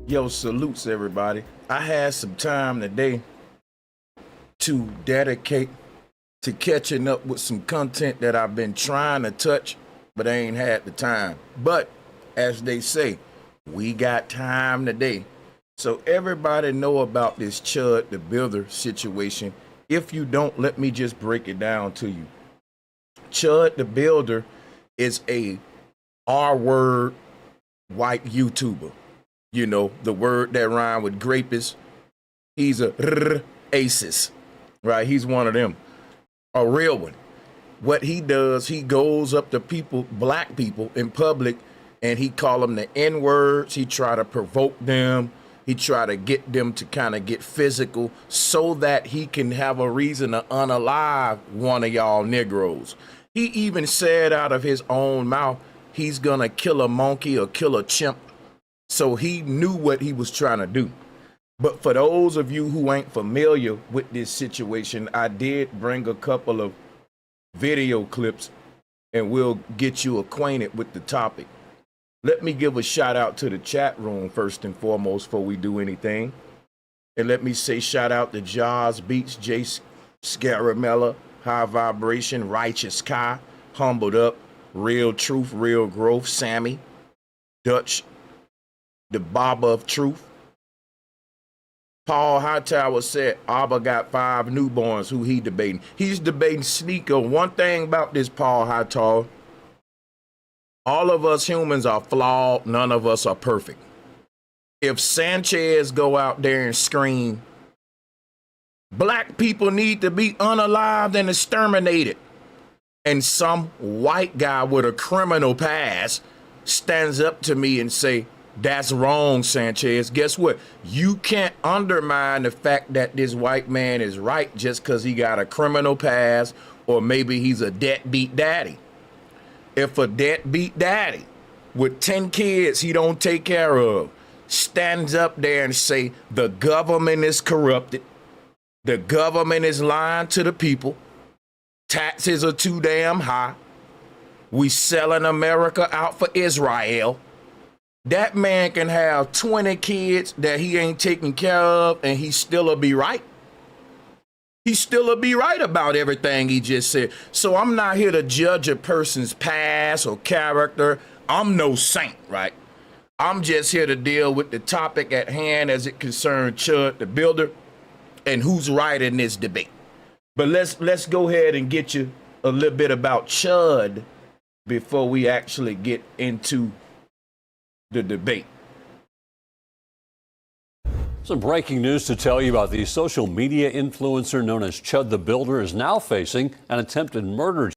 Yo, salutes everybody. I had some time today to dedicate to catching up with some content that I've been trying to touch, but I ain't had the time. But as they say, we got time today. So everybody know about this Chud the Builder situation. If you don't, let me just break it down to you. Chud the Builder is a R-word white YouTuber. You know, the word that rhyme with grapist. He's a racist, right? He's one of them, a real one. What he does, he goes up to people, black people in public, and he call them the N-words. He try to provoke them. He try to get them to kind of get physical so that he can have a reason to unalive one of y'all Negroes. He even said out of his own mouth, he's gonna kill a monkey or kill a chimp. So he knew what he was trying to do. But for those of you who ain't familiar with this situation, I did bring a couple of video clips and we'll get you acquainted with the topic. Let me give a shout out to the chat room first and foremost before we do anything. And let me say shout out to Jaws BEATZ, Jace Scaramella, High Vibration, Righteous Kai, Humbled Up, Real Truth, Real Growth, Sammy, Dutch, the Baba of Truth. Paul Hightower said Abba got 5 newborns. Who he debating? He's debating Sneako. One thing about this Paul Hightower, all of us humans are flawed. None of us are perfect. If Sanchez go out there and scream, black people need to be unalived and exterminated, and some white guy with a criminal past stands up to me and say, that's wrong, Sanchez. Guess what? You can't undermine the fact that this white man is right just because he got a criminal past or maybe he's a deadbeat daddy. If a deadbeat daddy with 10 kids he don't take care of stands up there and say the government is corrupted, the government is lying to the people, taxes are too damn high, we selling America out for Israel, that man can have 20 kids that he ain't taking care of and he still'll be right. He still'll be right about everything he just said. So I'm not here to judge a person's past or character. I'm no saint, right? I'm just here to deal with the topic at hand as it concerns Chud the Builder and who's right in this debate. But let's go ahead and get you a little bit about Chud before we actually get into the debate. Some breaking news to tell you about the social media influencer known as Chud the Builder is now facing an attempted murder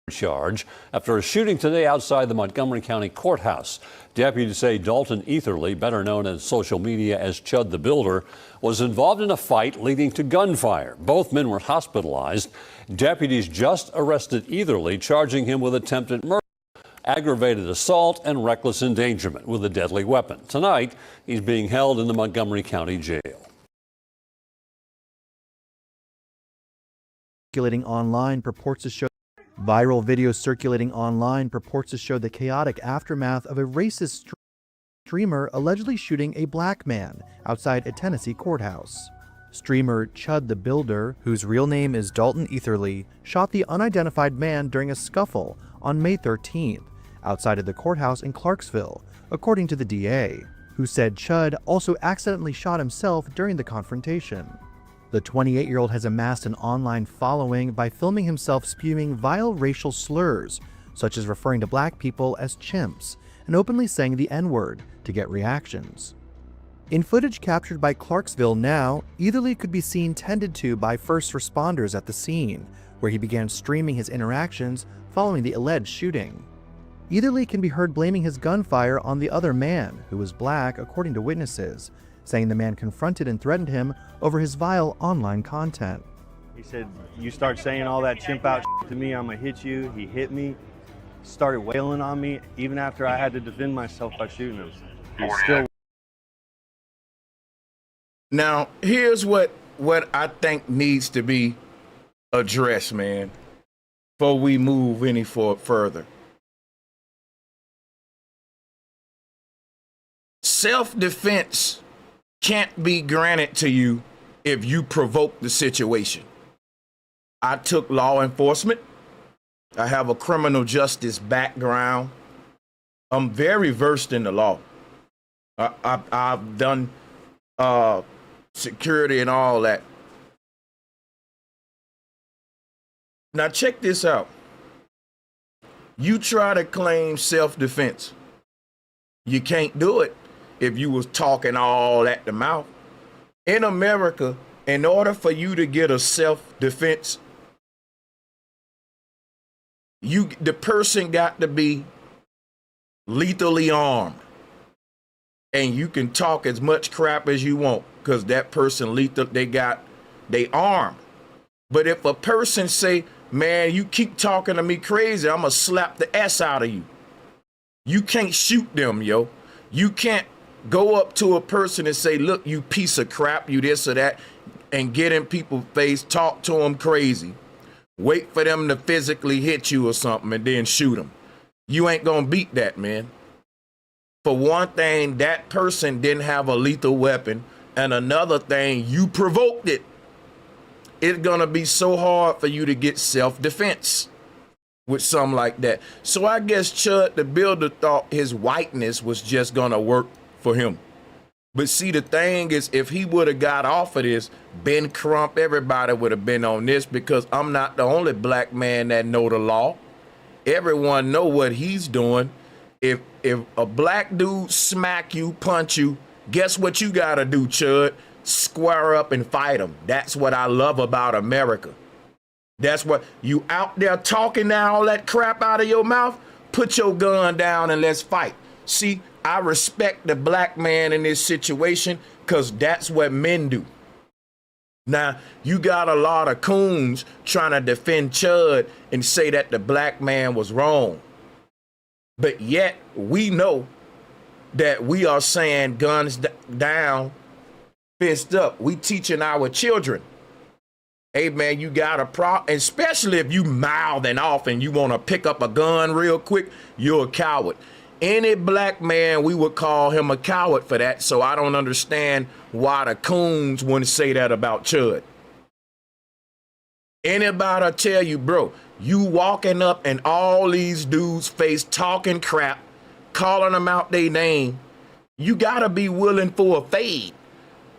charge after a shooting today outside the Montgomery County Courthouse. Deputies say Dalton Etherly, better known as social media as Chud the Builder, was involved in a fight leading to gunfire. Both men were hospitalized. Deputies just arrested Etherly, charging him with attempted murder, aggravated assault, and reckless endangerment with a deadly weapon. Tonight, he's being held in the Montgomery County Jail. Viral video circulating online purports to show the chaotic aftermath of a racist streamer allegedly shooting a black man outside a Tennessee courthouse. Streamer Chud the Builder, whose real name is Dalton Etherly, shot the unidentified man during a scuffle on May 13th. Outside of the courthouse in Clarksville, according to the DA, who said Chud also accidentally shot himself during the confrontation. The 28-year-old has amassed an online following by filming himself spewing vile racial slurs, such as referring to black people as chimps and openly saying the N-word to get reactions. In footage captured by Clarksville Now, Etherly could be seen tended to by first responders at the scene, where he began streaming his interactions following the alleged shooting. Etherly can be heard blaming his gunfire on the other man, who was black according to witnesses, saying the man confronted and threatened him over his vile online content. He said, you start saying all that chimp out shit to me, I'm gonna hit you. He hit me, started wailing on me, even after I had to defend myself by shooting him. He's still... Now, here's what I think needs to be addressed, man, before we move any further. self-defense can't be granted to you if you provoke the situation. I took law enforcement. I have a criminal justice background. I'm very versed in the law. I've done security and all that. Now check this out. You try to claim self-defense. You can't do it if you was talking all at the mouth. In America, in order for you to get a self-defense, the person got to be lethally armed. And you can talk as much crap as you want because that person lethal, they armed. But if a person say, man, you keep talking to me crazy, I'm gonna slap the S out of you. You can't shoot them, yo. You can't go up to a person and say, look, you piece of crap, you this or that, and get in people's face, talk to them crazy. Wait for them to physically hit you or something and then shoot them. You ain't gonna beat that, man. For one thing, that person didn't have a lethal weapon. And another thing, you provoked it. It's gonna be so hard for you to get self-defense with something like that. So I guess Chud the Builder thought his whiteness was just gonna work for him. But see, the thing is, if he would have got off of this, Ben Crump, everybody would have been on this, because I'm not the only black man that know the law. Everyone know what he's doing. If a black dude smack you, punch you, guess what you gotta do, Chud? Square up and fight him. That's what I love about America. That's what you out there talking now, all that crap out of your mouth, put your gun down and let's fight. See, I respect the black man in this situation because that's what men do. Now, you got a lot of coons trying to defend Chud and say that the black man was wrong. But yet we know that we are saying guns down, fist up. We teaching our children, hey man, you got a problem, especially if you mouthing off and you want to pick up a gun real quick, you're a coward. Any black man, we would call him a coward for that. So I don't understand why the coons wouldn't say that about Chud. Anybody tell you, bro, you walking up and all these dudes face talking crap, calling them out their name, you gotta be willing for a fade.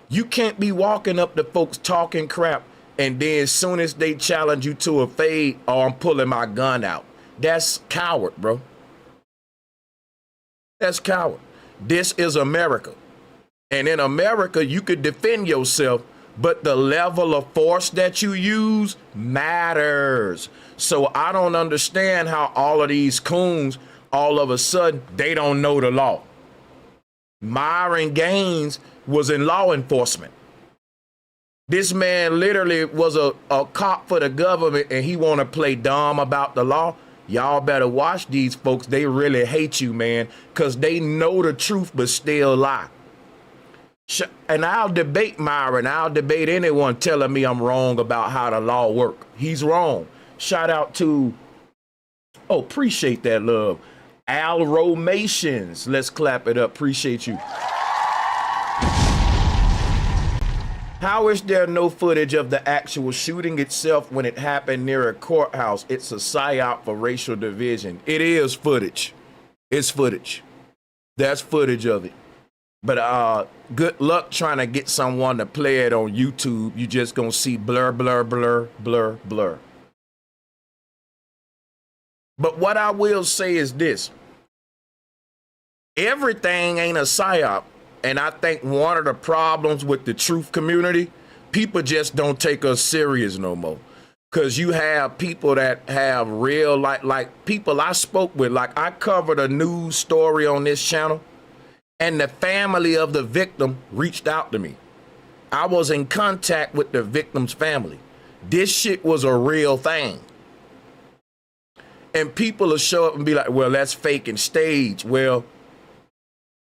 You can't be walking up to folks talking crap and then as soon as they challenge you to a fade, oh, I'm pulling my gun out. That's coward, bro. That's coward. This is America. And in America, you could defend yourself, but the level of force that you use matters. So I don't understand how all of these coons, all of a sudden, they don't know the law. Myron Gaines was in law enforcement. This man literally was a cop for the government and he want to play dumb about the law. Y'all better watch these folks. They really hate you, man, because they know the truth but still lie. And I'll debate Myron. I'll debate anyone telling me I'm wrong about how the law works. He's wrong. Shout out to, oh, appreciate that love, Al Romations. Let's clap it up. Appreciate you. How is there no footage of the actual shooting itself when it happened near a courthouse? It's a psyop for racial division. It is footage. It's footage. That's footage of it. But good luck trying to get someone to play it on YouTube. You just gonna see blur, blur, blur, blur, blur. But what I will say is this. Everything ain't a psyop. And I think one of the problems with the truth community, people just don't take us serious no more. Because you have people that have real, like people I spoke with, like I covered a news story on this channel and the family of the victim reached out to me. I was in contact with the victim's family. This shit was a real thing. And people will show up and be like, well, that's fake and staged. Well,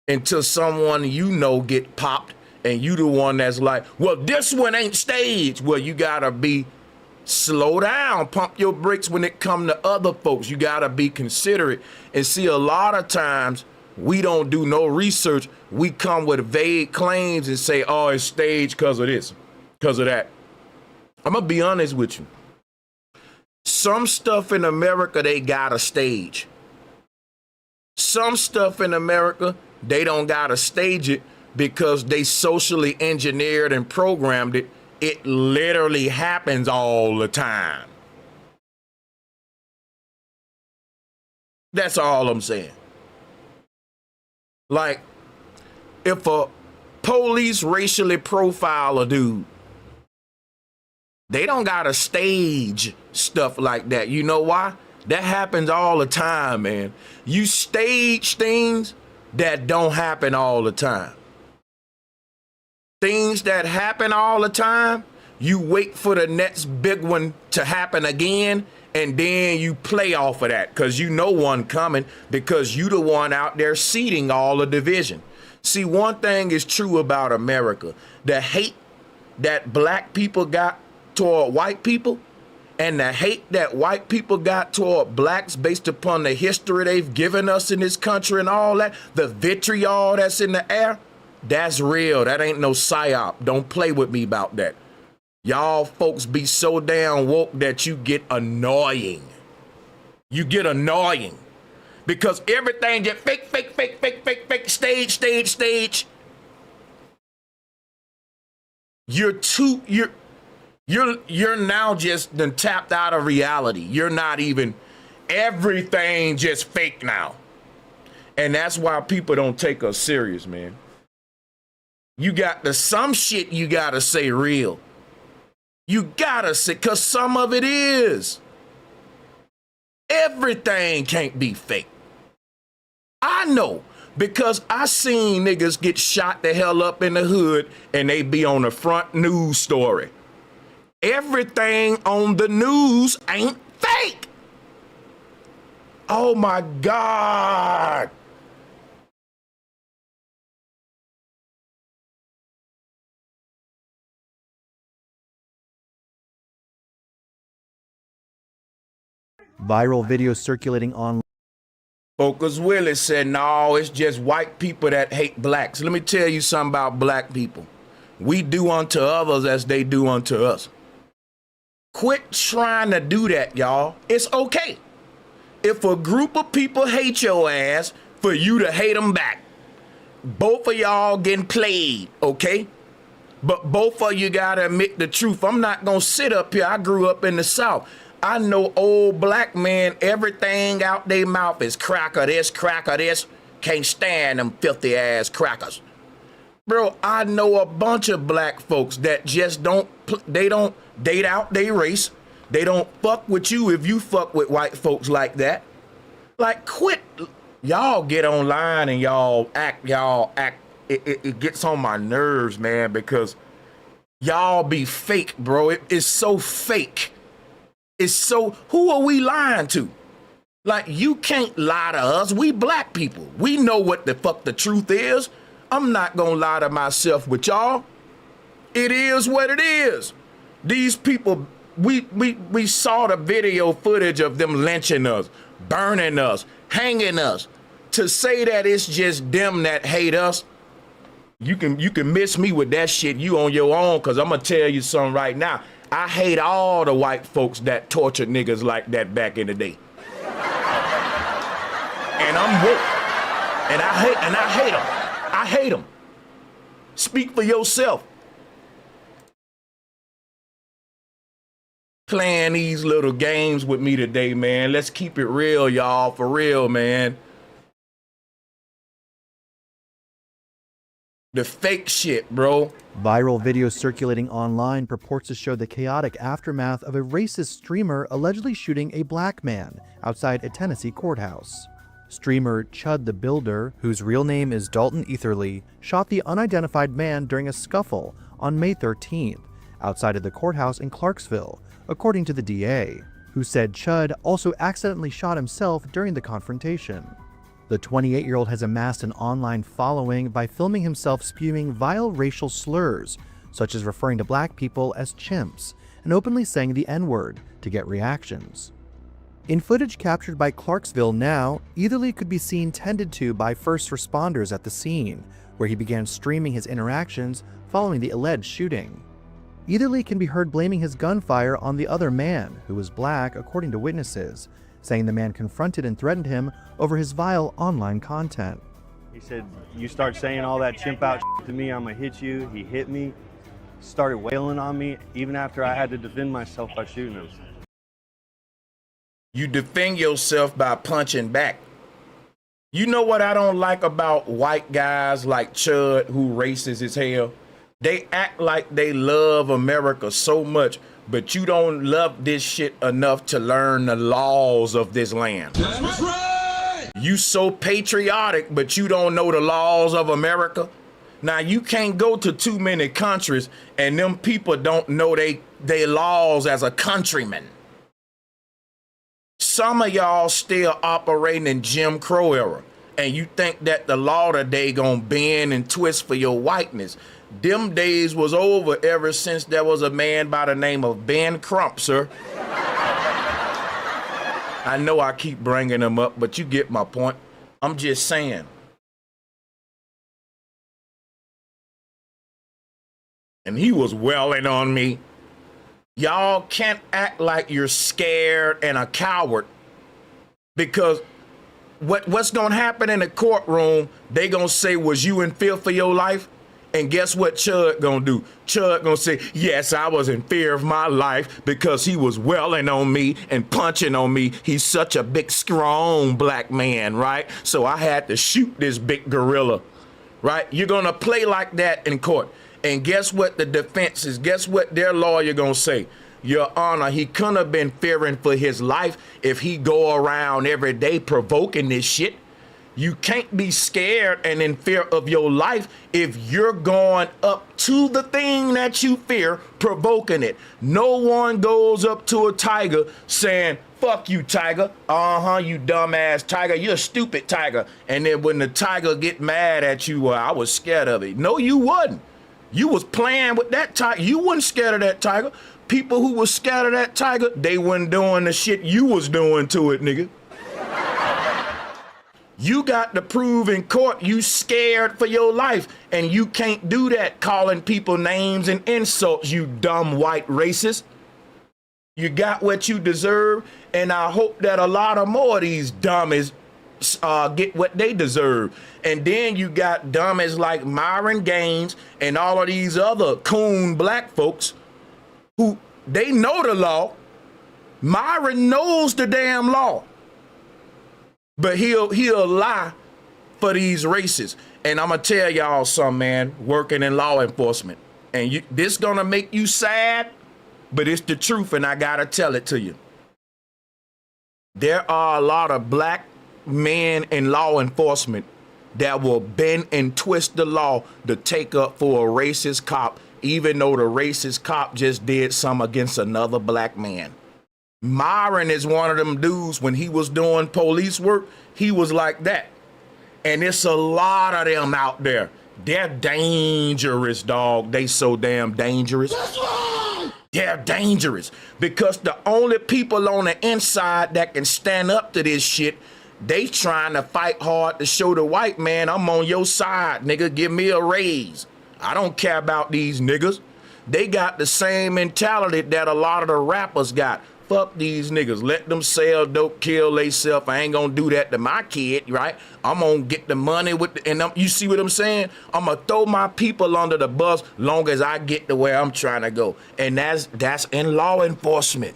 until someone you know get popped and you the one that's like, well, this one ain't staged. Well, you gotta be slow down, pump your brakes when it come to other folks. You gotta be considerate. And see, a lot of times We don't do no research. We come with vague claims and say, oh, it's staged because of this, because of that. I'm going to be honest with you. Some stuff in America, they got a stage. Some stuff in America, they don't got to stage it because they socially engineered and programmed it. It literally happens all the time. That's all I'm saying. Like, if a police racially profile a dude, they don't gotta stage stuff like that. You know why? That happens all the time, man. You stage things that don't happen all the time. Things that happen all the time, you wait for the next big one to happen again, and then you play off of that because you know one coming because you the one out there seeding all the division. See, one thing is true about America. The hate that black people got toward white people and the hate that white people got toward blacks based upon the history they've given us in this country and all that, the vitriol that's in the air, that's real. That ain't no psyop. Don't play with me about that. Y'all folks be so damn woke that you get annoying. You get annoying because everything just fake, stage. You're now just done tapped out of reality. You're not even, everything just fake now. And that's why people don't take us serious, man. You got some shit you gotta say real. You gotta say, cause some of it is. Everything can't be fake. I know, because I seen niggas get shot the hell up in the hood and they be on the front news story. Everything on the news ain't fake. Oh my God. Viral videos circulating online. Focus Willis said, no, it's just white people that hate blacks. Let me tell you something about black people. We do unto others as they do unto us. Quit trying to do that, y'all. It's okay. If a group of people hate your ass, for you to hate them back. Both of y'all getting played, okay? But both of you gotta admit the truth. I'm not gonna sit up here. I grew up in the South. I know old black men, everything out their mouth is cracker this. Can't stand them filthy ass crackers. Bro, I know a bunch of black folks that just don't date out their race. They don't fuck with you if you fuck with white folks like that. Like, quit. Y'all get online and y'all act. It gets on my nerves, man, because y'all be fake, bro. It's so fake. It's so, who are we lying to? Like, you can't lie to us. We black people. We know what the fuck the truth is. I'm not gonna lie to myself with y'all. It is what it is. These people, we saw the video footage of them lynching us, burning us, hanging us. To say that it's just them that hate us, you can miss me with that shit. You on your own, cause I'm gonna tell you something right now. I hate all the white folks that tortured niggas like that back in the day. And I'm woke. And I hate them. I hate them. Speak for yourself. Playing these little games with me today, man. Let's keep it real, y'all. For real, man. The fake shit, bro. Viral videos circulating online purports to show the chaotic aftermath of a racist streamer allegedly shooting a black man outside a Tennessee courthouse. Streamer Chud the Builder, whose real name is Dalton Etherly, shot the unidentified man during a scuffle on May 13th outside of the courthouse in Clarksville, according to the DA, who said Chud also accidentally shot himself during the confrontation. The 28-year-old has amassed an online following by filming himself spewing vile racial slurs, such as referring to black people as chimps and openly saying the N-word to get reactions. In footage captured by Clarksville Now, Etherly could be seen tended to by first responders at the scene, where he began streaming his interactions following the alleged shooting. Etherly can be heard blaming his gunfire on the other man, who was black according to witnesses, saying the man confronted and threatened him over his vile online content. He said, you start saying all that chimp out to me, I'm gonna hit you. He hit me, started wailing on me, even after I had to defend myself by shooting him. You defend yourself by punching back. You know what I don't like about white guys like Chud, who racist as hell? They act like they love America so much, but you don't love this shit enough to learn the laws of this land. That's right. You so patriotic, but you don't know the laws of America. Now, you can't go to too many countries and them people don't know they laws as a countryman. Some of y'all still operating in Jim Crow era, and you think that the law today gonna bend and twist for your whiteness. Them days was over ever since there was a man by the name of Ben Crump, sir. I know I keep bringing him up, but you get my point. I'm just saying. And he was welling on me. Y'all can't act like you're scared and a coward, because what's gonna happen in the courtroom, they gonna say, was you in fear for your life? And guess what Chud gonna do? Chud gonna say, yes, I was in fear of my life because he was welling on me and punching on me. He's such a big, strong black man, right? So I had to shoot this big gorilla, right? You're gonna play like that in court. And guess what the defense is? Guess what their lawyer gonna say? Your Honor, he couldn't have been fearing for his life if he go around every day provoking this shit. You can't be scared and in fear of your life if you're going up to the thing that you fear, provoking it. No one goes up to a tiger saying, fuck you, tiger. You dumbass tiger. You're a stupid tiger. And then when the tiger get mad at you, well, I was scared of it. No, you wasn't. You was playing with that tiger. You wasn't scared of that tiger. People who was scared of that tiger, they wasn't doing the shit you was doing to it, nigga. You got to prove in court you scared for your life, and you can't do that calling people names and insults, you dumb white racist. You got what you deserve, and I hope that a lot of more of these dummies get what they deserve. And then you got dummies like Myron Gaines and all of these other coon black folks who they know the law. Myron knows the damn law, but he'll lie for these races. And I'm gonna tell y'all something, man, working in law enforcement, and this gonna make you sad, but it's the truth, and I gotta tell it to you. There are a lot of black men in law enforcement that will bend and twist the law to take up for a racist cop, even though the racist cop just did something against another black man. Myron is one of them dudes, when he was doing police work, he was like that. And it's a lot of them out there. They're dangerous, dog. They so damn dangerous. That's right. They're dangerous because the only people on the inside that can stand up to this shit, they trying to fight hard to show the white man, I'm on your side, nigga. Give me a raise. I don't care about these niggas. They got the same mentality that a lot of the rappers got. Fuck these niggas. Let them sell dope, kill theyself. I ain't gonna do that to my kid, right? I'm gonna get the money with you see what I'm saying? I'm gonna throw my people under the bus long as I get to where I'm trying to go. And that's in law enforcement.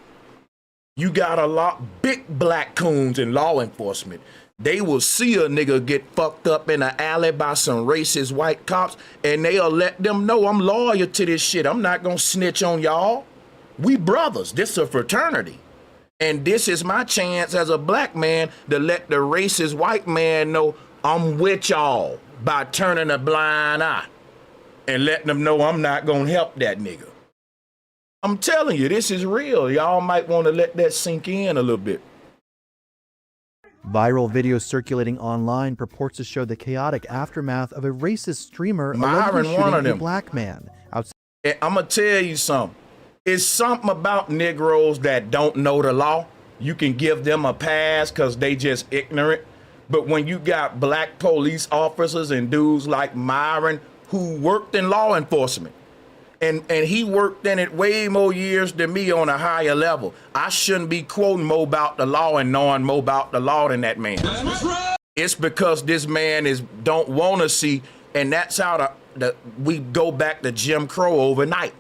You got a lot big black coons in law enforcement. They will see a nigga get fucked up in an alley by some racist white cops, and they'll let them know I'm loyal to this shit. I'm not gonna snitch on y'all. We brothers. This is a fraternity. And this is my chance as a black man to let the racist white man know I'm with y'all by turning a blind eye and letting them know I'm not gonna help that nigga. I'm telling you, this is real. Y'all might want to let that sink in a little bit. Viral video circulating online purports to show the chaotic aftermath of a racist streamer allegedly shooting a black man outside. I'm gonna tell you something. It's something about Negroes that don't know the law. you can give them a pass because they just ignorant. But when you got black police officers and dudes like Myron who worked in law enforcement, and he worked in it way more years than me on a higher level, I shouldn't be quoting more about the law and knowing more about the law than that man. It's because this man don't want to see, and that's how we go back to Jim Crow overnight.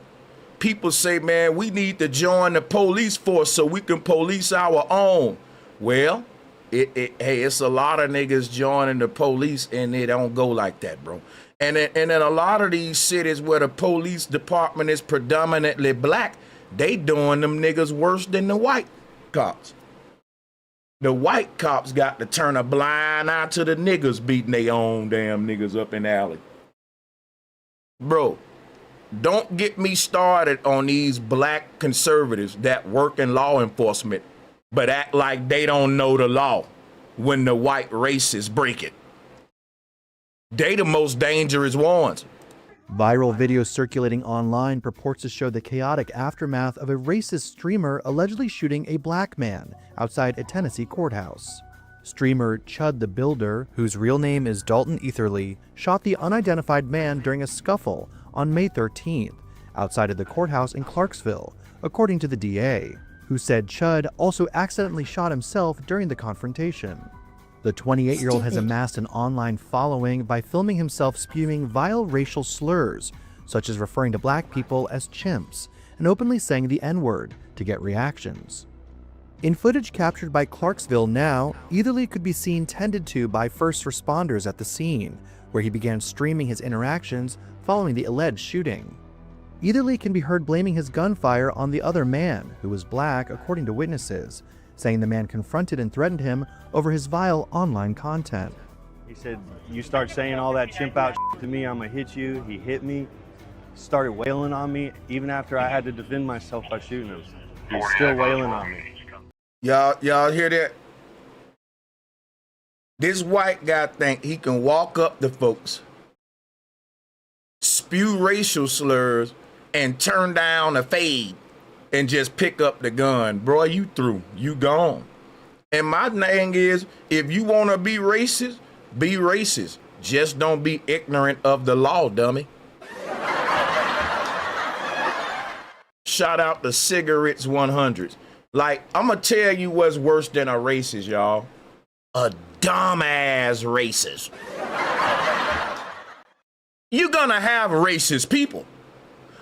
People say, man, we need to join the police force so we can police our own. Well, hey, it's a lot of niggas joining the police and it don't go like that, bro. And in a lot of these cities where the police department is predominantly black, they doing them niggas worse than the white cops. The white cops got to turn a blind eye to the niggas beating their own damn niggas up in the alley. Bro, don't get me started on these black conservatives that work in law enforcement but act like they don't know the law when the white racists break it. They the most dangerous ones. Viral video circulating online purports to show the chaotic aftermath of a racist streamer allegedly shooting a black man outside a Tennessee courthouse. Streamer Chud the Builder, whose real name is Dalton Etherly, shot the unidentified man during a scuffle on May 13th outside of the courthouse in Clarksville, according to the DA, who said Chud also accidentally shot himself during the confrontation. The 28-year-old has amassed an online following by filming himself spewing vile racial slurs, such as referring to black people as chimps and openly saying the N-word to get reactions. In footage captured by Clarksville Now, Etherly could be seen tended to by first responders at the scene, where he began streaming his interactions following the alleged shooting. Etherly can be heard blaming his gunfire on the other man, who was black according to witnesses, saying the man confronted and threatened him over his vile online content. He said, you start saying all that chimp out to me, I'm gonna hit you. He hit me, started wailing on me, even after I had to defend myself by shooting him. He's still wailing on me. Y'all hear that? This white guy think he can walk up to folks, spew racial slurs, and turn down a fade and just pick up the gun. Bro, you through. You gone. And my thing is, if you want to be racist, be racist. Just don't be ignorant of the law, dummy. Shout out to Cigarettes 100s. Like, I'm going to tell you what's worse than a racist, y'all. A dumbass racist. You're going to have racist people.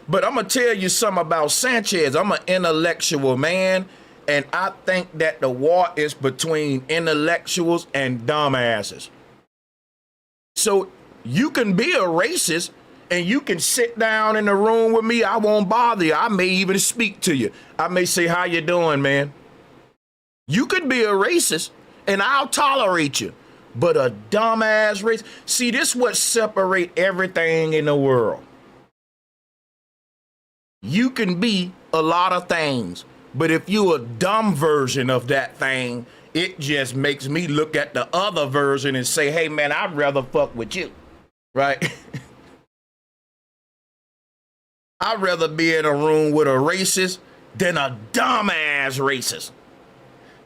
But I'm going to tell you something about Sanchez. I'm an intellectual man, and I think that the war is between intellectuals and dumbasses. So you can be a racist, and you can sit down in the room with me. I won't bother you. I may even speak to you. I may say, how you doing, man? You could be a racist, and I'll tolerate you. But a dumbass racist, see, this is what separates everything in the world. You can be a lot of things, but if you're a dumb version of that thing, it just makes me look at the other version and say, hey, man, I'd rather fuck with you, right? I'd rather be in a room with a racist than a dumbass racist.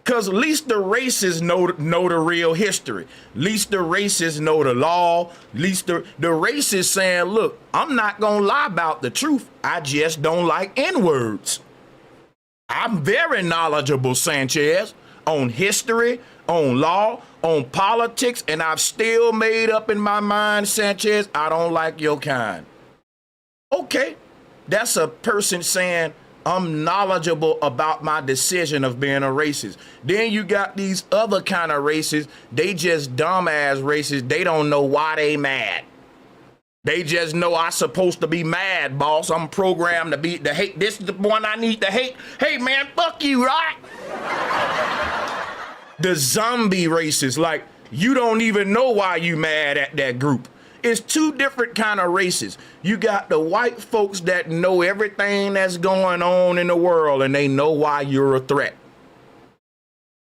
Because at least the racists know the real history. At least the racists know the law. At least the racists saying, look, I'm not going to lie about the truth. I just don't like N-words. I'm very knowledgeable, Sanchez, on history, on law, on politics, and I've still made up in my mind, Sanchez, I don't like your kind. Okay, that's a person saying, I'm knowledgeable about my decision of being a racist. Then you got these other kind of racists. They just dumbass racists. They don't know why they mad. They just know I'm supposed to be mad, boss. I'm programmed to hate. This is the one I need to hate. Hey, man, fuck you, right? The zombie racists, like, you don't even know why you mad at that group. It's two different kind of races. You got the white folks that know everything that's going on in the world and they know why you're a threat.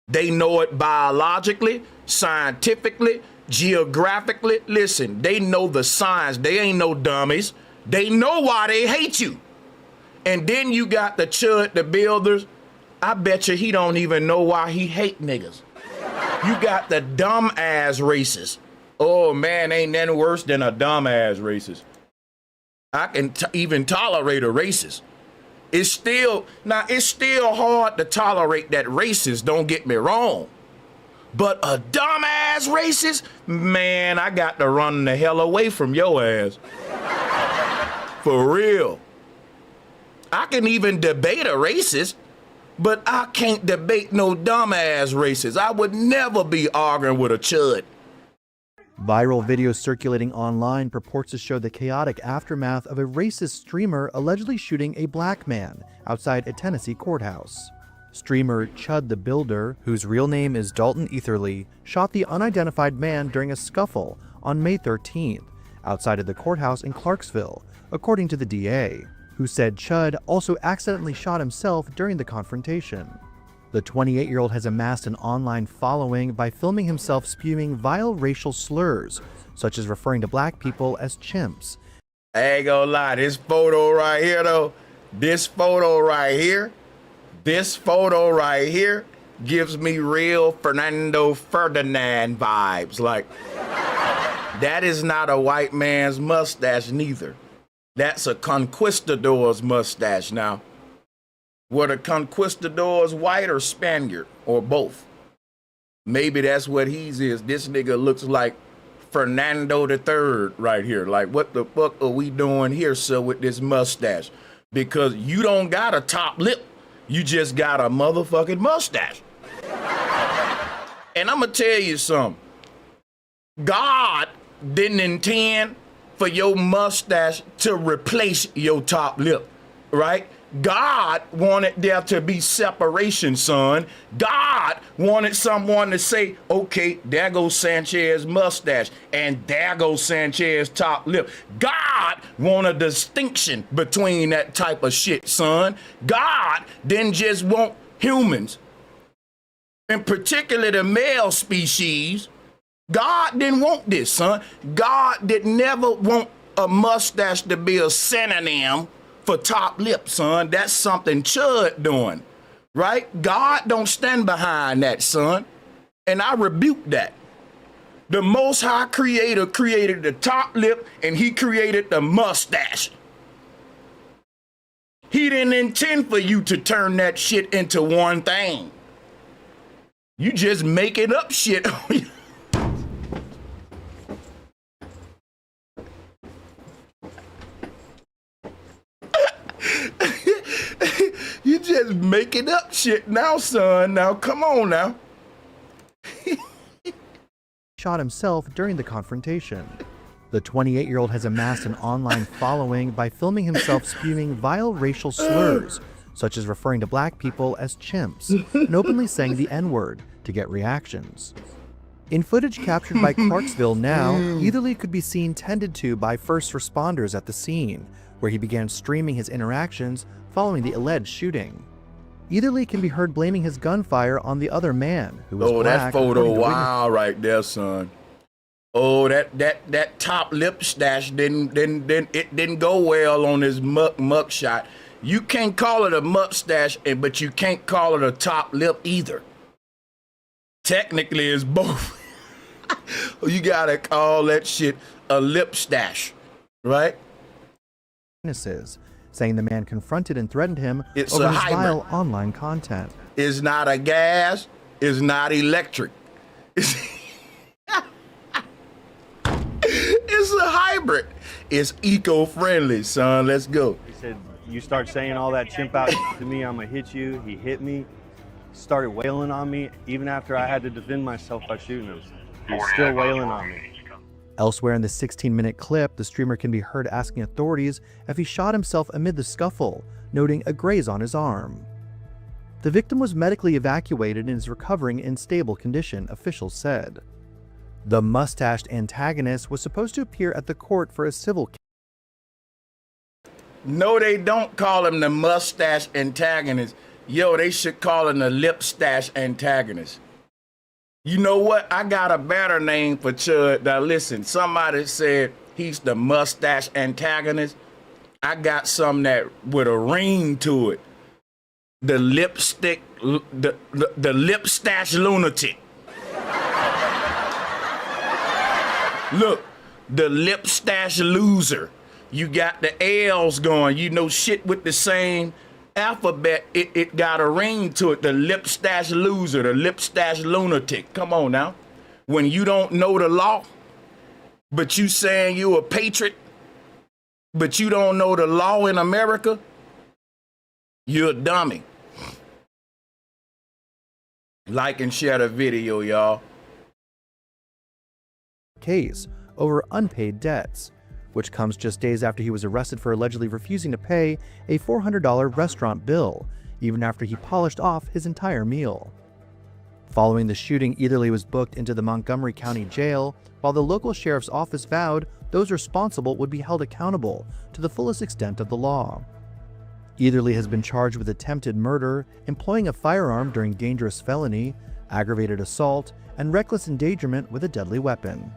They know it biologically, scientifically, geographically. Listen, they know the science. They ain't no dummies. They know why they hate you. And then you got the Chud the Builders I bet you he don't even know why he hate niggas. You got the dumb ass racist. Oh man, ain't nothing worse than a dumb ass racist. I can even tolerate a racist. It's still hard to tolerate that racist, don't get me wrong. But a dumbass racist, man, I got to run the hell away from your ass. For real. I can even debate a racist, but I can't debate no dumbass racist. I would never be arguing with a chud. Viral video circulating online purports to show the chaotic aftermath of a racist streamer allegedly shooting a black man outside a Tennessee courthouse. Streamer Chud the Builder, whose real name is Dalton Etherly, shot the unidentified man during a scuffle on May 13th outside of the courthouse in Clarksville, according to the DA, who said Chud also accidentally shot himself during the confrontation. The 28-year-old has amassed an online following by filming himself spewing vile racial slurs, such as referring to black people as chimps. I ain't gonna lie, this photo right here though, this photo right here gives me real Fernando Ferdinand vibes. Like, that is not a white man's mustache neither. That's a conquistador's mustache now. Were the conquistadors white or Spaniard or both? Maybe that's what he's is. This nigga looks like Fernando III right here. Like, what the fuck are we doing here, sir, with this mustache? Because you don't got a top lip. You just got a motherfucking mustache. And I'm gonna tell you something. God didn't intend for your mustache to replace your top lip, right? God wanted there to be separation, son. God wanted someone to say, okay, there goes Sanchez's mustache, and there goes Sanchez's top lip. God wanted a distinction between that type of shit, son. God didn't just want humans, in particular the male species. God didn't want this, son. God did never want a mustache to be a synonym for top lip, son. That's something Chud doing, right? God don't stand behind that, son. And I rebuke that. The Most High Creator created the top lip and he created the mustache. He didn't intend for you to turn that shit into one thing. You just making up shit. You just making up shit now, son. Now, come on now. Shot himself during the confrontation. The 28-year-old has amassed an online following by filming himself spewing vile racial slurs, such as referring to black people as chimps, and openly saying the N-word to get reactions. In footage captured by Clarksville Now, Etherly could be seen tended to by first responders at the scene, where he began streaming his interactions following the alleged shooting. Etherly can be heard blaming his gunfire on the other man, who was black. That photo, wow, right there, son. Oh, that top lip stash didn't go well on his muck shot. You can't call it a mustache, but you can't call it a top lip either. Technically, it's both. You gotta call that shit a lip stash, right? Saying the man confronted and threatened him It's over a his hybrid. vile online content. It's not a gas. It's not electric. It's a hybrid. It's eco-friendly, son. Let's go. He said, you start saying all that chimp out to me, I'm gonna hit you. He hit me, started wailing on me, even after I had to defend myself by shooting him. He's still wailing on me. Elsewhere in the 16-minute clip, the streamer can be heard asking authorities if he shot himself amid the scuffle, noting a graze on his arm. The victim was medically evacuated and is recovering in stable condition, officials said. The mustached antagonist was supposed to appear at the court for a civil case. No, they don't call him the mustache antagonist. Yo, they should call him the lip stash antagonist. You know what? I got a better name for Chud. Now listen, somebody said he's the mustache antagonist. I got something that with a ring to it. the lipstick, the lip stash lunatic. Look, the lip stash loser. You got the L's going. You know shit with the same alphabet. It got a ring to it. The lip stash loser, the lip stash lunatic. Come on now. When you don't know the law, but you saying you a patriot, but you don't know the law in America, you're a dummy. Like and share the video, y'all. Case over unpaid debts, which comes just days after he was arrested for allegedly refusing to pay a $400 restaurant bill, even after he polished off his entire meal. Following the shooting, Eatherly was booked into the Montgomery County Jail, while the local sheriff's office vowed those responsible would be held accountable to the fullest extent of the law. Eatherly has been charged with attempted murder, employing a firearm during dangerous felony, aggravated assault, and reckless endangerment with a deadly weapon.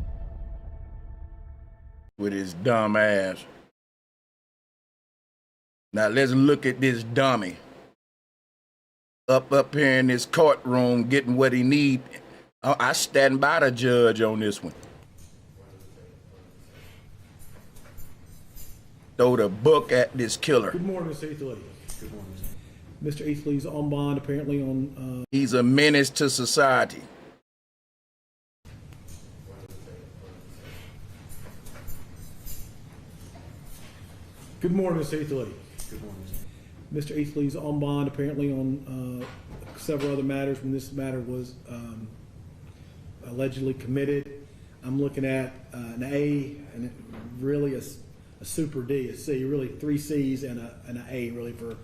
With his dumb ass. Now let's look at this dummy. Up here in this courtroom getting what he need. I stand by the judge on this one. Throw the book at this killer. Good morning, Mr. Eatherly. Good morning. Mr. Eatherly's on bond apparently on... He's a menace to society. Good morning, Mr. Eatherly. Good morning. Mr. Eatherly's on bond apparently on several other matters when this matter was allegedly committed. I'm looking at an A and really a super D, a C, really 3 C's and an A really for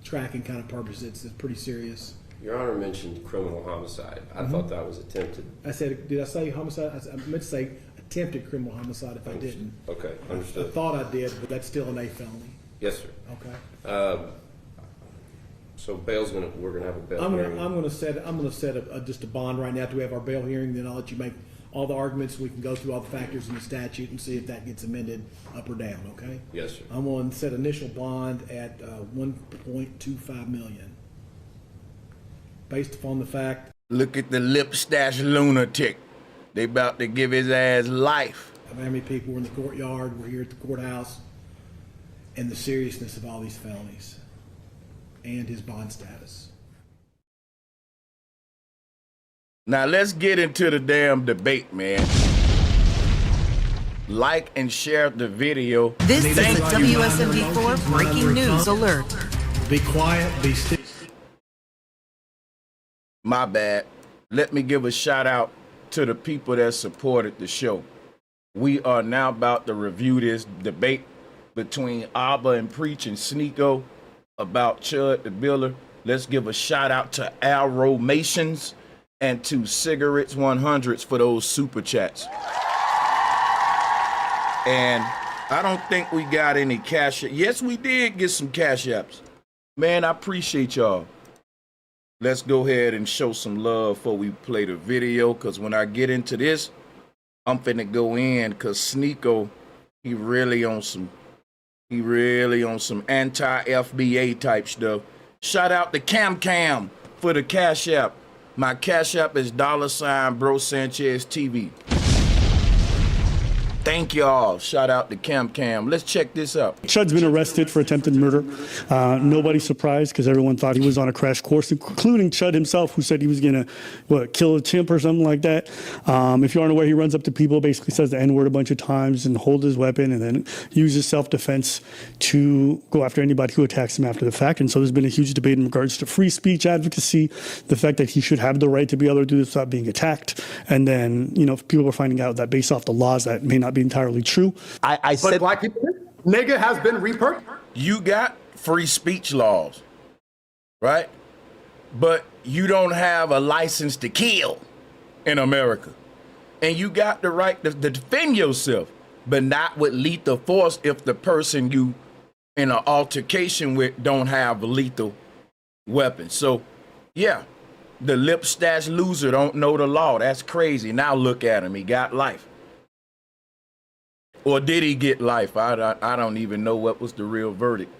tracking kind of purposes. It's pretty serious. Your Honor mentioned criminal homicide. I thought that was attempted. I said, did I say homicide? I meant to say attempted criminal homicide if I didn't. Okay, I understood. thought I did, but that's still an A felony. Yes, sir. Okay. So we're gonna have a bail I'm hearing. gonna set just a bond right now till we have our bail hearing. Then I'll let you make all the arguments. We can go through all the factors in the statute and see if that gets amended up or down. Okay. Yes, sir. I'm going to set initial bond at 1.25 million, based upon the fact. Look at the lip stash lunatic. They about to give his ass life. Of how many people were in the courtyard, were here at the courthouse, and the seriousness of all these felonies, and his bond status. Now let's get into the damn debate, man. Like and share the video. This is a WSMV4 breaking news alert. Be quiet, be still. My bad. Let me give a shout out to the people that supported the show. We are now about to review this debate between Abba and Preach and Sneako about Chud the Builder. Let's give a shout out to Arrow-mations and to Cigarettes 100s for those super chats. And I don't think we got any cash. Yes, we did get some cash apps. Man, I appreciate y'all. Let's go ahead and show some love before we play the video, because when I get into this, I'm finna go in, because Sneako, he really on some anti-FBA type stuff. Shout out to Cam for the cash app. My cash app is $Bro Sanchez TV. Thank y'all. Shout out to Cam. Let's check this out. Chud's been arrested for attempted murder. Nobody's surprised because everyone thought he was on a crash course, including Chud himself, who said he was going to, kill a chimp or something like that. If you aren't aware, he runs up to people, basically says the N-word a bunch of times and holds his weapon and then uses self-defense to go after anybody who attacks him after the fact. And so there's been a huge debate in regards to free speech advocacy, the fact that he should have the right to be able to do this without being attacked. And then, people are finding out that based off the laws that may not be entirely true. I said black people, nigga has been repurposed. You got free speech laws, right? But you don't have a license to kill in America. And you got the right to defend yourself, but not with lethal force if the person you in an altercation with don't have a lethal weapon. So, yeah, the lip stash loser don't know the law. That's crazy. Now look at him. He got life. Or did he get life? I don't even know what was the real verdict.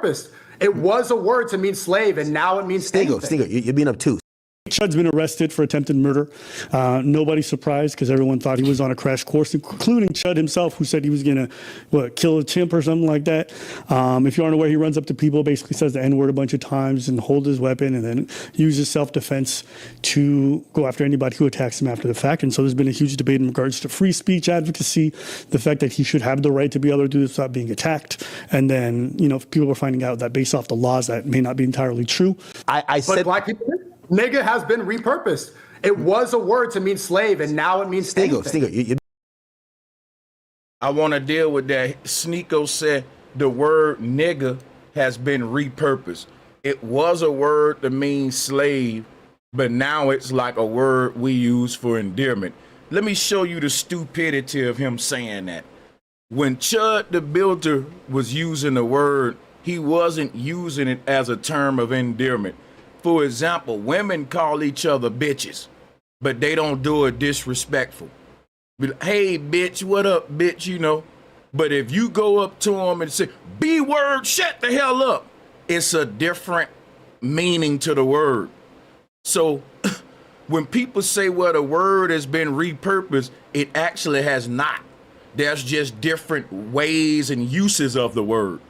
repurposed. It was a word to mean slave, and now it means Sneako, you're being obtuse. Chud's been arrested for attempted murder. Nobody's surprised because everyone thought he was on a crash course, including Chud himself, who said he was going to, kill a chimp or something like that. If you aren't aware, he runs up to people, basically says the N-word a bunch of times and holds his weapon and then uses self-defense to go after anybody who attacks him after the fact. And so there's been a huge debate in regards to free speech advocacy, the fact that he should have the right to be able to do this without being attacked. And then, people are finding out that based off the laws, that may not be entirely true. I said black people, nigga has been repurposed. It was a word to mean slave, and now it means Sneako, I want to deal with that. Sneako said the word nigga has been repurposed. It was a word to mean slave, but now it's like a word we use for endearment. Let me show you the stupidity of him saying that. When Chud the Builder was using the word, he wasn't using it as a term of endearment. For example, women call each other bitches, but they don't do it disrespectful. Hey, bitch, what up, bitch, But if you go up to them and say, B-word, shut the hell up, it's a different meaning to the word. So when people say, well, the word has been repurposed, it actually has not. There's just different ways and uses of the word.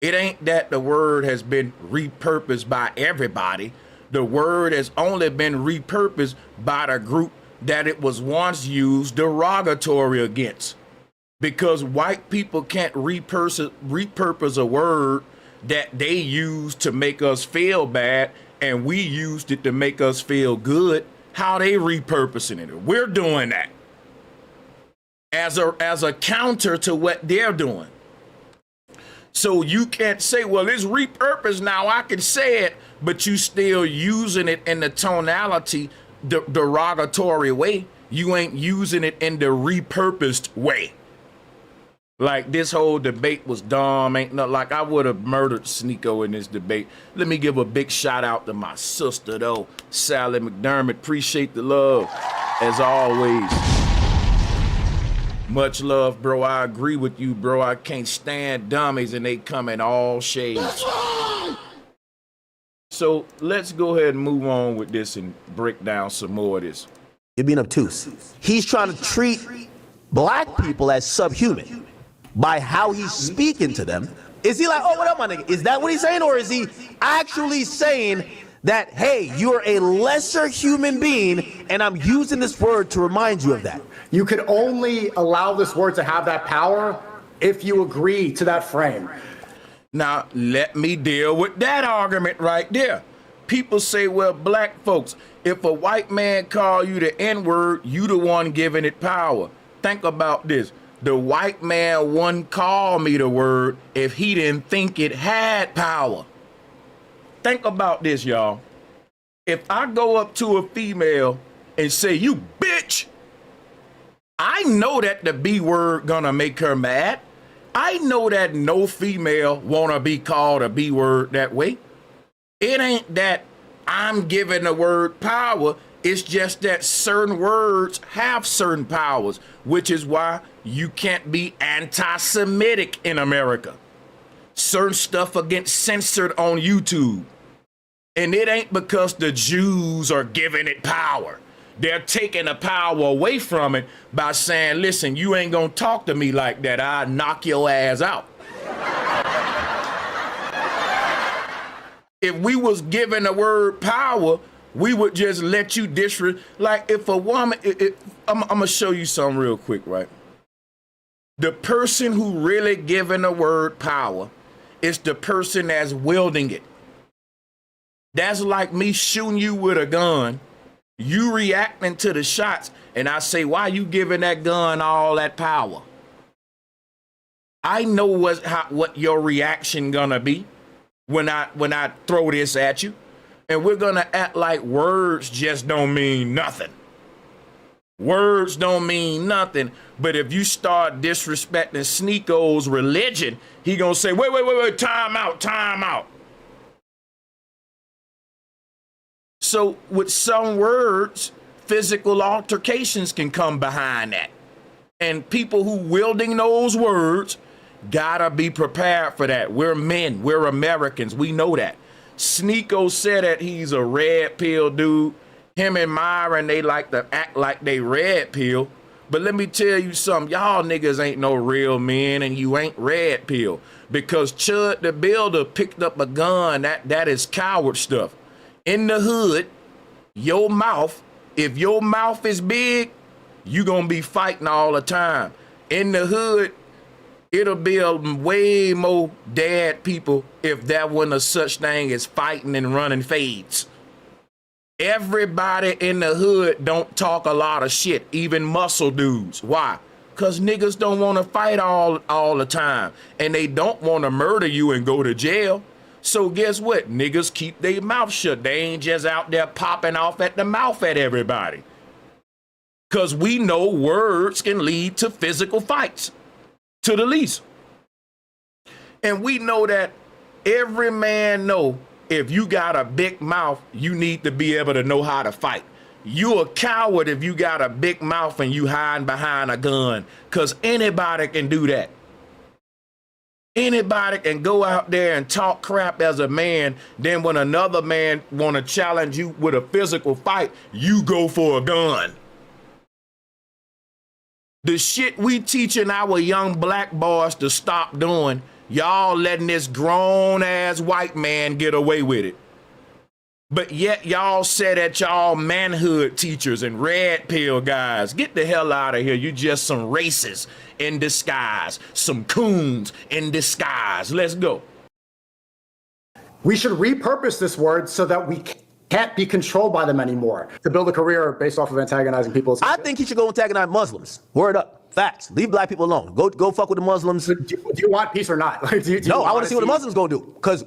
It ain't that the word has been repurposed by everybody. The word has only been repurposed by the group that it was once used derogatory against. Because white people can't repurpose a word that they used to make us feel bad, and we used it to make us feel good. How they repurposing it? We're doing that as a counter to what they're doing. So you can't say, well, it's repurposed now, I can say it, but you still using it in the tonality, the derogatory way. You ain't using it in the repurposed way. Like, this whole debate was dumb. Ain't no, like, I would have murdered Sneako in this debate. Let me give a big shout out to my sister, though, Sally McDermott. Appreciate the love, as always. Much love, bro. I agree with you, bro. I can't stand dummies, and they come in all shades. So let's go ahead and move on with this and break down some more of this. You're being obtuse. He's trying to treat black people as subhuman by how he's speaking to them. Is he like, oh, what up, my nigga? Is that what he's saying? Or is he actually saying that, hey, you're a lesser human being, and I'm using this word to remind you of that? You could only allow this word to have that power if you agree to that frame. Now, let me deal with that argument right there. People say, well, black folks, if a white man call you the N-word, you the one giving it power. Think about this. The white man wouldn't call me the word if he didn't think it had power. Think about this, y'all. If I go up to a female and say, you bitch, I know that the B word gonna make her mad. I know that no female wanna be called a B word that way. It ain't that I'm giving the word power. It's just that certain words have certain powers, which is why you can't be anti-Semitic in America. Certain stuff gets censored on YouTube. And it ain't because the Jews are giving it power. They're taking the power away from it by saying, listen, you ain't gonna talk to me like that. I'll knock your ass out. If we was given the word power, we would just let you like if a woman, I'm gonna show you something real quick, right? The person who really given the word power is the person that's wielding it. That's like me shooting you with a gun, you reacting to the shots, and I say, why you giving that gun all that power? I know what your reaction gonna be when I throw this at you. And we're gonna act like words just don't mean nothing. Words don't mean nothing, but if you start disrespecting Sneako's religion, he gonna say, wait, time out. So with some words, physical altercations can come behind that. And people who wielding those words Gotta be prepared for that. We're men. We're Americans. We know that. Sneako said that he's a red pill dude. Him and Myron, they like to act like they red pill. But let me tell you something. Y'all niggas ain't no real men, and you ain't red pill. Because Chud the Builder picked up a gun. That is coward stuff. In the hood, your mouth, if your mouth is big, you gonna be fighting all the time. In the hood, it'll be a way more dead people if there wasn't a such thing as fighting and running fades. Everybody in the hood don't talk a lot of shit, even muscle dudes. Why? Because niggas don't want to fight all the time. And they don't want to murder you and go to jail. So guess what? Niggas keep their mouth shut. They ain't just out there popping off at the mouth at everybody. Because we know words can lead to physical fights, to the least. And we know that every man know if you got a big mouth, you need to be able to know how to fight. You a coward if you got a big mouth and you hiding behind a gun, because anybody can do that. Anybody can go out there and talk crap as a man, then when another man want to challenge you with a physical fight, you go for a gun. The shit we teaching our young black boys to stop doing, y'all letting this grown-ass white man get away with it. But yet y'all say that y'all manhood teachers and red pill guys. Get the hell out of here. You just some racists in disguise. Some coons in disguise. Let's go. We should repurpose this word so that we can't be controlled by them anymore. To build a career based off of antagonizing people. I think he should go antagonize Muslims. Word up. Facts. Leave black people alone. Go fuck with the Muslims. Do you want peace or not? No, I want to see what the Muslims gonna do. Cause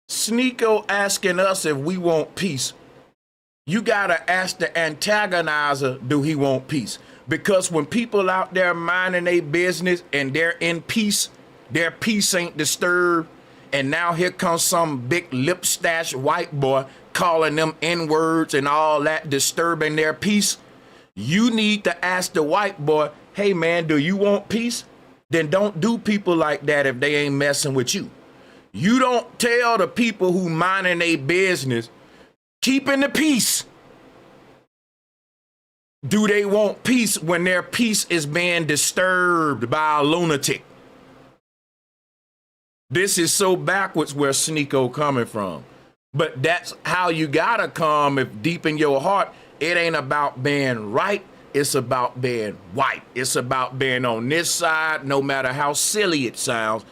Sneako asking us if we want peace. You gotta ask the antagonizer, do he want peace? Because when people out there minding their business and they're in peace, their peace ain't disturbed. And now here comes some big lip stash white boy calling them N-words and all that, disturbing their peace. You need to ask the white boy, hey man, do you want peace? Then don't do people like that if they ain't messing with you. You don't tell the people who minding their business, keeping the peace. Do they want peace when their peace is being disturbed by a lunatic? This is so backwards where Sneako coming from. But that's how you gotta come if deep in your heart, it ain't about being right, it's about being white. It's about being on this side, no matter how silly it sounds,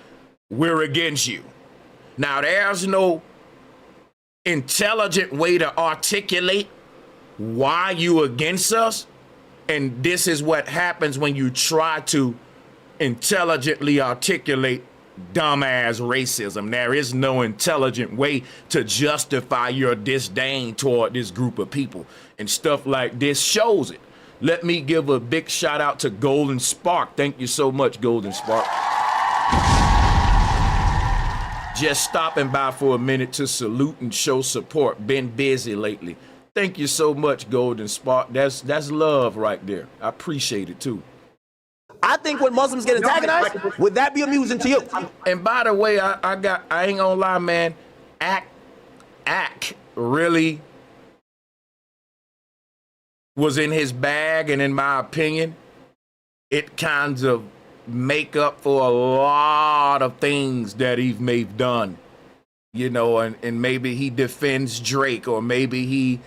we're against you. Now, there's no intelligent way to articulate why you against us. And this is what happens when you try to intelligently articulate dumbass racism. There is no intelligent way to justify your disdain toward this group of people. And stuff like this shows it. Let me give a big shout out to Golden Spark. Thank you so much, Golden Spark. Just stopping by for a minute to salute and show support. Been busy lately. Thank you so much, Golden Spark. That's love right there. I appreciate it too. I think when Muslims get antagonized, would that be amusing to you? And by the way, I ain't gonna lie, man. Ack really was in his bag, and in my opinion, it kind of make up for a lot of things that he may have done, you know, and maybe he defends Drake, or maybe he,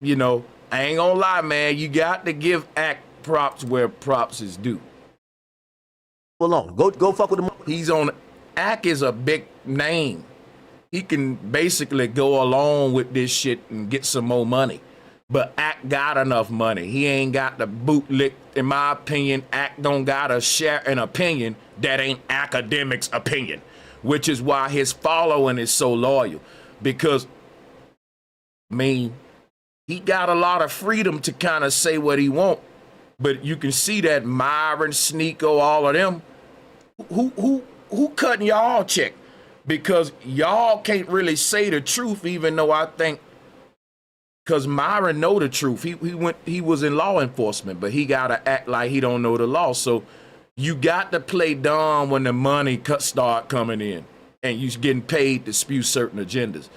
you know, I ain't gonna lie, man, you got to give Ack props where props is due. Alone, go fuck with him. He's on, Ack is a big name. He can basically go along with this shit and get some more money. But Ack got enough money. He ain't got the bootlick. In my opinion, Ack don't gotta share an opinion that ain't academics' opinion, which is why his following is so loyal. Because, I mean, he got a lot of freedom to kind of say what he want. But you can see that Myron, Sneako, all of them, who cutting y'all check? Because y'all can't really say the truth, even though I think, because Myron know the truth. He was in law enforcement, but he gotta act like he don't know the law. So You got to play dumb when the money start coming in and you getting paid to spew certain agendas.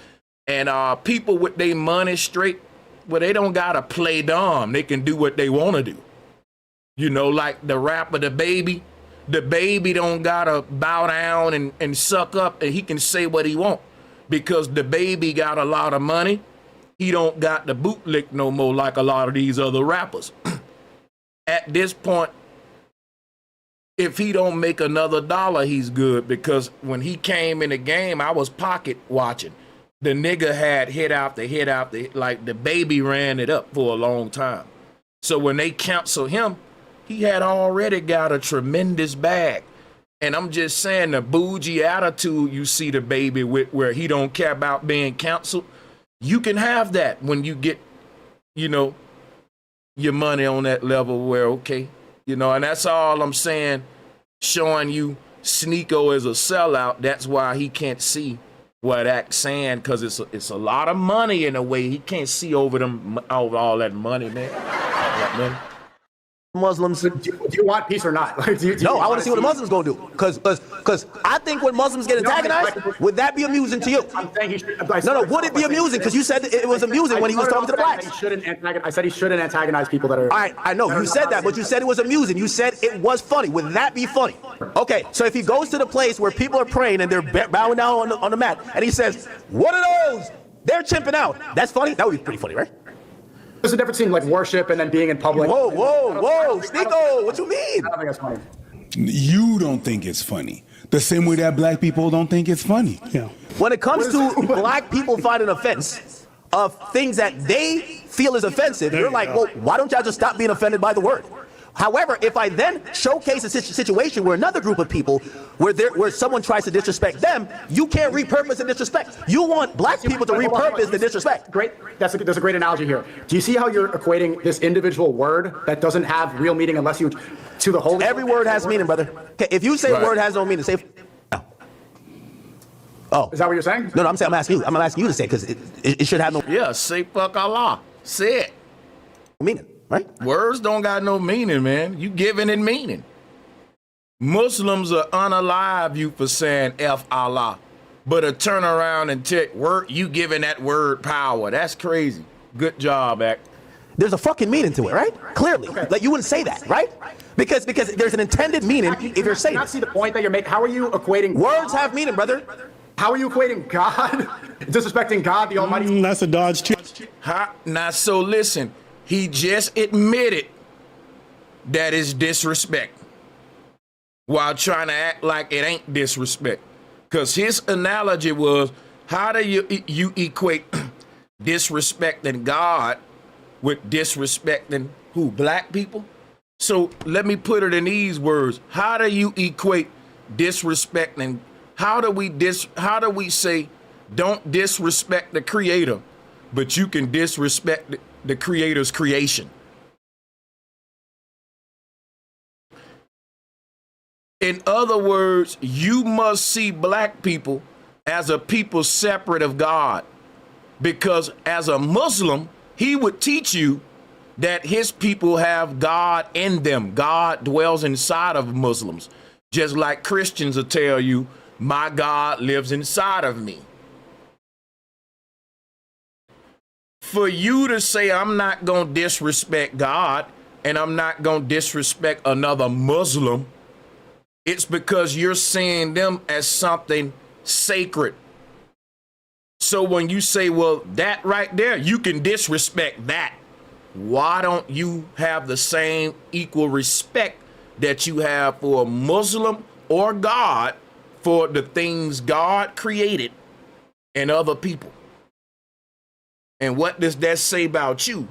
And people with their money straight, well, they don't got to play dumb. They can do what they want to do. You know, like the rapper, the baby don't got to bow down and suck up, and he can say what he want because the baby got a lot of money. He don't got the bootlick no more like a lot of these other rappers. At this point, if he don't make another dollar, he's good, because when he came in the game, I was pocket watching. The nigga had hit after hit after, like the baby ran it up for a long time. So when they cancel him, he had already got a tremendous bag. And I'm just saying, the bougie attitude you see the baby with, where he don't care about being canceled, you can have that when you get, you know, your money on that level where, okay, you know, and that's all I'm saying, showing you Sneako is a sellout. That's why he can't see what that's saying, because it's a lot of money in a way. He can't see over all that money, man. Muslims. Do you want peace or not? No, I want to see what the Muslims gonna do. Because I think when Muslims get antagonized, would that be amusing to you? I'm saying he should. No, would it be amusing? Because you said it was amusing when he was talking to the blacks. I said he shouldn't antagonize people that are. All right, I know you said that, but you said it was amusing. You said it was funny. Would that be funny? Okay, so if he goes to the place where people are praying and they're bowing down on the mat, and he says, "What are those? They're chimping out." That's funny. That would be pretty funny, right? There's a difference between like worship and then being in public. Whoa, Sneako, what you mean? I don't think that's funny. You don't think it's funny. The same way that black people don't think it's funny. Yeah. When it comes to black people finding offense of things that they feel is offensive, you're like, well, why don't y'all just stop being offended by the word? However, if I then showcase a situation where another group of people, where someone tries to disrespect them, you can't repurpose the disrespect. You want black people to repurpose the disrespect. Great. There's a great analogy here. Do you see how you're equating this individual word that doesn't have real meaning unless you to the holy? Every word has meaning, brother. Okay, if you say a word has no meaning, say. No. Oh. Is that what you're saying? No, I'm saying I'm asking you to say, because it should have no. Yeah, say fuck Allah. Say it. Meaning. Right? Words don't got no meaning, man. You giving it meaning. Muslims are unalive you for saying F Allah, but a turn around and take word, you giving that word power. That's crazy. Good job, Act. There's a fucking meaning to it, right? Clearly. Okay. Like, you wouldn't say that, right? Because there's an intended meaning if you're saying it. Not see the point that you're making. How are you equating? Words have meaning, brother. How are you equating God? Disrespecting God, the Almighty? That's a Dodge chip. Now, so listen. He just admitted that it's disrespect while trying to act like it ain't disrespect. Because his analogy was, how do you equate disrespecting God with disrespecting who? Black people? So let me put it in these words. How do you equate disrespecting? How do we say don't disrespect the Creator, but you can disrespect the Creator's creation? In other words, you must see black people as a people separate of God, because as a Muslim, he would teach you that his people have God in them. God dwells inside of Muslims, just like Christians will tell you, my God lives inside of me. For you to say, I'm not going to disrespect God and I'm not going to disrespect another Muslim, it's because you're seeing them as something sacred. So when you say, well, that right there, you can disrespect that. Why don't you have the same equal respect that you have for a Muslim or God for the things God created and other people? And what does that say about you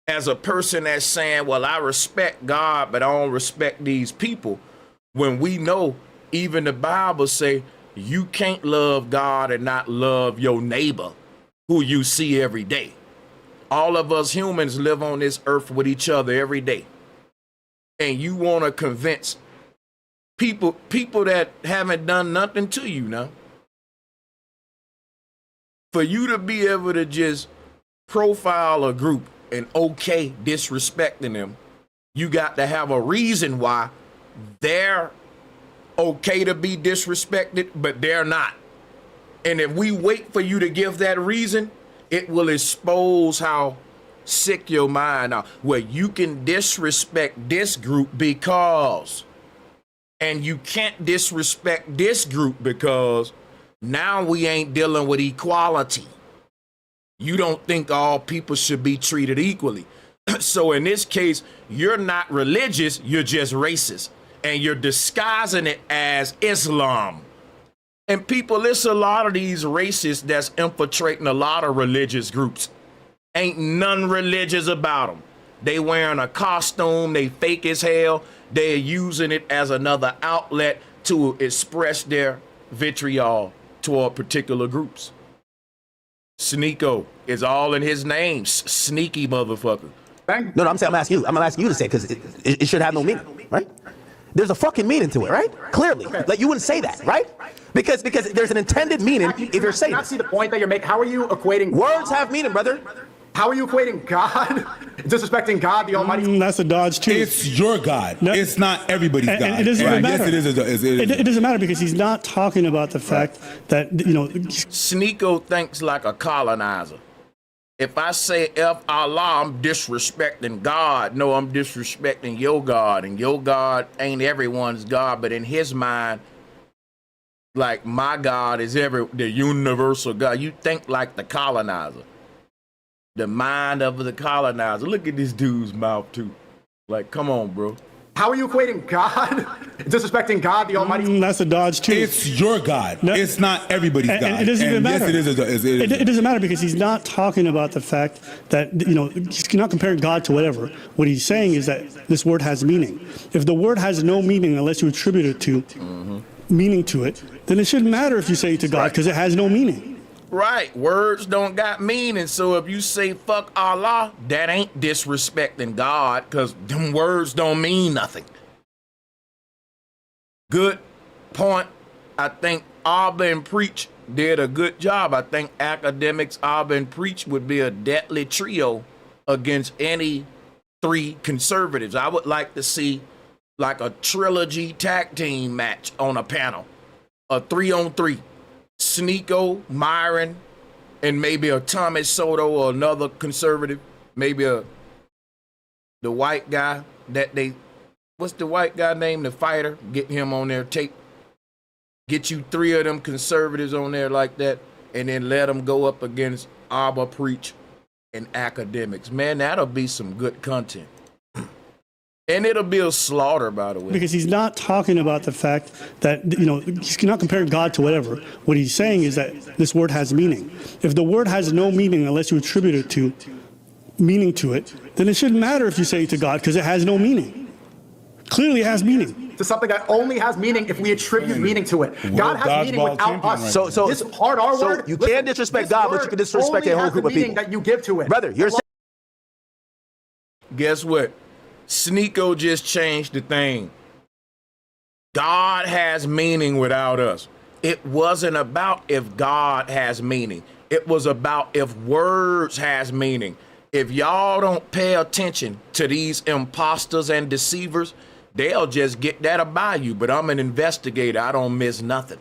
as a person that's saying, well, I respect God, but I don't respect these people, when we know even the Bible say you can't love God and not love your neighbor who you see every day. All of us humans live on this earth with each other every day. And you want to convince people that haven't done nothing to you now. For you to be able to just profile a group and disrespecting them, you got to have a reason why they're okay to be disrespected, but they're not. And if we wait for you to give that reason, it will expose how sick your mind are. Well, you can disrespect this group because, and you can't disrespect this group because now we ain't dealing with equality. You don't think all people should be treated equally. So in this case, you're not religious, you're just racist. And you're disguising it as Islam. And people, it's a lot of these racists that's infiltrating a lot of religious groups. Ain't none religious about them. They wearing a costume, they fake as hell. They're using it as another outlet to express their vitriol toward particular groups. Sneako is all in his name. Sneaky motherfucker. No, I'm asking you to say it because it should have no meaning, right? There's a fucking meaning to it, right? Clearly, like you wouldn't say that, right? Because there's an intended meaning if you're saying it. I see the point that you're making. How are you equating words have meaning, brother? How are you equating God, disrespecting God, the Almighty? That's a dodge too. It's your God. No, it's not everybody's God. It doesn't matter. Yes, it is. It doesn't matter because he's not talking about the fact that, you know. Sneako thinks like a colonizer. If I say F Allah, I'm disrespecting God. No, I'm disrespecting your God. And your God ain't everyone's God, but in his mind, like my God is the universal God. You think like the colonizer. The mind of the colonizer. Look at this dude's mouth too. Like, come on, bro. How are you equating God, disrespecting God, the Almighty? That's a dodge too. It's your God. No, it's not everybody's God. It doesn't even matter. Yes, it is. It doesn't matter because he's not talking about the fact that, you know, he's not comparing God to whatever. What he's saying is that this word has meaning. If the word has no meaning unless you attribute it to meaning to it, then it shouldn't matter if you say it to God because it has no meaning. Right. Words don't got meaning. So if you say fuck Allah, that ain't disrespecting God because them words don't mean nothing. Good point. I think Abba and Preach did a good job. I think academics Abba and Preach would be a deadly trio against any three conservatives. I would like to see like a trilogy tag team match on a panel. A 3-on-3. Sneako, Myron, and maybe a Thomas Soto or another conservative, maybe the white guy that what's the white guy name? The fighter, get him on their tape. Get you 3 of them conservatives on there like that, and then let them go up against Abba, Preach, and academics. Man, that'll be some good content. And it'll be a slaughter, by the way. Because he's not talking about the fact that, you know, he's not comparing God to whatever. What he's saying is that this word has meaning. If the word has no meaning unless you attribute it to meaning to it, then it shouldn't matter if you say it to God because it has no meaning. Clearly it has meaning. To something that only has meaning if we attribute meaning to it. God has meaning without us. So this hard R so word. you can't disrespect God, but you can disrespect a whole group of people. That you give to it. Brother, you're saying. Guess what? Sneako just changed the thing. God has meaning without us. It wasn't about if God has meaning. It was about if words has meaning. If y'all don't pay attention to these imposters and deceivers, they'll just get that about you. But I'm an investigator. I don't miss nothing.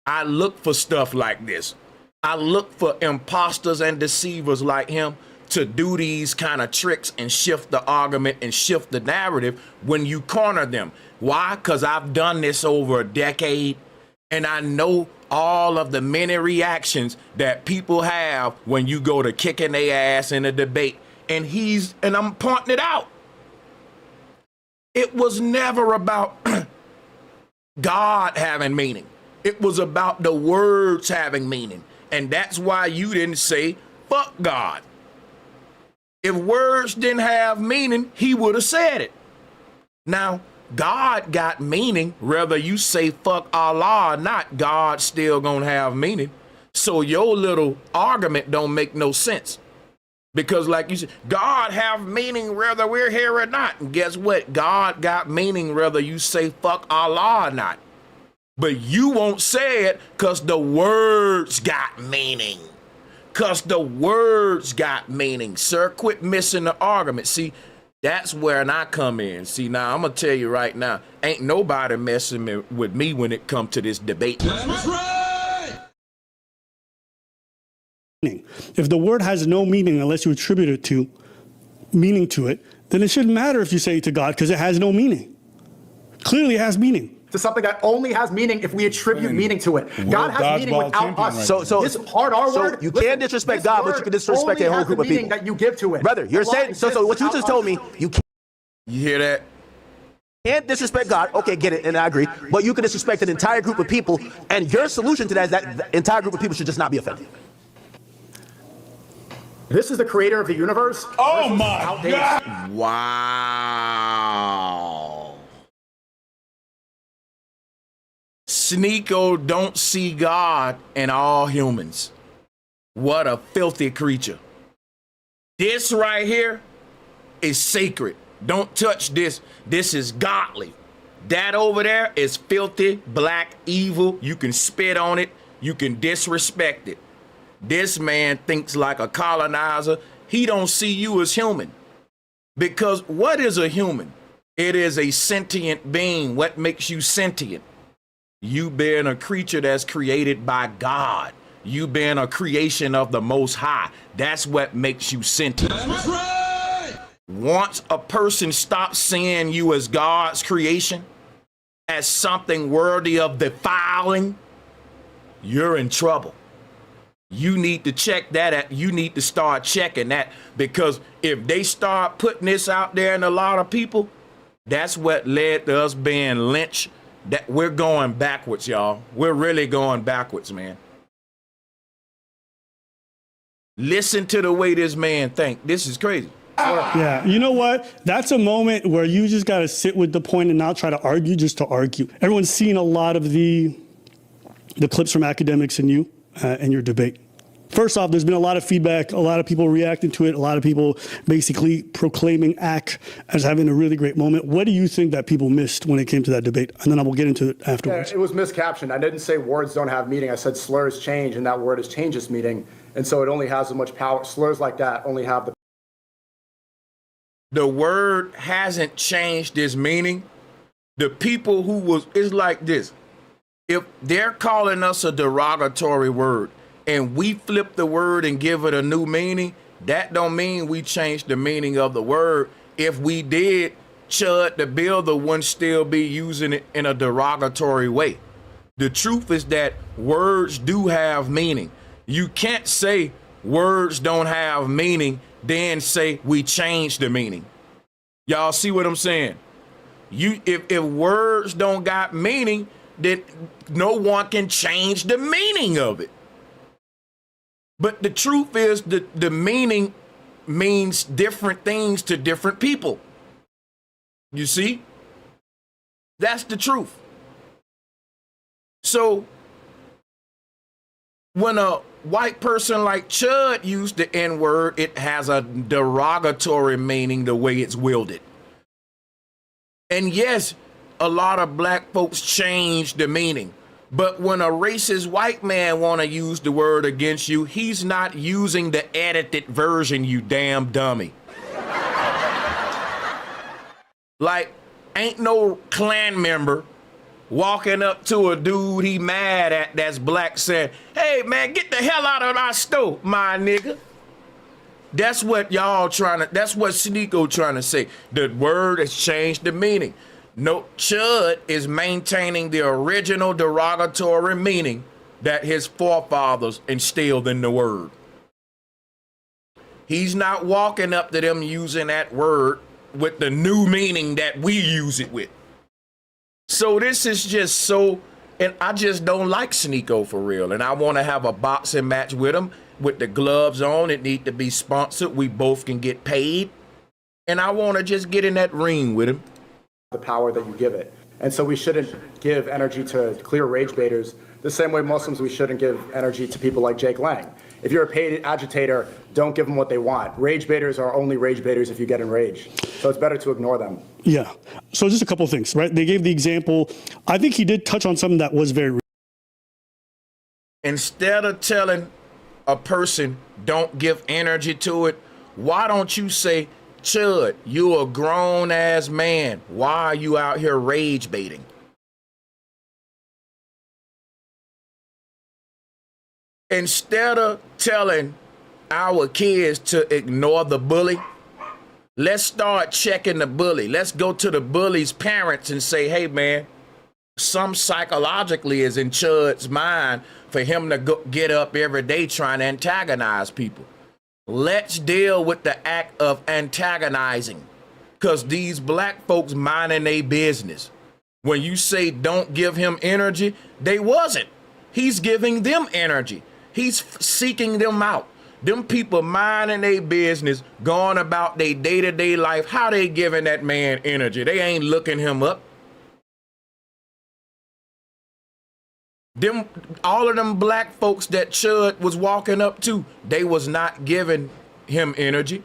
I look for stuff like this. I look for imposters and deceivers like him to do these kind of tricks and shift the argument and shift the narrative when you corner them. Why? Because I've done this over a decade and I know all of the many reactions that people have when you go to kicking their ass in a debate. And I'm pointing it out. It was never about God having meaning. It was about the words having meaning. And that's why you didn't say, fuck God. If words didn't have meaning, he would have said it. Now, God got meaning, whether you say fuck Allah or not, God still gonna have meaning. So your little argument don't make no sense. Because like you said, God have meaning whether we're here or not. And guess what? God got meaning whether you say fuck Allah or not. But you won't say it because the words got meaning. Because the words got meaning. Sir, quit missing the argument. See, That's where I come in. See, now I'm gonna tell you right now, ain't nobody messing with me when it comes to this debate. If the word has no meaning unless you attribute it to meaning to it, then it shouldn't matter if you say it to God because it has no meaning. Clearly it has meaning. To something that only has meaning if we attribute meaning to it. God has meaning without us. So this hard R word. You can't disrespect God, but you can disrespect a whole group of people. That you give to it, brother. You're saying so. What you just told me, you can't. You hear that? Can't disrespect God. Okay, get it, and I agree. But you can disrespect an entire group of people, and your solution to that is that the entire group of people should just not be offended. This is the creator of the universe. Oh my God! Wow. Sneako don't see God in all humans. What a filthy creature. This right here is sacred. Don't touch this. This is godly. That over there is filthy, black, evil. You can spit on it. You can disrespect it. This man thinks like a colonizer. He don't see you as human. Because what is a human? It is a sentient being. What makes you sentient? You being a creature that's created by God. You being a creation of the Most High. That's what makes you sentient. Once a person stops seeing you as God's creation, as something worthy of defiling, you're in trouble. You need to check that. You need to start checking that, because if they start putting this out there in a lot of people, that's what led to us being lynched. That we're going backwards, y'all. We're really going backwards, man. Listen to the way this man think. This is crazy. Yeah, you know what? That's a moment where you just got to sit with the point and not try to argue just to argue. Everyone's seen a lot of the clips from academics and you and your debate. First off, there's been a lot of feedback, a lot of people reacting to it, a lot of people basically proclaiming ACK as having a really great moment. What do you think that people missed when it came to that debate? And then I will get into it afterwards. Yeah, it was miscaptioned. I didn't say words don't have meaning. I said slurs change, and that word has changed its meaning. And so it only has so much power. Slurs like that only have the word hasn't changed its meaning. The people who was, it's like this. If they're calling us a derogatory word, and we flip the word and give it a new meaning, that don't mean we changed the meaning of the word. If we did, Chud the builder wouldn't still be using it in a derogatory way. The truth is that words do have meaning. You can't say words don't have meaning, then say we changed the meaning. Y'all see what I'm saying? If words don't got meaning, then no one can change the meaning of it. But the truth is that the meaning means different things to different people. You see? That's the truth. So when a white person like Chud used the N-word, it has a derogatory meaning the way it's wielded. And yes, a lot of black folks change the meaning. But when a racist white man want to use the word against you, he's not using the edited version, you damn dummy. Like, ain't no Klan member walking up to a dude he mad at that's black saying, hey man, get the hell out of our store, my nigga. That's what y'all that's what Sneako trying to say. The word has changed the meaning. No, Chud is maintaining the original derogatory meaning that his forefathers instilled in the word. He's not walking up to them using that word with the new meaning that we use it with. So this is just so, and I just don't like Sneako for real. And I want to have a boxing match with him with the gloves on. It need to be sponsored. We both can get paid. And I want to just get in that ring with him. The power that you give it. And so we shouldn't give energy to clear rage baiters the same way Muslims, we shouldn't give energy to people like Jake Lang. If you're a paid agitator, don't give them what they want. Rage baiters are only rage baiters if you get enraged. So it's better to ignore them. Yeah. So just a couple of things, right? They gave the example. I think he did touch on something that was very. Instead of telling a person, don't give energy to it, why don't you say, Chud, you a grown ass man. Why are you out here rage baiting? Instead of telling our kids to ignore the bully, let's start checking the bully. Let's go to the bully's parents and say, hey man, some psychologically is in Chud's mind for him to get up every day trying to antagonize people. Let's deal with the act of antagonizing, because these black folks minding their business. When you say don't give him energy, they wasn't. He's giving them energy. He's seeking them out. Them people minding their business, going about their day-to-day life. How they giving that man energy? They ain't looking him up. All of them black folks that Chud was walking up to, they was not giving him energy.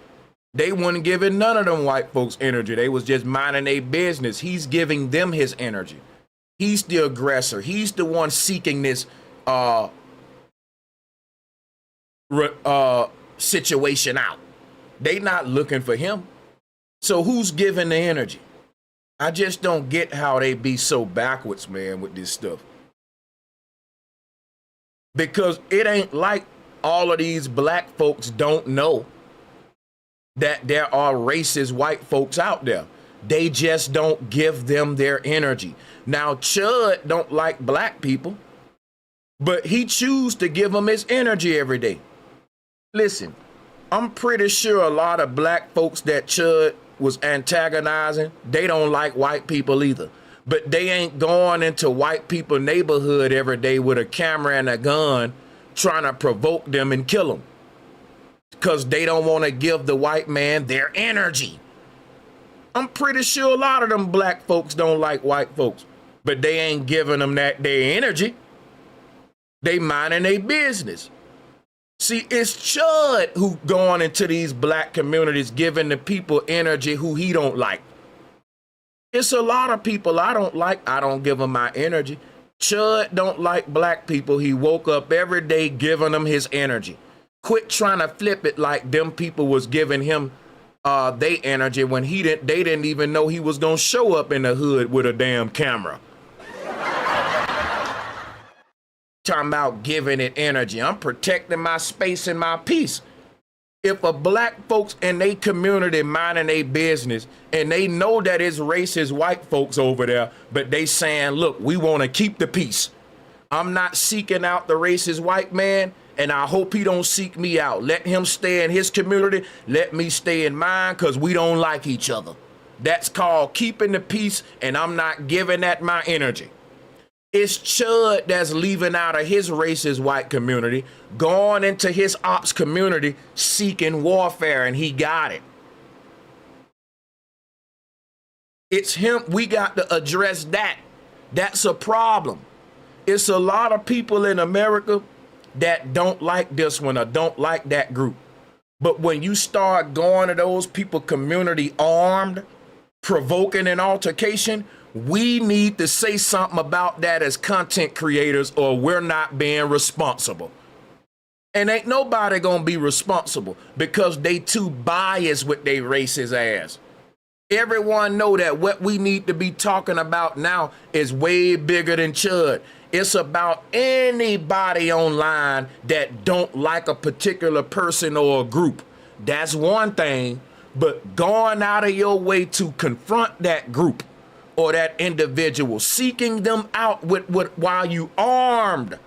They wasn't giving none of them white folks energy. They was just minding their business. He's giving them his energy. He's the aggressor. He's the one seeking this situation out. They not looking for him. So who's giving the energy? I just don't get how they be so backwards, man, with this stuff. Because it ain't like all of these black folks don't know that there are racist white folks out there. They just don't give them their energy. Now, Chud don't like black people, but he choose to give them his energy every day. Listen, I'm pretty sure a lot of black folks that Chud was antagonizing, they don't like white people either. But they ain't going into white people's neighborhood every day with a camera and a gun trying to provoke them and kill them, because they don't want to give the white man their energy. I'm pretty sure a lot of them black folks don't like white folks, but they ain't giving them their energy. They minding their business. See, it's Chud who going into these black communities giving the people energy who he don't like. It's a lot of people I don't like. I don't give them my energy. Chud don't like black people. He woke up every day giving them his energy. Quit trying to flip it like them people was giving him their energy when they didn't even know he was gonna show up in the hood with a damn camera. Talking about giving it energy. I'm protecting my space and my peace. If a black folks in their community minding their business and they know that it's racist white folks over there, but they saying, look, we want to keep the peace. I'm not seeking out the racist white man, and I hope he don't seek me out. Let him stay in his community. Let me stay in mine, because we don't like each other. That's called keeping the peace, and I'm not giving that my energy. It's Chud that's leaving out of his racist white community, going into his ops community, seeking warfare, and he got it. It's him. We got to address that. That's a problem. It's a lot of people in America that don't like this one or don't like that group. But when you start going to those people community armed, provoking an altercation, we need to say something about that as content creators, or we're not being responsible. And ain't nobody gonna be responsible because they too biased with their racist ass. Everyone know that what we need to be talking about now is way bigger than Chud. It's about anybody online that don't like a particular person or a group. That's one thing, but going out of your way to confront that group or that individual, seeking them out with while you armed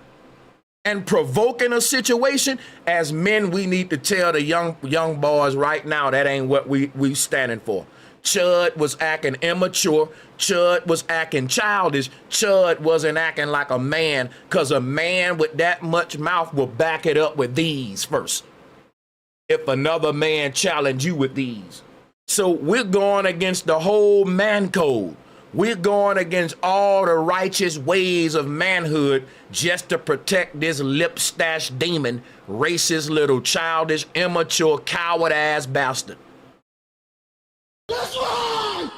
and provoking a situation, as men, we need to tell the young boys right now that ain't what we standing for. Chud was acting immature. Chud was acting childish. Chud wasn't acting like a man, because a man with that much mouth will back it up with these first. If another man challenge you with these. So we're going against the whole man code. We're going against all the righteous ways of manhood just to protect this lip stash demon, racist little childish, immature, coward ass bastard. That's right!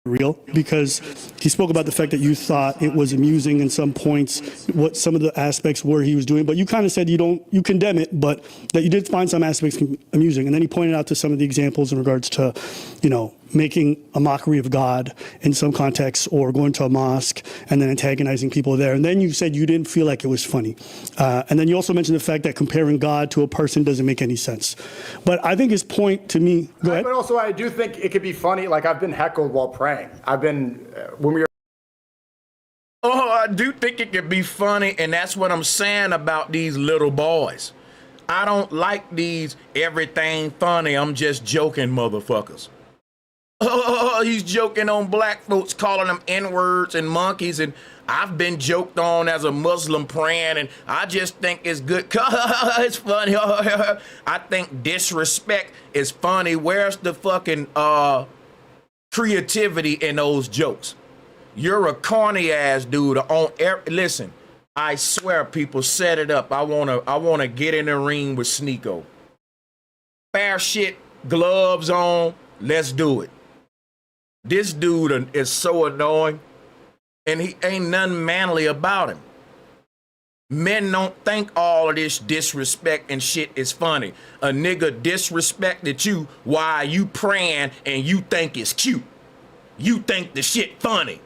real, because he spoke about the fact that you thought it was amusing in some points, what some of the aspects were he was doing, but you kind of said you condemn it, but that you did find some aspects amusing. And then he pointed out to some of the examples in regards to, making a mockery of God in some contexts, or going to a mosque and then antagonizing people there. And then you said you didn't feel like it was funny. And then you also mentioned the fact that comparing God to a person doesn't make any sense. But I think his point to me, go ahead. But also, I do think it could be funny. Like, I've been heckled while praying. When we were. Oh, I do think it could be funny, and that's what I'm saying about these little boys. I don't like these everything funny, I'm just joking motherfuckers. Oh, he's joking on black folks, calling them N-words and monkeys, and I've been joked on as a Muslim praying, and I just think it's good. It's funny. I think disrespect is funny. Where's the fucking creativity in those jokes? You're a corny ass dude. Listen, I swear, people, set it up. I wanna get in the ring with Sneako. Fair shit, gloves on. Let's do it. This dude is so annoying, and he ain't nothing manly about him. Men don't think all of this disrespect and shit is funny. A nigga disrespected you while you praying and you think it's cute. You think the shit funny.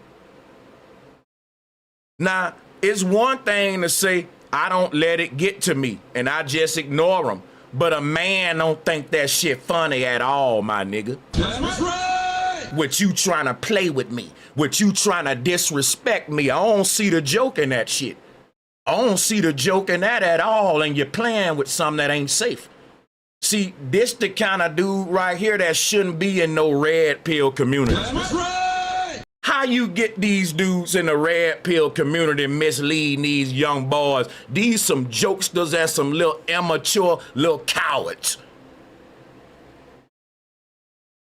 Now, it's one thing to say, I don't let it get to me and I just ignore him. But a man don't think that shit funny at all, my nigga. That's right. With you trying to play with me, with you trying to disrespect me, I don't see the joke in that shit. I don't see the joke in that at all, and you're playing with something that ain't safe. See, this the kind of dude right here that shouldn't be in no red pill community. That's right. How you get these dudes in the red pill community misleading these young boys? These some jokesters and some little immature little cowards.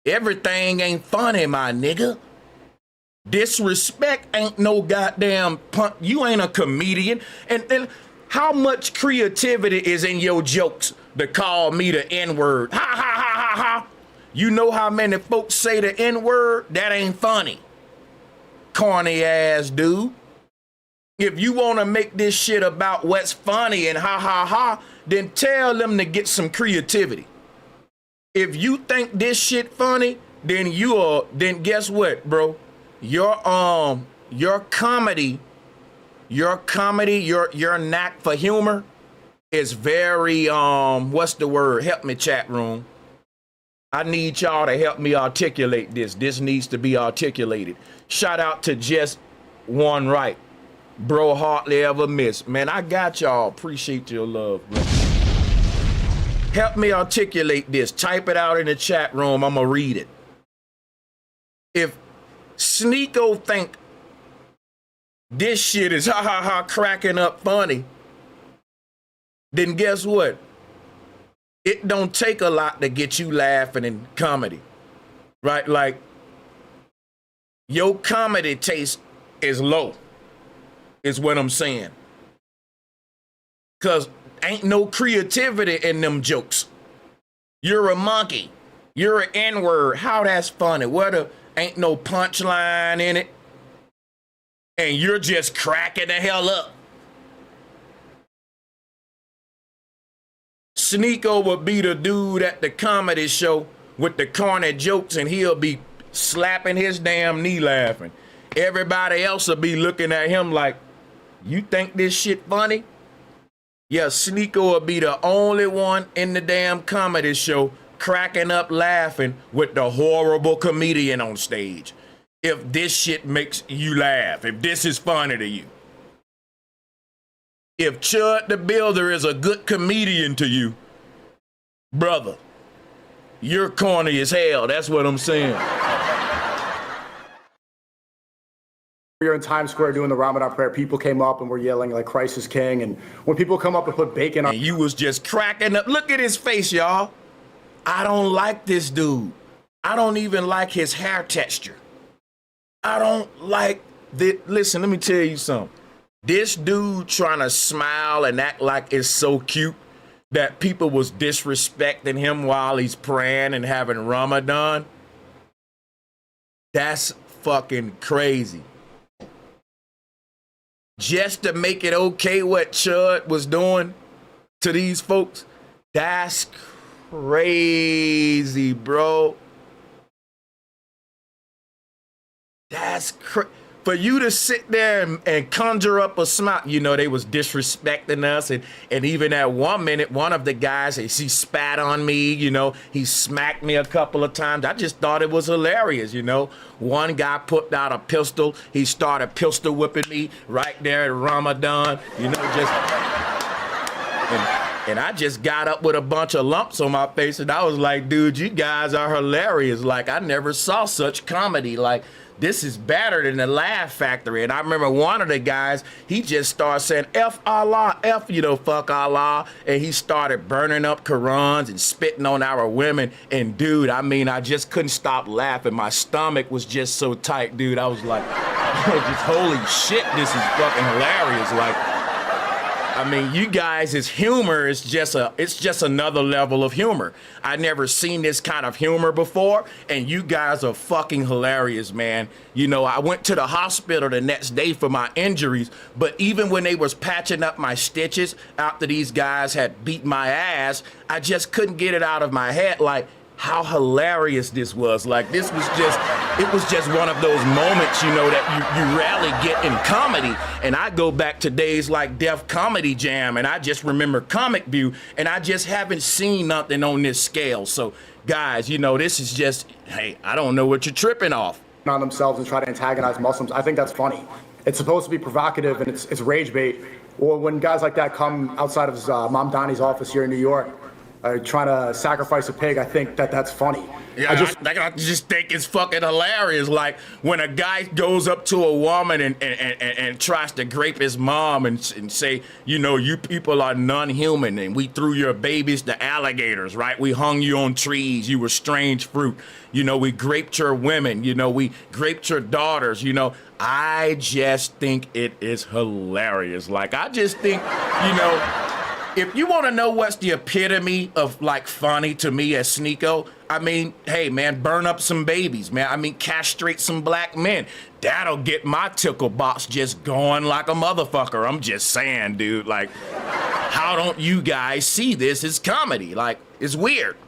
Everything ain't funny, my nigga. Disrespect ain't no goddamn punk. You ain't a comedian. And how much creativity is in your jokes to call me the N-word? Ha, ha, ha, ha, ha. You know how many folks say the N-word? That ain't funny. Corny ass dude. If you want to make this shit about what's funny and ha, ha, ha, then tell them to get some creativity. If you think this shit funny, then then guess what, bro? Your comedy, your knack for humor is very what's the word? Help me, chat room. I need y'all to help me articulate this. This needs to be articulated. Shout out to Just One Right. Bro, hardly ever miss. Man, I got y'all. Appreciate your love, bro. Help me articulate this. Type it out in the chat room. I'm going to read it. If Sneako think this shit is ha ha ha cracking up funny, then guess what? It don't take a lot to get you laughing in comedy, right? Like, your comedy taste is low, is what I'm saying. Because ain't no creativity in them jokes. You're a monkey. You're an N-word. How that's funny? Ain't no punchline in it. And you're just cracking the hell up. Sneako would be the dude at the comedy show with the corny jokes, and he'll be slapping his damn knee laughing. Everybody else will be looking at him like, you think this shit funny? Yeah, Sneako will be the only one in the damn comedy show cracking up laughing with the horrible comedian on stage. If this shit makes you laugh, if this is funny to you. If Chud the Builder is a good comedian to you, brother, you're corny as hell. That's what I'm saying. We were in Times Square doing the Ramadan prayer. People came up and were yelling like Christ is King. And when people come up and put bacon on. And you was just cracking up. Look at his face, y'all. I don't like this dude. I don't even like his hair texture. I don't like this. Listen, let me tell you something. This dude trying to smile and act like it's so cute that people was disrespecting him while he's praying and having Ramadan. That's fucking crazy. Just to make it okay what Chud was doing to these folks, that's crazy, bro. That's for you to sit there and conjure up a smile. You know, they was disrespecting us, and even at 1 minute, one of the guys, he spat on me, you know, he smacked me a couple of times. I just thought it was hilarious, you know. One guy pulled out a pistol, he started pistol whipping me right there at Ramadan, you know, just and I just got up with a bunch of lumps on my face, and I was like, dude, you guys are hilarious. Like, I never saw such comedy. Like, this is better than the Laugh Factory. And I remember one of the guys, he just started saying, F Allah, F, you know, fuck Allah. And he started burning up Qurans and spitting on our women. And dude, I mean, I just couldn't stop laughing. My stomach was just so tight, dude. I was like, just holy shit, this is fucking hilarious. Like, I mean, you guys' humor is it's just another level of humor. I never seen this kind of humor before, and you guys are fucking hilarious, man. You know, I went to the hospital the next day for my injuries, but even when they was patching up my stitches after these guys had beat my ass, I just couldn't get it out of my head, like, how hilarious this was. Like, this was just, it was just one of those moments, you know, that you rarely get in comedy. And I go back to days like Def Comedy Jam, and I just remember Comic View, and I just haven't seen nothing on this scale. So, guys, you know, this is just, hey, I don't know what you're tripping off. On themselves and try to antagonize Muslims. I think that's funny. It's supposed to be provocative, and it's rage bait. Or when guys like that come outside of Mom Donnie's office here in New York, trying to sacrifice a pig, I think that's funny. Yeah, I just think it's fucking hilarious. Like, when a guy goes up to a woman and tries to grape his mom and say, you know, you people are non-human, and we threw your babies to alligators, right? We hung you on trees. You were strange fruit. You know, we graped your women. You know, we graped your daughters. You know, I just think it is hilarious. Like, I just think, you know, if you want to know what's the epitome of, like, funny to me as Sneako, I mean, hey, man, burn up some babies, man. I mean, castrate some black men. That'll get my tickle box just going like a motherfucker. I'm just saying, dude. Like, how don't you guys see this as comedy? Like, it's weird.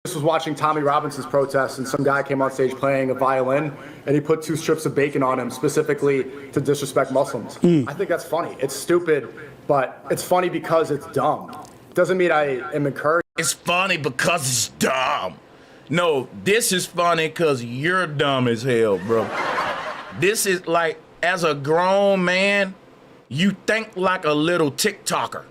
This was watching Tommy Robinson's protest, and some guy came on stage playing a violin, and he put 2 strips of bacon on him specifically to disrespect Muslims. I think that's funny. It's stupid, but it's funny because it's dumb. Doesn't mean I am encouraged. It's funny because it's dumb. No, this is funny because you're dumb as hell, bro. This is like, as a grown man, you think like a little TikToker.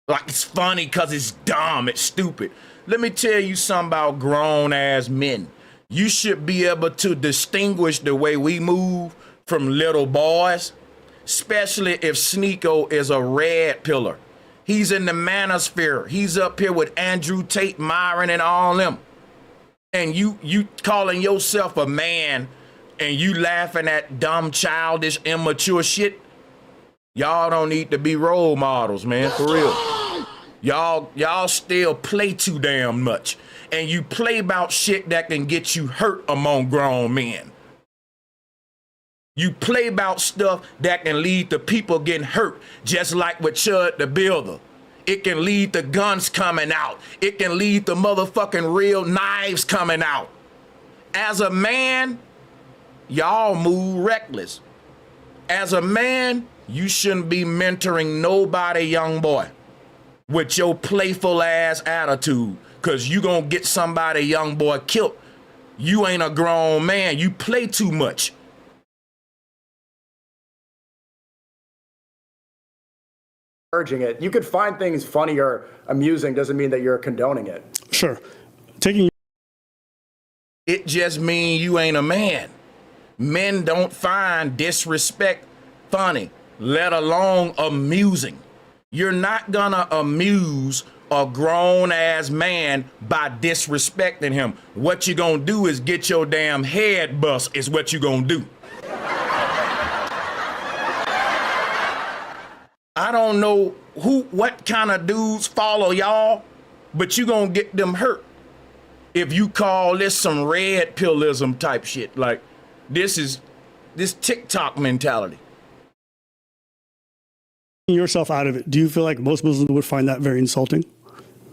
Like, it's funny because it's dumb, it's stupid. Let me tell you something about grown-ass men. You should be able to distinguish the way we move from little boys, especially if Sneako is a red pillar. He's in the manosphere. He's up here with Andrew Tate, Myron, and all them. And you calling yourself a man and you laughing at dumb, childish, immature shit. Y'all don't need to be role models, man, for real. Y'all still play too damn much. And you play about shit that can get you hurt among grown men. You play about stuff that can lead to people getting hurt, just like with Chud the Builder. It can lead to guns coming out. It can lead to motherfucking real knives coming out. As a man, y'all move reckless. As a man, you shouldn't be mentoring nobody, young boy, with your playful ass attitude, cause you gonna get somebody, young boy, killed. You ain't a grown man. You play too much. Urging it. You could find things funny or amusing, doesn't mean that you're condoning it. Sure. It just mean you ain't a man. Men don't find disrespect funny, let alone amusing. You're not gonna amuse a grown-ass man by disrespecting him. What you gonna do is get your damn head bust, is what you gonna do. I don't know what kind of dudes follow y'all, but you gonna get them hurt if you call this some red pillism type shit. Like, This is this TikTok mentality. Yourself out of it, do you feel like most Muslims would find that very insulting?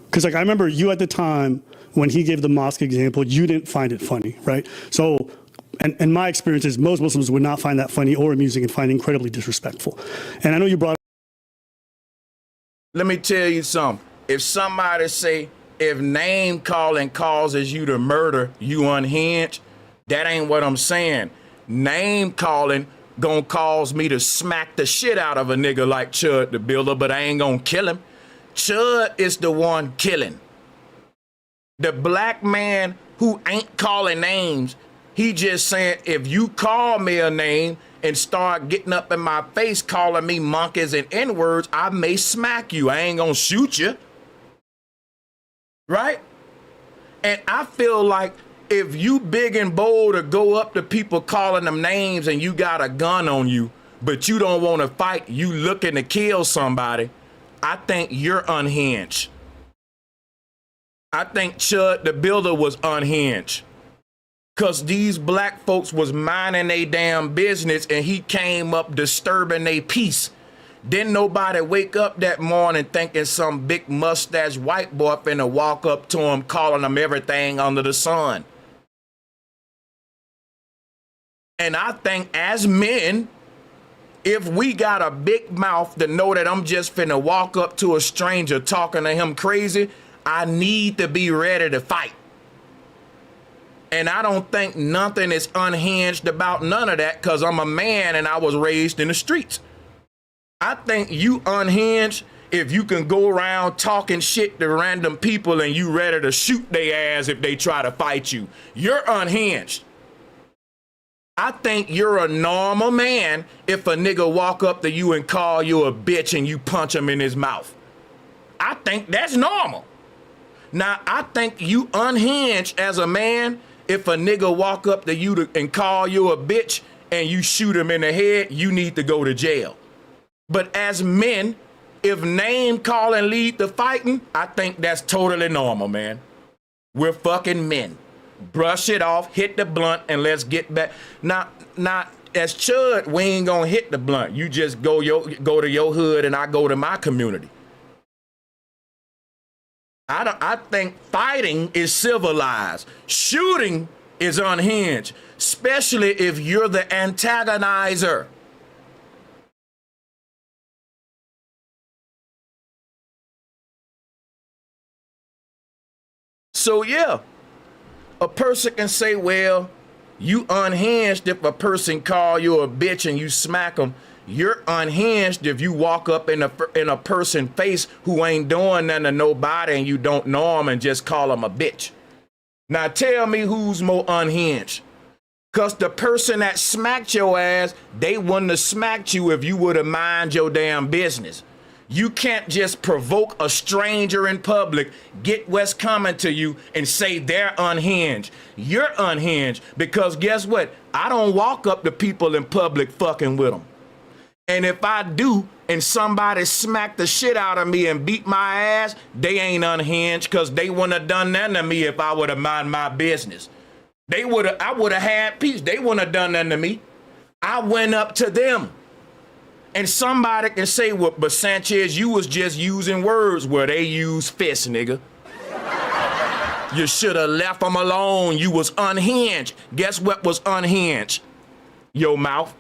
Because like I remember you at the time when he gave the mosque example, you didn't find it funny, right? So, and my experience is most Muslims would not find that funny or amusing and find it incredibly disrespectful. And I know you brought. Let me tell you something. If somebody say, if name calling causes you to murder, you unhinged, that ain't what I'm saying. Name calling gonna cause me to smack the shit out of a nigga like Chud the Builder, but I ain't gonna kill him. Chud is the one killing. The black man who ain't calling names, he just saying, if you call me a name and start getting up in my face calling me monkeys and N-words, I may smack you. I ain't gonna shoot you. Right? And I feel like if you big and bold to go up to people calling them names and you got a gun on you, but you don't want to fight, you looking to kill somebody, I think you're unhinged. I think Chud the Builder was unhinged. Cause these black folks was minding they damn business and he came up disturbing their peace. Didn't nobody wake up that morning thinking some big mustache white boy finna walk up to him calling them everything under the sun. And I think as men, if we got a big mouth to know that I'm just finna walk up to a stranger talking to him crazy, I need to be ready to fight. And I don't think nothing is unhinged about none of that because I'm a man and I was raised in the streets. I think you unhinged if you can go around talking shit to random people and you ready to shoot their ass if they try to fight you. You're unhinged. I think you're a normal man if a nigga walk up to you and call you a bitch and you punch him in his mouth. I think that's normal. Now, I think you unhinged as a man if a nigga walk up to you and call you a bitch and you shoot him in the head, you need to go to jail. But as men, if name calling lead to fighting, I think that's totally normal, man. We're fucking men. Brush it off, hit the blunt, and let's get back. Now, as Chud, we ain't gonna hit the blunt. You just go to your hood and I go to my community. I think fighting is civilized. Shooting is unhinged, especially if you're the antagonizer. So yeah, a person can say, well, you unhinged if a person call you a bitch and you smack them. You're unhinged if you walk up in a person's face who ain't doing nothing to nobody and you don't know them and just call them a bitch. Now tell me who's more unhinged. Because the person that smacked your ass, they wouldn't have smacked you if you would have mind your damn business. You can't just provoke a stranger in public, get what's coming to you, and say they're unhinged. You're unhinged because guess what? I don't walk up to people in public fucking with them. And if I do, and somebody smack the shit out of me and beat my ass, they ain't unhinged because they wouldn't have done that to me if I would have mind my business. I would have had peace. They wouldn't have done that to me. I went up to them. And somebody can say, well, but Sanchez, you was just using words where they use fists, nigga. You should have left them alone. You was unhinged. Guess what was unhinged? Your mouth.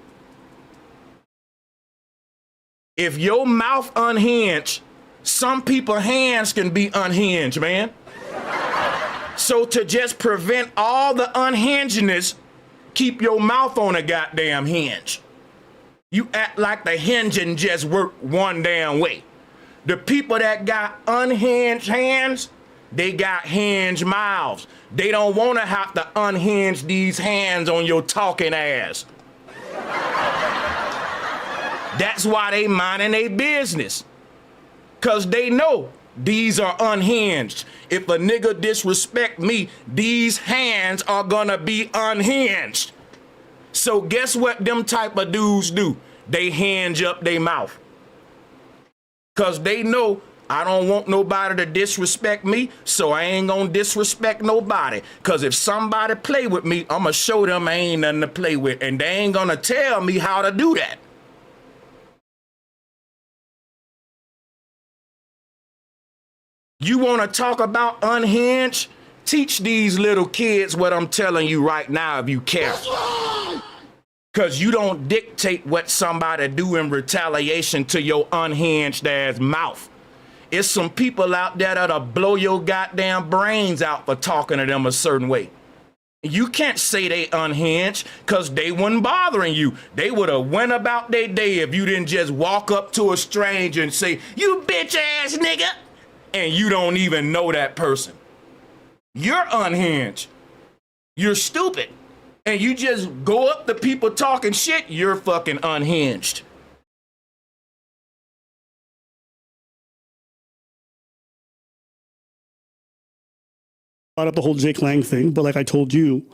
If your mouth unhinged, some people's hands can be unhinged, man. So to just prevent all the unhingedness, keep your mouth on a goddamn hinge. You act like the hinging just work one damn way. The people that got unhinged hands, they got hinged mouths. They don't want to have to unhinge these hands on your talking ass. That's why they minding their business. Cause they know these are unhinged. If a nigga disrespect me, these hands are gonna be unhinged. So guess what them type of dudes do? They hinge up their mouth. Cause they know I don't want nobody to disrespect me, so I ain't gonna disrespect nobody. Cause if somebody play with me, I'ma show them I ain't nothing to play with, and they ain't gonna tell me how to do that. You wanna talk about unhinged? Teach these little kids what I'm telling you right now if you care. Cause you don't dictate what somebody do in retaliation to your unhinged ass mouth. It's some people out there that'll blow your goddamn brains out for talking to them a certain way. You can't say they unhinged because they wasn't bothering you. They would have went about their day if you didn't just walk up to a stranger and say, "You bitch ass nigga," and you don't even know that person. You're unhinged. You're stupid. And you just go up to people talking shit, you're fucking unhinged. Brought up the whole Jake Lang thing, but like I told you,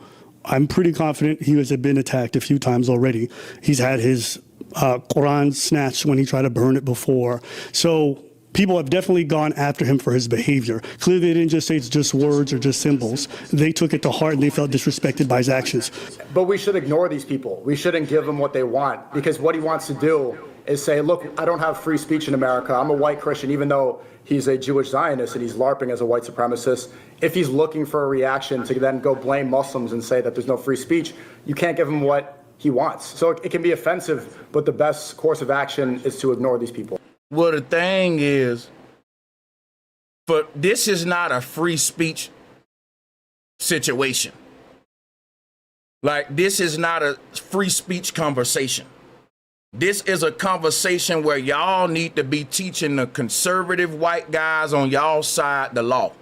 I'm pretty confident he has been attacked a few times already. He's had his Quran snatched when he tried to burn it before. So people have definitely gone after him for his behavior. Clearly, they didn't just say it's just words or just symbols. They took it to heart and they felt disrespected by his actions. But we should ignore these people. We shouldn't give them what they want, because what he wants to do is say, look, I don't have free speech in America. I'm a white Christian, even though he's a Jewish Zionist and he's LARPing as a white supremacist. If he's looking for a reaction to then go blame Muslims and say that there's no free speech, you can't give him what he wants. So it can be offensive, but the best course of action is to ignore these people. Well, the thing is, but this is not a free speech situation. Like, this is not a free speech conversation. This is a conversation where y'all need to be teaching the conservative white guys on y'all side the law.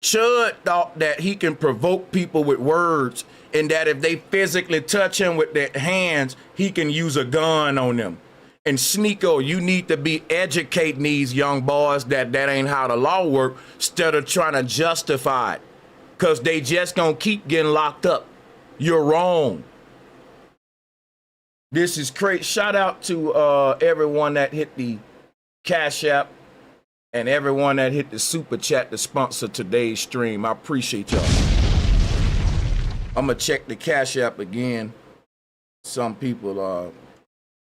Chud thought that he can provoke people with words, and that if they physically touch him with their hands, he can use a gun on them. And Sneako, you need to be educating these young boys that ain't how the law work, instead of trying to justify it, because they just gonna keep getting locked up. You're wrong. This is great. Shout out to everyone that hit the Cash App and everyone that hit the Super Chat to sponsor today's stream. I appreciate y'all. I'm going to check the Cash App again. Some people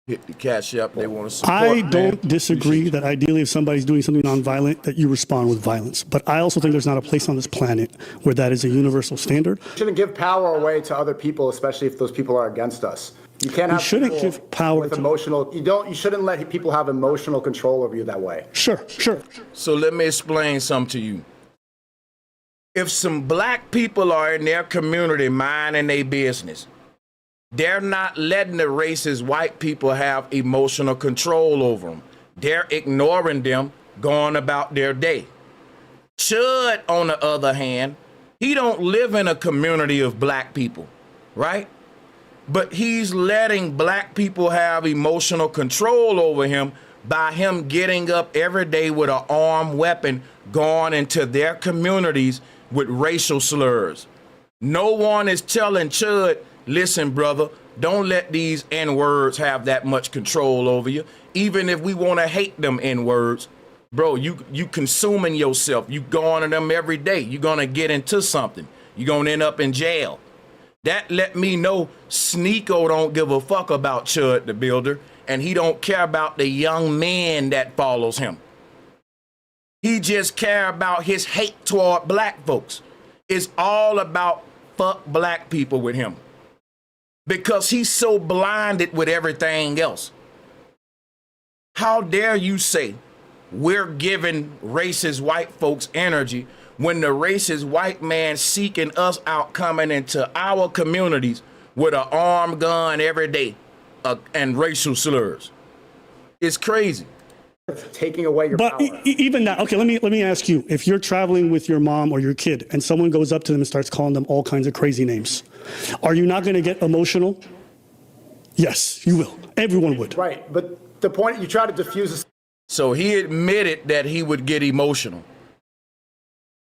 hit the Cash App. They want to support. I don't disagree that ideally if somebody's doing something nonviolent, that you respond with violence. But I also think there's not a place on this planet where that is a universal standard. We shouldn't give power away to other people, especially if those people are against us. You can't have shouldn't give power with to emotional. You shouldn't let people have emotional control over you that way. Sure. So let me explain something to you. If some black people are in their community minding their business, they're not letting the racist white people have emotional control over them. They're ignoring them, going about their day. Chud, on the other hand, he don't live in a community of black people, right? But he's letting black people have emotional control over him by him getting up every day with an armed weapon, going into their communities with racial slurs. No one is telling Chud, listen, brother, don't let these N-words have that much control over you. Even if we want to hate them N-words, bro, you consuming yourself. You going to them every day. You're going to get into something. You're going to end up in jail. That let me know Sneako don't give a fuck about Chud the Builder, and he don't care about the young man that follows him. He just care about his hate toward black folks. It's all about fuck black people with him, because he's so blinded with everything else. How dare you say we're giving racist white folks energy when the racist white man seeking us out, coming into our communities with an armed gun every day and racial slurs? It's crazy. Taking away your power. But even that, okay, let me ask you, if you're traveling with your mom or your kid and someone goes up to them and starts calling them all kinds of crazy names, are you not going to get emotional? Yes, you will. Everyone would. Right, but the point, you try to diffuse this. So he admitted that he would get emotional.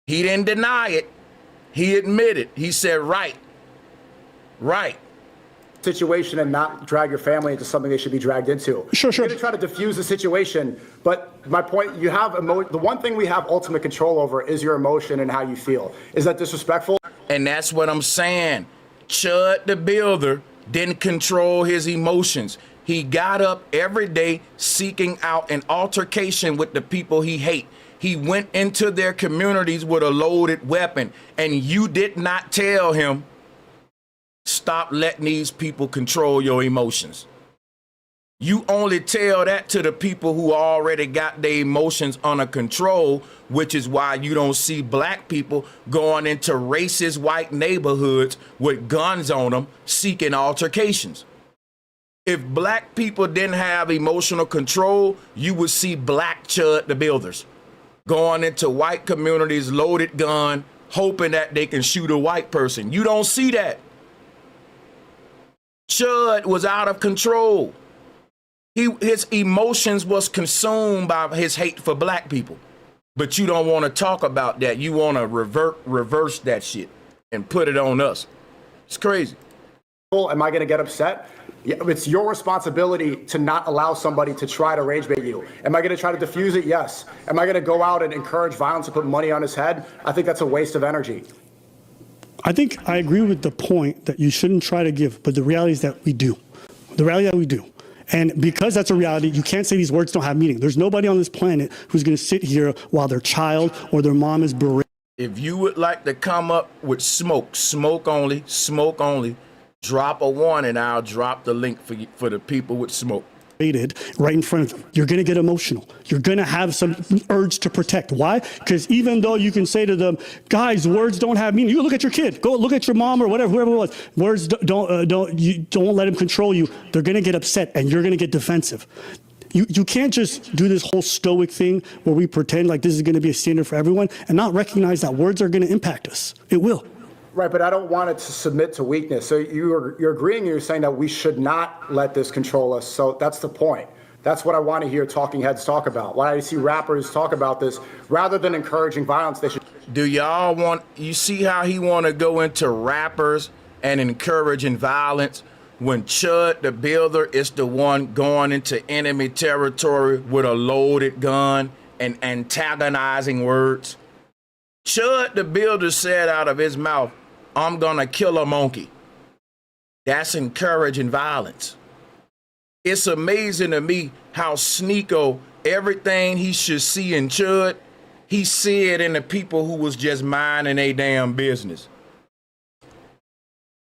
He didn't deny it. He admitted. He said, right. situation and not drag your family into something they should be dragged into. Sure. You're going to try to diffuse the situation, but my point, you have the one thing we have ultimate control over is your emotion and how you feel. Is that disrespectful? And that's what I'm saying. Chud the Builder didn't control his emotions. He got up every day seeking out an altercation with the people he hates. He went into their communities with a loaded weapon, and you did not tell him, stop letting these people control your emotions. You only tell that to the people who already got their emotions under control, which is why you don't see black people going into racist white neighborhoods with guns on them seeking altercations. If black people didn't have emotional control, you would see black Chud the Builders going into white communities, loaded gun, hoping that they can shoot a white person. You don't see that. Chud was out of control. His emotions was consumed by his hate for black people. But you don't want to talk about that. You want to reverse that shit and put it on us. It's crazy. Am I going to get upset? Yeah, it's your responsibility to not allow somebody to try to rage bait you. Am I going to try to diffuse it? Yes. Am I going to go out and encourage violence and put money on his head? I think that's a waste of energy. I think I agree with the point that you shouldn't try to give, but the reality is that we do. The reality that we do. And because that's a reality, you can't say these words don't have meaning. There's nobody on this planet who's going to sit here while their child or their mom is berated. If you would like to come up with smoke only, drop a warning. I'll drop the link for the people with smoke. Right in front of them. You're going to get emotional. You're going to have some urge to protect. Why? Because even though you can say to them, guys, words don't have meaning. You look at your kid. Go look at your mom or whatever, whoever it was. Words don't let them control you. They're going to get upset and you're going to get defensive. You can't just do this whole stoic thing where we pretend like this is going to be a standard for everyone and not recognize that words are going to impact us. It will. Right, but I don't want it to submit to weakness. So you're agreeing, you're saying that we should not let this control us. So that's the point. That's what I want to hear talking heads talk about. When I see rappers talk about this, rather than encouraging violence, they should. Do y'all you see how he want to go into rappers and encouraging violence when Chud the Builder is the one going into enemy territory with a loaded gun and antagonizing words? Chud the Builder said out of his mouth, I'm gonna kill a monkey. That's encouraging violence. It's amazing to me how Sneako, everything he should see in Chud, he said in the people who was just minding their damn business.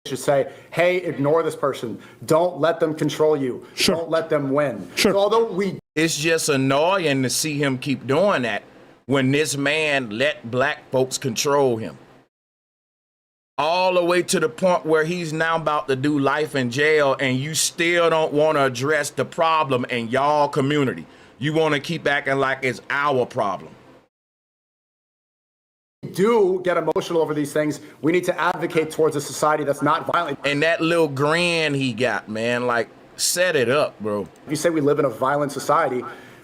Should say, hey, ignore this person. Don't let them control you. Sure. Don't let them win. Sure. So although it's just annoying to see him keep doing that when this man let black folks control him. All the way to the point where he's now about to do life in jail and you still don't want to address the problem in y'all community. You want to keep acting like it's our problem. Do get emotional over these things, we need to advocate towards a society that's not violent. And that little grin he got, man, like, set it up, bro. You say we live in a violent society.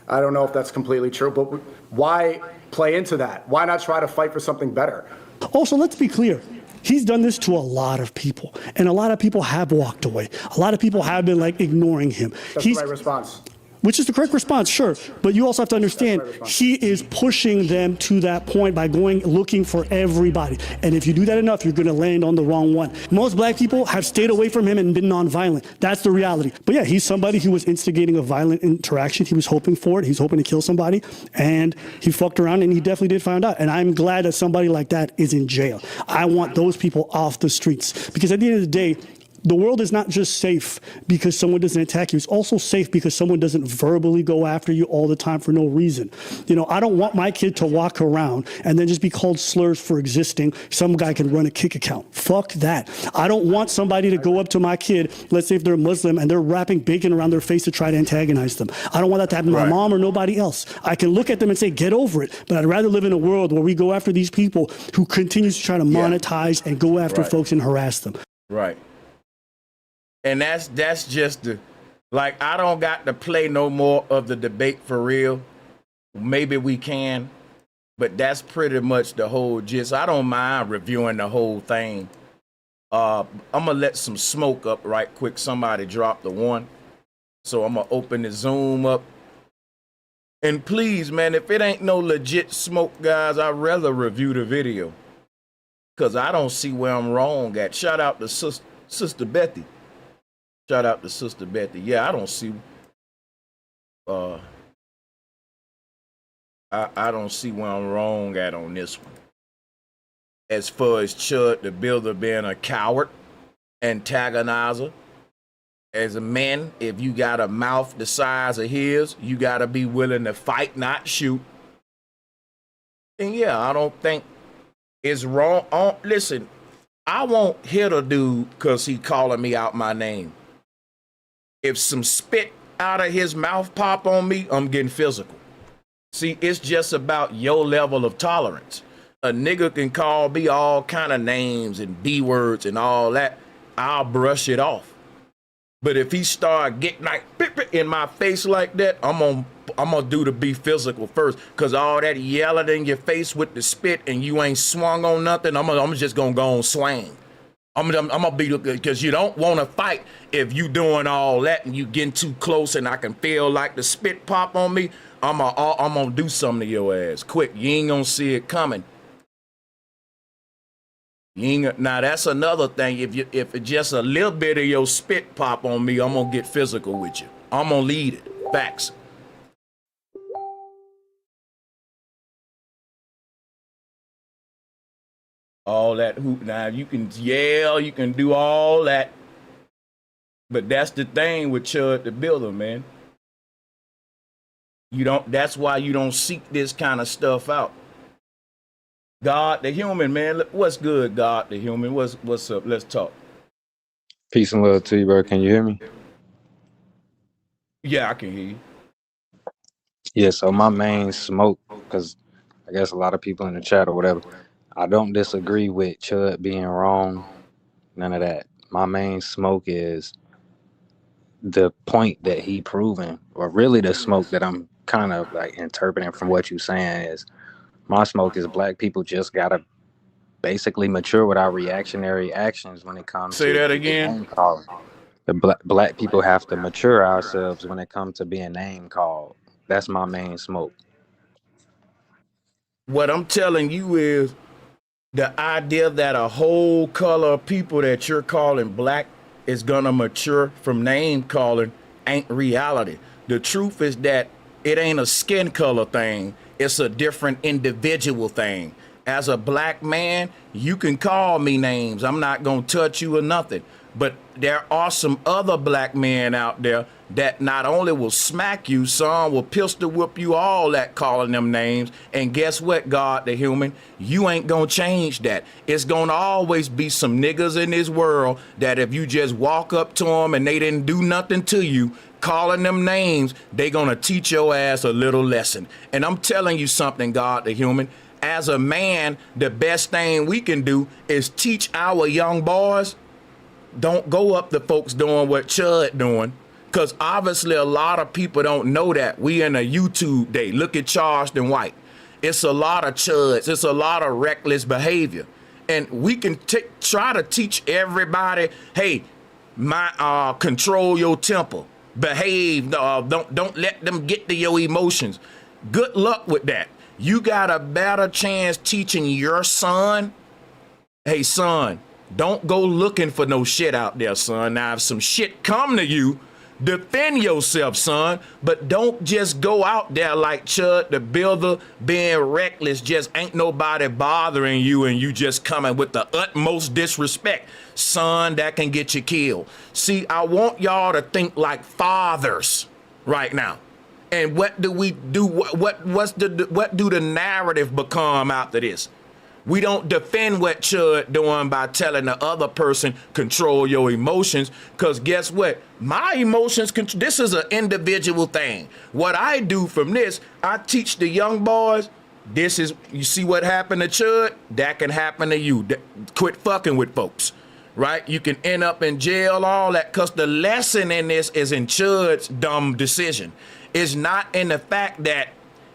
I don't know if that's completely true, but why play into that? Why not try to fight for something better? Also, let's be clear. He's done this to a lot of people, and a lot of people have walked away. A lot of people have been like ignoring him. That's the right response. Which is the correct response, sure. But you also have to understand, he is pushing them to that point by looking for everybody. And if you do that enough, you're going to land on the wrong one. Most black people have stayed away from him and been nonviolent. That's the reality. But yeah, he's somebody who was instigating a violent interaction. He was hoping for it. He's hoping to kill somebody. And he fucked around and he definitely did find out. And I'm glad that somebody like that is in jail. I want those people off the streets. Because at the end of the day, the world is not just safe because someone doesn't attack you. It's also safe because someone doesn't verbally go after you all the time for no reason. You know, I don't want my kid to walk around and then just be called slurs for existing. Some guy can run a kick account. Fuck that. I don't want somebody to go up to my kid, let's say if they're Muslim, and they're wrapping bacon around their face to try to antagonize them. I don't want that to happen to my mom or nobody else. I can look at them and say, get over it. But I'd rather live in a world where we go after these people who continues to try to monetize and go after folks and harass them. Right. And that's just like, I don't got to play no more of the debate for real. Maybe we can, but that's pretty much the whole gist. I don't mind reviewing the whole thing. I'm gonna let some smoke up right quick. Somebody dropped the one. So I'm gonna open the Zoom up. And please, man, if it ain't no legit smoke, guys, I'd rather review the video. Cause I don't see where I'm wrong at. Shout out to Sister Betty. Shout out to Sister Betty. Yeah, I don't see I don't see where I'm wrong at on this one. As far as Chud the Builder being a coward, antagonizer, as a man, if you got a mouth the size of his, you got to be willing to fight, not shoot. And yeah, I don't think it's wrong. Listen, I won't hit a dude because he calling me out my name. If some spit out of his mouth pop on me, I'm getting physical. See, it's just about your level of tolerance. A nigga can call me all kind of names and B words and all that. I'll brush it off. But if he start getting like in my face like that, I'm gonna do the be physical first. Cause all that yelling in your face with the spit and you ain't swung on nothing, I'm just gonna go on swing. I'm gonna be, because you don't want to fight if you doing all that and you getting too close and I can feel like the spit pop on me. I'm gonna do something to your ass quick. You ain't gonna see it coming. Now that's another thing. If it just a little bit of your spit pop on me, I'm gonna get physical with you. I'm gonna lead it. Facts. All that hoop. Now you can yell, you can do all that, but that's the thing with Chud the Builder, man. You don't. That's why you don't seek this kind of stuff out. God the Human, man. What's good, God the Human? What's up? Let's talk. Peace and love to you, bro. Can you hear me? Yeah, I can hear you. Yeah, so my main smoke, because I guess a lot of people in the chat or whatever, I don't disagree with Chud being wrong. None of that. My main smoke is the point that he proven, or really the smoke that I'm kind of like interpreting from what you're saying is, my smoke is black people just gotta basically mature with our reactionary actions when it comes Say to that again. name calling. The black people have to mature ourselves when it comes to being name called. That's my main smoke. What I'm telling you is the idea that a whole color of people that you're calling black is gonna mature from name calling ain't reality. The truth is that it ain't a skin color thing. It's a different individual thing. As a black man, you can call me names. I'm not gonna touch you or nothing. But there are some other black men out there that not only will smack you, some will pistol whip you, all that calling them names. And guess what, God the Human? You ain't gonna change that. It's gonna always be some niggas in this world that if you just walk up to them and they didn't do nothing to you, calling them names, they gonna teach your ass a little lesson. And I'm telling you something, God the Human. As a man, the best thing we can do is teach our young boys, don't go up to folks doing what Chud doing. Because obviously a lot of people don't know that. We in a YouTube day. Look at Charged and White. It's a lot of chuds. It's a lot of reckless behavior. And we can try to teach everybody, hey, control your temper. Behave. Don't let them get to your emotions. Good luck with that. You got a better chance teaching your son, hey, son, don't go looking for no shit out there, son. Now, if some shit come to you, defend yourself, son, but don't just go out there like Chud the Builder, being reckless, just ain't nobody bothering you and you just coming with the utmost disrespect. Son, that can get you killed. See, I want y'all to think like fathers right now. And what do we do? What do the narrative become after this? We don't defend what Chud doing by telling the other person control your emotions, because guess what? My emotions, this is an individual thing. What I do from this, I teach the young boys, this is, you see what happened to Chud? That can happen to you. Quit fucking with folks, right? You can end up in jail, all that, because the lesson in this is in Chud's dumb decision. It's not in the fact that,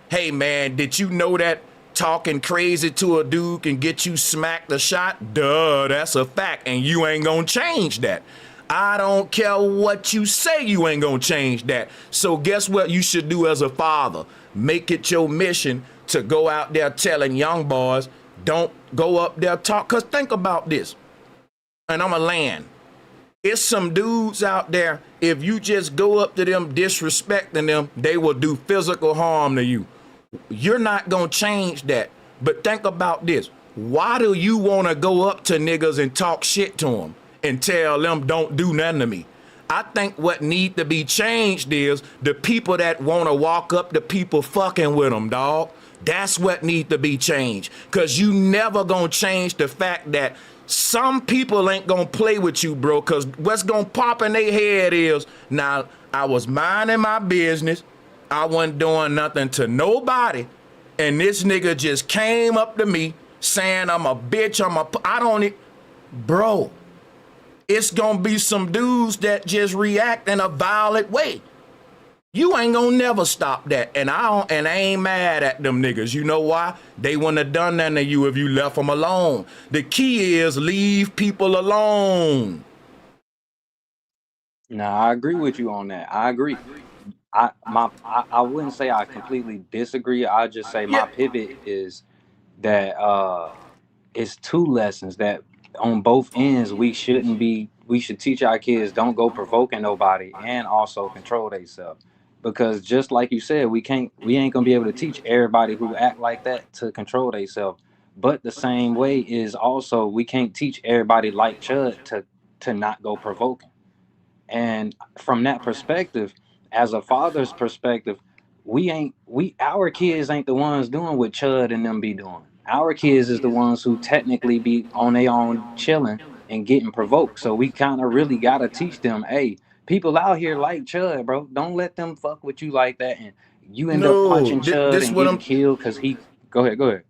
hey man, did you know that talking crazy to a dude can get you smacked a shot? Duh, that's a fact, and you ain't gonna change that. I don't care what you say, you ain't gonna change that. So guess what you should do as a father? Make it your mission to go out there telling young boys, don't go up there talk. Cause think about this, and I'ma land. It's some dudes out there, if you just go up to them disrespecting them, they will do physical harm to you. You're not gonna change that. But think about this. Why do you wanna go up to niggas and talk shit to them and tell them don't do nothing to me? I think what need to be changed is the people that wanna walk up to people fucking with them, dog. That's what need to be changed. Cause you never gonna change the fact that some people ain't gonna play with you, bro, cause what's gonna pop in their head is, now, I was minding my business, I wasn't doing nothing to nobody, and this nigga just came up to me saying I'm a bitch, bro, it's gonna be some dudes that just react in a violent way. You ain't gonna never stop that, and I ain't mad at them niggas. You know why? They wouldn't have done that to you if you left them alone. The key is leave people alone. Nah, I agree with you on that. I agree. I wouldn't say I completely disagree. I just say my pivot is that it's two lessons that on both ends we should teach our kids don't go provoking nobody and also control themselves. Because just like you said, we ain't gonna be able to teach everybody who act like that to control themselves. But the same way is also we can't teach everybody like Chud to not go provoking. And from that perspective, as a father's perspective, our kids ain't the ones doing what Chud and them be doing. Our kids is the ones who technically be on their own chilling and getting provoked. So we kind of really gotta teach them, hey, people out here like Chud, bro. Don't let them fuck with you like that, and you end up punching Chud and getting killed because he. Go ahead.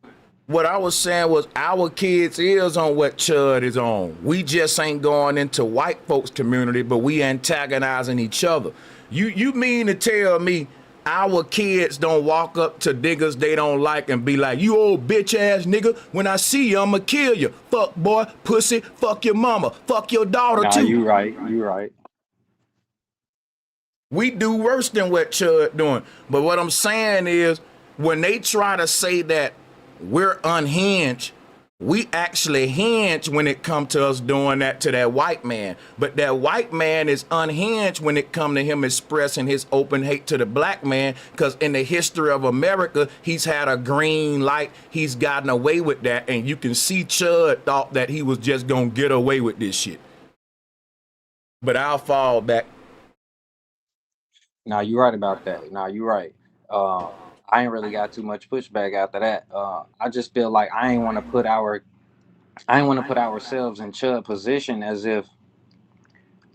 What I was saying was our kids is on what Chud is on. We just ain't going into white folks' community, but we antagonizing each other. You mean to tell me our kids don't walk up to niggas they don't like and be like, you old bitch ass nigga, when I see you, I'ma kill you. Fuck boy, pussy, fuck your mama, fuck your daughter too. You right. We do worse than what Chud doing. But what I'm saying is, when they try to say that we're unhinged, we actually hinge when it come to us doing that to that white man. But that white man is unhinged when it come to him expressing his open hate to the black man, because in the history of America, he's had a green light. He's gotten away with that. And you can see Chud thought that he was just going to get away with this shit. But I'll fall back. Nah, you're right about that. Nah, you're right. I ain't really got too much pushback after that. I just feel like I ain't want to put ourselves in Chud's position as if,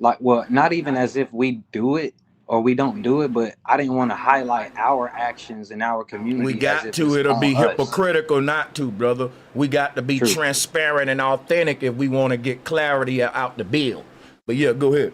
not even as if we do it or we don't do it, but I didn't want to highlight our actions in our community. We got to. It'll be hypocritical not to, brother. We got to be transparent and authentic if we want to get clarity out the bill. But yeah, go ahead.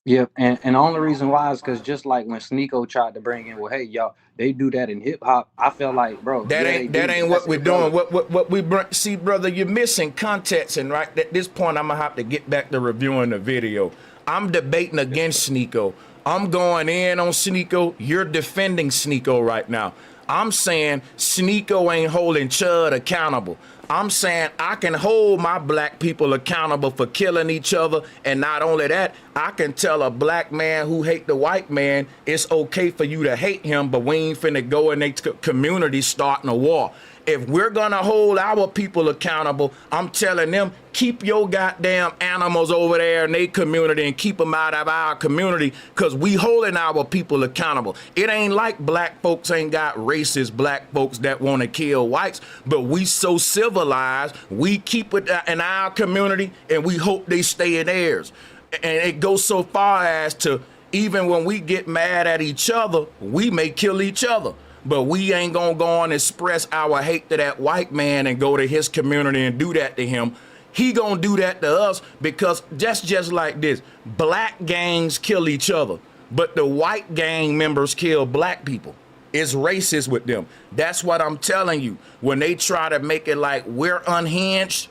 Yeah, and the only reason why is because just like when Sneako tried to bring in, well, hey, y'all, they do that in hip hop. I felt like, bro, that ain't what we're doing. What we see, brother, you're missing context. And right at this point, I'm gonna have to get back to reviewing the video. I'm debating against Sneako. I'm going in on Sneako. You're defending Sneako right now. I'm saying Sneako ain't holding Chud accountable. I'm saying I can hold my black people accountable for killing each other. And not only that, I can tell a black man who hate the white man, it's okay for you to hate him, but we ain't finna go in their community starting a war. If we're gonna hold our people accountable, I'm telling them, keep your goddamn animals over there in their community and keep them out of our community, because we holding our people accountable. It ain't like black folks ain't got racist black folks that want to kill whites, but we so civilized, we keep it in our community and we hope they stay in theirs. And it goes so far as to, even when we get mad at each other, we may kill each other. But we ain't gonna go on and express our hate to that white man and go to his community and do that to him. He gonna do that to us, because that's just like this. Black gangs kill each other, but the white gang members kill black people. is racist with them. That's what I'm telling you. When they try to make it like we're unhinged,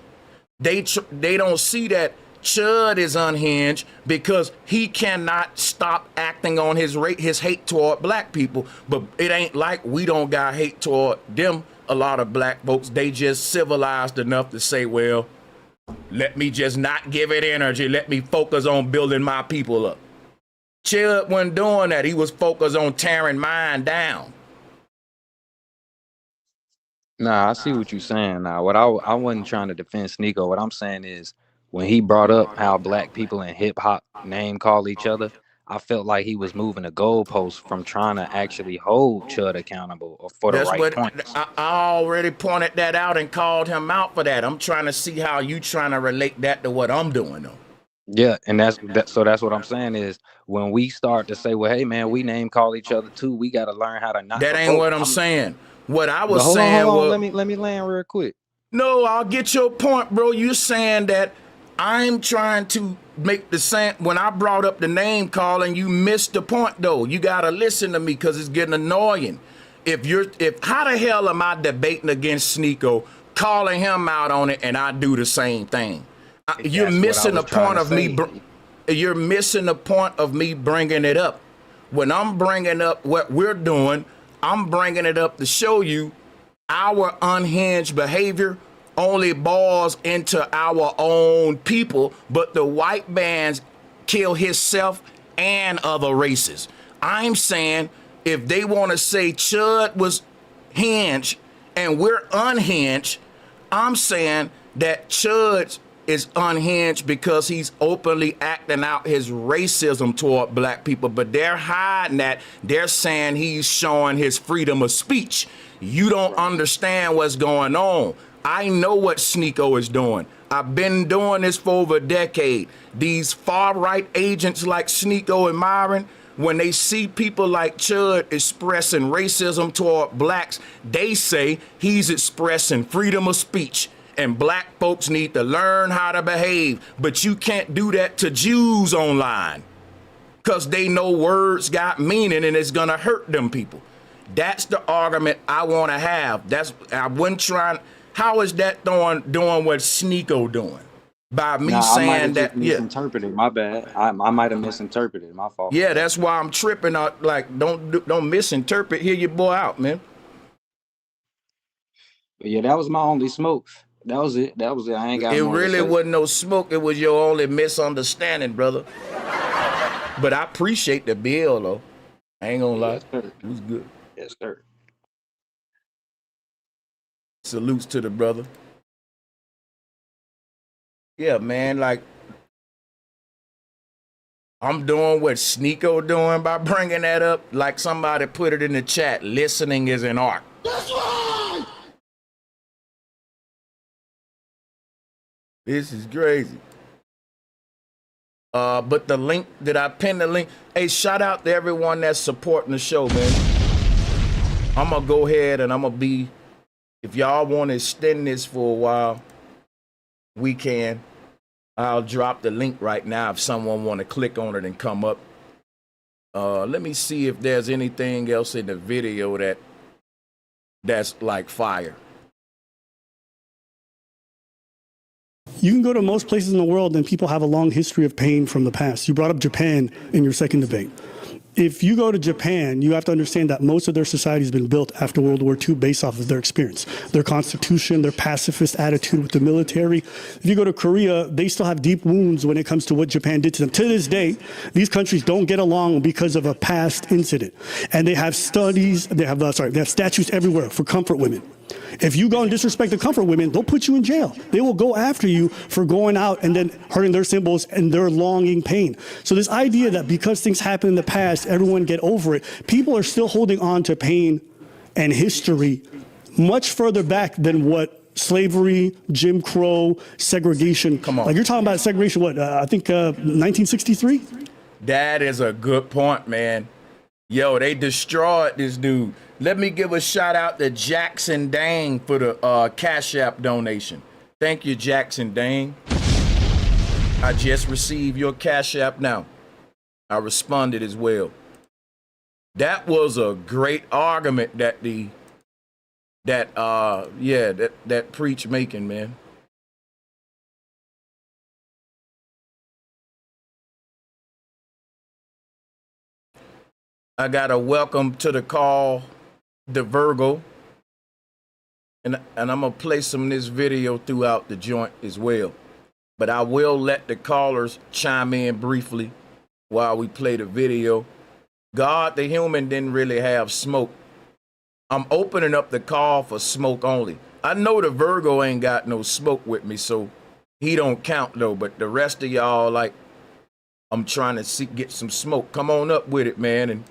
they don't see that Chud is unhinged because he cannot stop acting on his hate toward black people. But it ain't like we don't got hate toward them. A lot of black folks, they just civilized enough to say, well, let me just not give it energy. Let me focus on building my people up. Chud wasn't doing that. He was focused on tearing mine down. Nah, I see what you're saying now. What I wasn't trying to defend Sneako. What I'm saying is when he brought up how black people in hip hop name call each other, I felt like he was moving the goalposts from trying to actually hold Chud accountable or for the right points. I already pointed that out and called him out for that. I'm trying to see how you trying to relate that to what I'm doing though. Yeah, and that's what I'm saying is when we start to say, well, hey man, we name call each other too, we got to learn how to not. That ain't what I'm saying. What I was hold saying on, was, let me land real quick. No, I'll get your point, bro. You're saying that I'm trying to make the same. When I brought up the name calling, you missed the point though. You gotta listen to me because it's getting annoying. If how the hell am I debating against Sneako, calling him out on it, and I do the same thing? You're missing the point of me. You're missing the point of me bringing it up. When I'm bringing up what we're doing, I'm bringing it up to show you our unhinged behavior only boils into our own people, but the white man's kill himself and other races. I'm saying if they want to say Chud was hinged and we're unhinged, I'm saying that Chud is unhinged because he's openly acting out his racism toward black people, but they're hiding that. They're saying he's showing his freedom of speech. You don't understand what's going on. I know what Sneako is doing. I've been doing this for over a decade. These far-right agents like Sneako and Myron, when they see people like Chud expressing racism toward blacks, they say he's expressing freedom of speech. And black folks need to learn how to behave. But you can't do that to Jews online because they know words got meaning and it's going to hurt them people. That's the argument I want to have. I wasn't trying. How is that doing what Sneako doing? By me saying that, misinterpreted. My bad. I might have misinterpreted. My fault. Yeah, that's why I'm tripping out. Like, don't misinterpret. Hear your boy out, man. But yeah, that was my only smoke. That was it. I ain't got. It really wasn't no smoke. It was your only misunderstanding, brother. But I appreciate the bill, though. I ain't gonna lie. Yes, it was good. Yes, sir. Salutes to the brother. Yeah, man, like, I'm doing what Sneako doing by bringing that up. Like somebody put it in the chat, listening is an art. That's right! This is crazy. But the link, did I pin the link? Hey, shout out to everyone that's supporting the show, man. I'm gonna go ahead and I'm gonna be, if y'all want to extend this for a while, we can. I'll drop the link right now if someone want to click on it and come up. Let me see if there's anything else in the video that's like fire. You can go to most places in the world and people have a long history of pain from the past. You brought up Japan in your second debate. If you go to Japan, you have to understand that most of their society has been built after World War II based off of their experience, their constitution, their pacifist attitude with the military. If you go to Korea, they still have deep wounds when it comes to what Japan did to them. To this day, these countries don't get along because of a past incident. And they have studies, they have statutes everywhere for comfort women. If you go and disrespect the comfort women, they'll put you in jail. They will go after you for going out and then hurting their symbols and their longing pain. So this idea that because things happen in the past, everyone get over it, people are still holding on to pain and history much further back than what slavery, Jim Crow, segregation. Come on. Like you're talking about segregation, I think 1963? That is a good point, man. Yo, they destroyed this dude. Let me give a shout out to Jackson Dang for the Cash App donation. Thank you, Jackson Dang. I just received your Cash App now. I responded as well. That was a great argument that that preach making, man. I got a welcome to the call, the Virgo. And I'm going to play some of this video throughout the joint as well. But I will let the callers chime in briefly while we play the video. God, the human, didn't really have smoke. I'm opening up the call for smoke only. I know the Virgo ain't got no smoke with me, so he don't count though. But the rest of y'all, like, I'm trying to get some smoke. Come on up with it, man,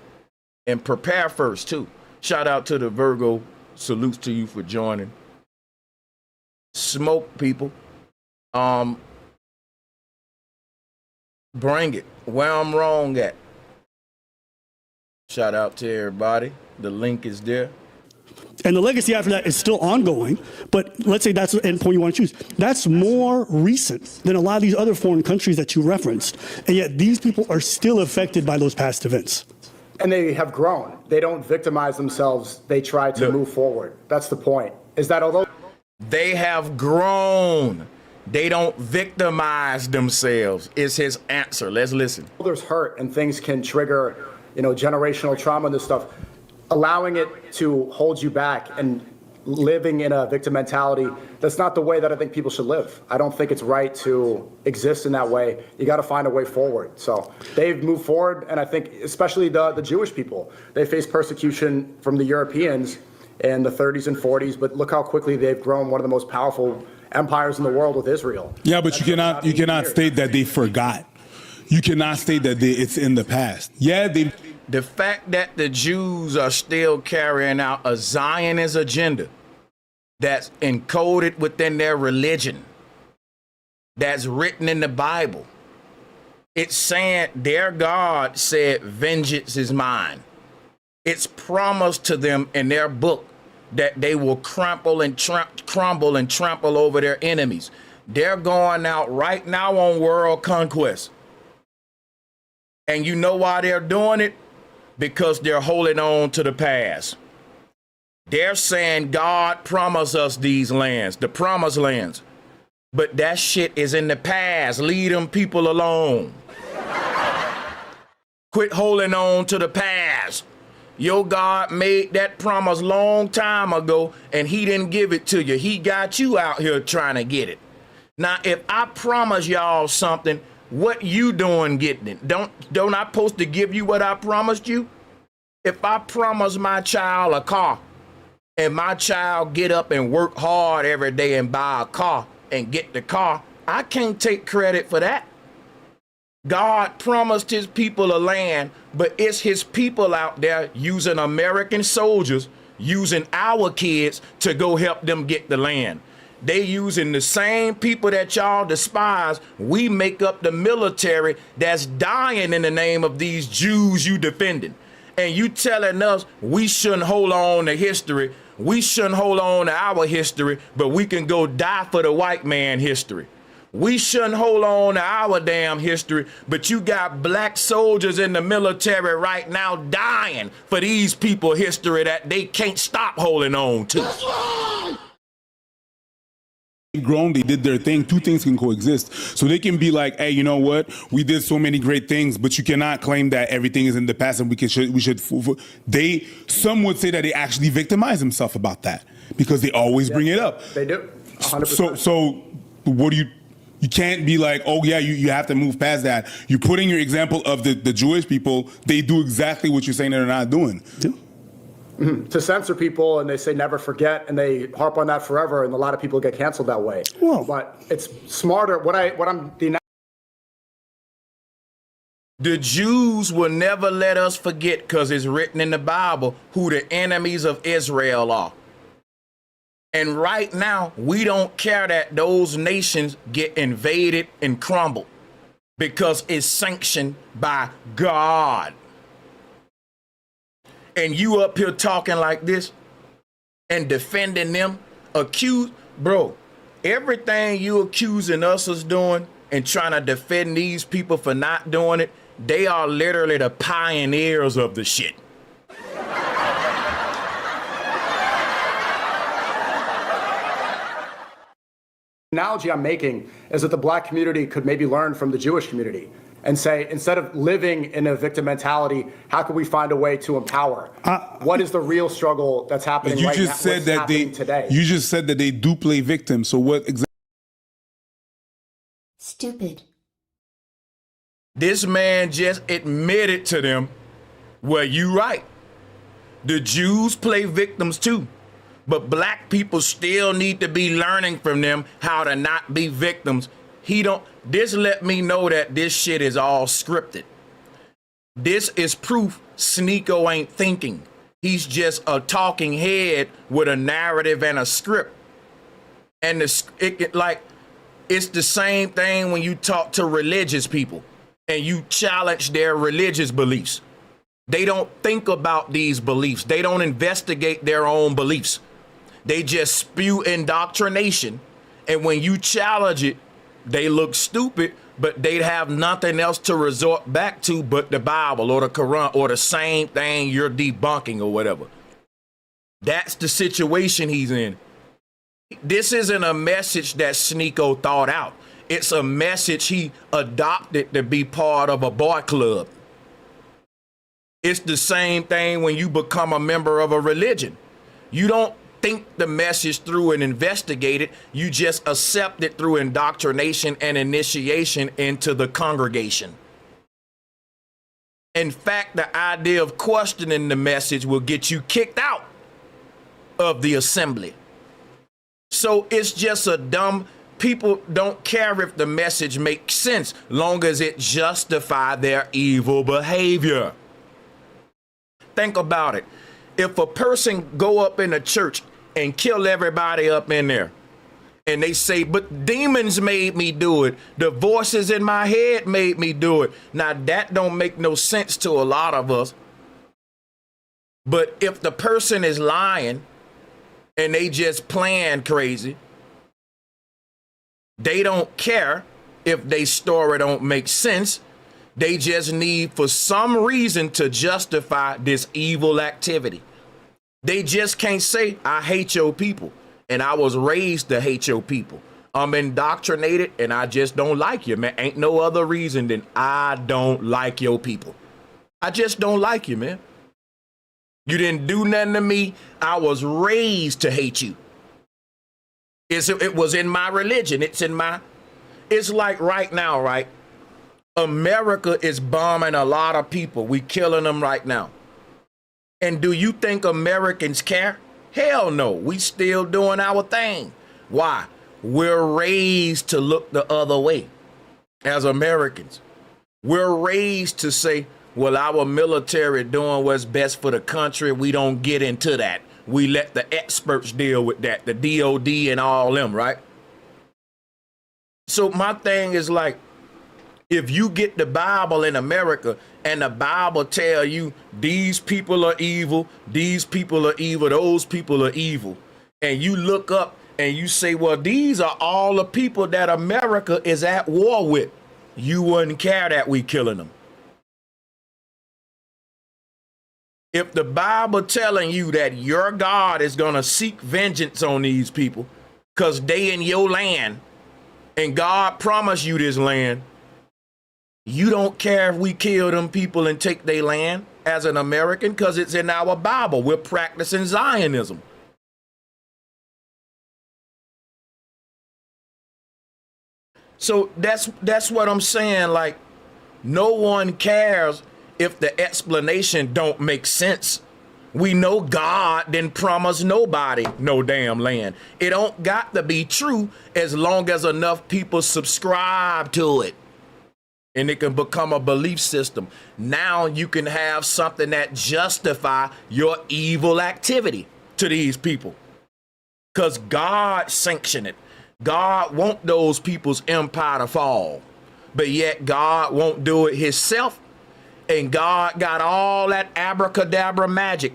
and prepare first too. Shout out to the Virgo. Salutes to you for joining. Smoke, people. Bring it. Where I'm wrong at. Shout out to everybody. The link is there. And the legacy after that is still ongoing, but let's say that's the endpoint you want to choose. That's more recent than a lot of these other foreign countries that you referenced. And yet these people are still affected by those past events. And they have grown. They don't victimize themselves. They try to move forward. That's the point. Is that although they have grown, they don't victimize themselves, is his answer. Let's listen. There's hurt and things can trigger, generational trauma and this stuff. Allowing it to hold you back and living in a victim mentality, that's not the way that I think people should live. I don't think it's right to exist in that way. You got to find a way forward. So they've moved forward, and I think especially the Jewish people, they faced persecution from the Europeans in the 30s and 40s, but look how quickly they've grown one of the most powerful empires in the world with Israel. Yeah, but you cannot state that they forgot. You cannot state that it's in the past. Yeah, the fact that the Jews are still carrying out a Zionist agenda that's encoded within their religion, that's written in the Bible. It's saying their God said, vengeance is mine. It's promised to them in their book that they will crumble and trample over their enemies. They're going out right now on world conquest. And you know why they're doing it? Because they're holding on to the past. They're saying God promised us these lands, the promised lands. But that shit is in the past. Leave them people alone. Quit holding on to the past. Your God made that promise long time ago, and he didn't give it to you. He got you out here trying to get it. Now, if I promise y'all something, what you doing getting it? Don't I supposed to give you what I promised you? If I promise my child a car and my child get up and work hard every day and buy a car and get the car, I can't take credit for that. God promised his people a land, but it's his people out there using American soldiers, using our kids to go help them get the land. They using the same people that y'all despise. We make up the military that's dying in the name of these Jews you defending. And you telling us we shouldn't hold on to history. We shouldn't hold on to our history, but we can go die for the white man history. We shouldn't hold on to our damn history, but you got black soldiers in the military right now dying for these people history that they can't stop holding on to. Grown, they did their thing. Two things can coexist. So they can be like, hey, you know what? We did so many great things, but you cannot claim that everything is in the past and we should. Some would say that they actually victimize themselves about that because they always bring it up. They do. 100%. So what do you can't be like, oh yeah, you have to move past that. You're putting your example of the Jewish people. They do exactly what you're saying they're not doing. Yeah. To censor people, and they say never forget, and they harp on that forever, and a lot of people get canceled that way. Whoa. But it's smarter. The Jews will never let us forget, because it's written in the Bible, who the enemies of Israel are. And right now, we don't care that those nations get invaded and crumble, because it's sanctioned by God. And you up here talking like this and defending them, bro, everything you accusing us of doing and trying to defend these people for not doing it, they are literally the pioneers of the shit. analogy I'm making is that the black community could maybe learn from the Jewish community and say, instead of living in a victim mentality, how can we find a way to empower? What is the real struggle that's happening you right just now? said What's that happening today? You just said that they do play victim. So what exactly? Stupid. This man just admitted to them, well, you right. The Jews play victims too. But black people still need to be learning from them how to not be victims. This let me know that this shit is all scripted. This is proof Sneako ain't thinking. He's just a talking head with a narrative and a script. And it's the same thing when you talk to religious people and you challenge their religious beliefs. They don't think about these beliefs. They don't investigate their own beliefs. They just spew indoctrination. And when you challenge it, they look stupid, but they'd have nothing else to resort back to but the Bible or the Quran or the same thing you're debunking or whatever. That's the situation he's in. This isn't a message that Sneako thought out. It's a message he adopted to be part of a boy club. It's the same thing when you become a member of a religion. You don't think the message through and investigate it. You just accept it through indoctrination and initiation into the congregation. In fact, the idea of questioning the message will get you kicked out of the assembly. So it's just a dumb, people don't care if the message makes sense, long as it justifies their evil behavior. Think about it. If a person go up in a church and kill everybody up in there, and they say, but demons made me do it. The voices in my head made me do it. Now that don't make no sense to a lot of us. But if the person is lying and they just playing crazy, they don't care if their story don't make sense. They just need for some reason to justify this evil activity. They just can't say, I hate your people and I was raised to hate your people. I'm indoctrinated and I just don't like you, man. Ain't no other reason than I don't like your people. I just don't like you, man. You didn't do nothing to me. I was raised to hate you. It was in my religion. It's like right now, right? America is bombing a lot of people. We killing them right now. And do you think Americans care? Hell no. We still doing our thing. Why? We're raised to look the other way as Americans. We're raised to say, well, our military doing what's best for the country. We don't get into that. We let the experts deal with that, the DOD and all them, right? So my thing is like, if you get the Bible in America and the Bible tell you these people are evil, these people are evil, those people are evil, and you look up and you say, well, these are all the people that America is at war with, you wouldn't care that we killing them. If the Bible telling you that your God is going to seek vengeance on these people because they in your land and God promised you this land, you don't care if we kill them people and take their land as an American because it's in our Bible. We're practicing Zionism. So that's what I'm saying. Like, no one cares if the explanation don't make sense. We know God didn't promise nobody no damn land. It don't got to be true as long as enough people subscribe to it. And it can become a belief system. Now you can have something that justify your evil activity to these people. Because God sanctioned it. God want those people's empire to fall. But yet God won't do it himself. And God got all that abracadabra magic.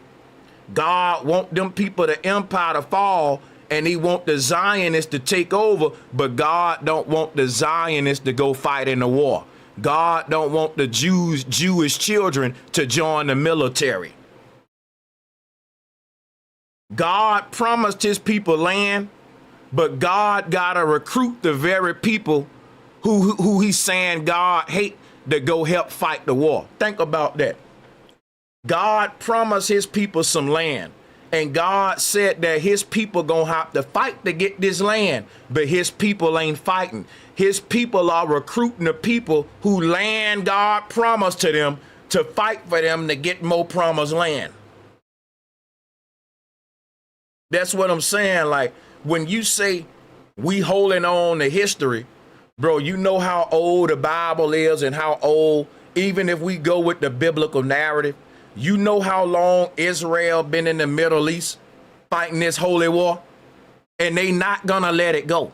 God want them people, the empire to fall, and he want the Zionists to take over, but God don't want the Zionists to go fight in the war. God don't want the Jewish children to join the military. God promised his people land, But God gotta recruit the very people who he's saying God hate to go help fight the war. Think about that. God promised his people some land. And God said that his people gonna have to fight to get this land, but his people ain't fighting. His people are recruiting the people who land God promised to them to fight for them to get more promised land. That's what I'm saying. Like, when you say we holding on to history, bro, you know how old the Bible is and how old, even if we go with the biblical narrative, you know how long Israel been in the Middle East fighting this holy war, and they not gonna let it go.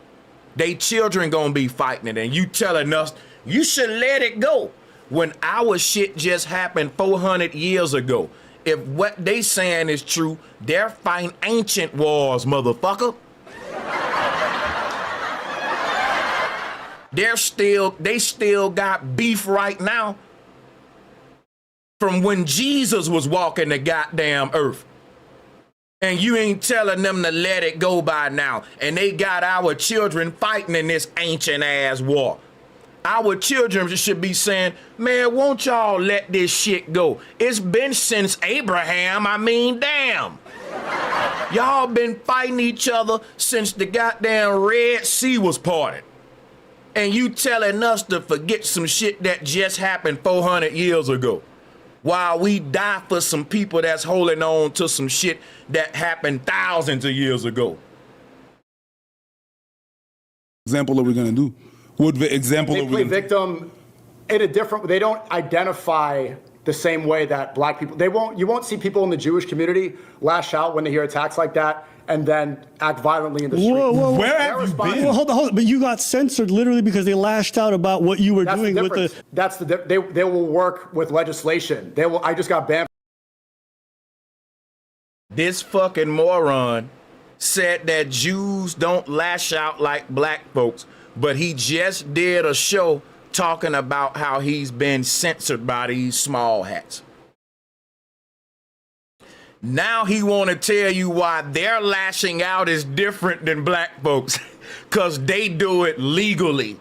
They children gonna be fighting it, and you telling us you should let it go when our shit just happened 400 years ago. If what they saying is true, they're fighting ancient wars, motherfucker. They still got beef right now from when Jesus was walking the goddamn earth. And you ain't telling them to let it go by now. And they got our children fighting in this ancient ass war. Our children should be saying, man, won't y'all let this shit go? It's been since Abraham. I mean, damn. Y'all been fighting each other since the goddamn Red Sea was parted. And you telling us to forget some shit that just happened 400 years ago, while we die for some people that's holding on to some shit that happened thousands of years ago. Example are we gonna do? What example they are we play gonna victim in a different, they don't identify the same way that black people, you won't see people in the Jewish community lash out when they hear attacks like that and then act violently in the street. Whoa. Where have you been? Well, hold on. But you got censored literally because they lashed out about what you were doing with the. They will work with legislation. I just got banned. This fucking moron said that Jews don't lash out like black folks, but he just did a show talking about how he's been censored by these small hats. Now he want to tell you why their lashing out is different than black folks, because they do it legally.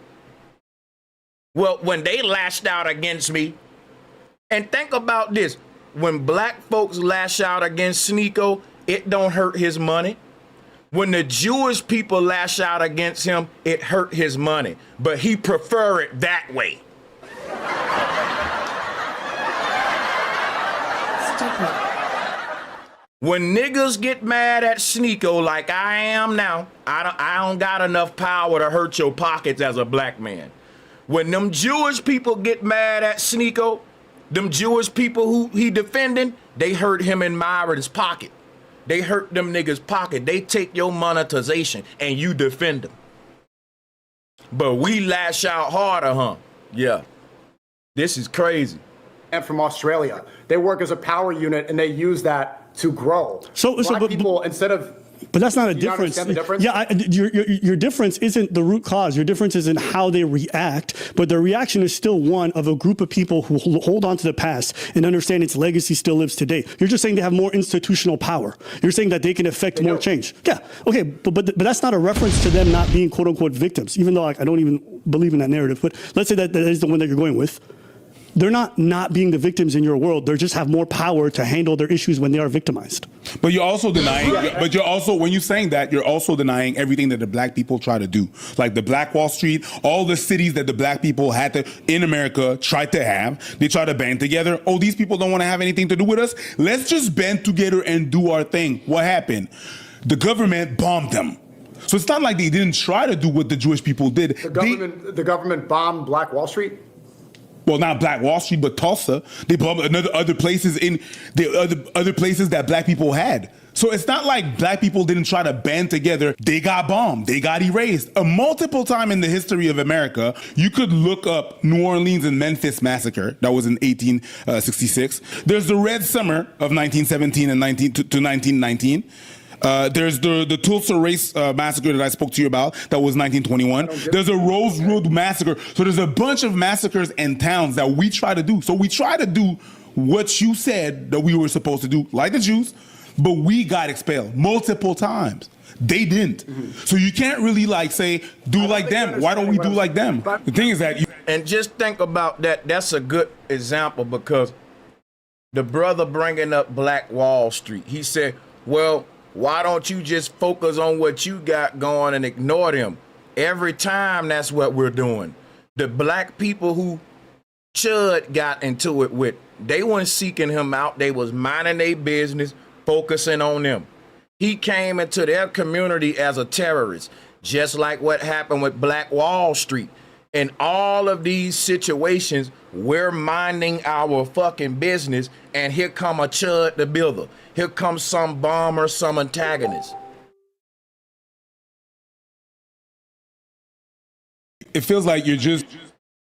Well, when they lashed out against me, and think about this, when black folks lash out against Sneako, it don't hurt his money. When the Jewish people lash out against him, it hurt his money, but he prefer it that way. Stupid. When niggas get mad at Sneako like I am now, I don't got enough power to hurt your pockets as a black man. When them Jewish people get mad at Sneako, them Jewish people who he defending, they hurt him in Myron's pocket. They hurt them niggas' pocket. They take your monetization and you defend them. But we lash out harder, huh? Yeah. This is crazy. And from Australia, they work as a power unit and they use that to grow. Black people, instead of. But that's not a difference. difference. Yeah, your difference isn't the root cause. Your difference is in how they react. But the reaction is still one of a group of people who hold on to the past and understand its legacy still lives today. You're just saying they have more institutional power. You're saying that they can affect more change. Yeah, okay, but that's not a reference to them not being quote unquote victims, even though I don't even believe in that narrative. But let's say that is the one that you're going with. They're not being the victims in your world. They just have more power to handle their issues when they are victimized. But you're also denying, when you're saying that, you're also denying everything that the black people try to do. Like the Black Wall Street, all the cities that the black people had to, in America, tried to have. They try to band together. Oh, these people don't want to have anything to do with us. Let's just band together and do our thing. What happened? The government bombed them. So it's not like they didn't try to do what the Jewish people did. The government bombed Black Wall Street? Well, not Black Wall Street, but Tulsa. They bombed other places in the other places that black people had. So it's not like black people didn't try to band together. They got bombed. They got erased. A multiple time in the history of America, you could look up New Orleans and Memphis massacre. That was in 1866. There's the Red Summer of 1917 and 1919. There's the Tulsa Race massacre that I spoke to you about. That was 1921. There's a Rose Road massacre. So there's a bunch of massacres and towns that we try to do. So we try to do what you said that we were supposed to do, like the Jews. but we got expelled multiple times. They didn't. So you can't really like say, do like them. Why don't we do like them? The thing is that you. And just think about that. That's a good example because the brother bringing up Black Wall Street, he said, well, why don't you just focus on what you got going and ignore them? Every time that's what we're doing. The black people who Chud got into it with, they weren't seeking him out. They was minding their business, focusing on them. He came into their community as a terrorist, just like what happened with Black Wall Street. In all of these situations, we're minding our fucking business, and here come a Chud the Builder. Here comes some bomber, some antagonist. It feels like you're just.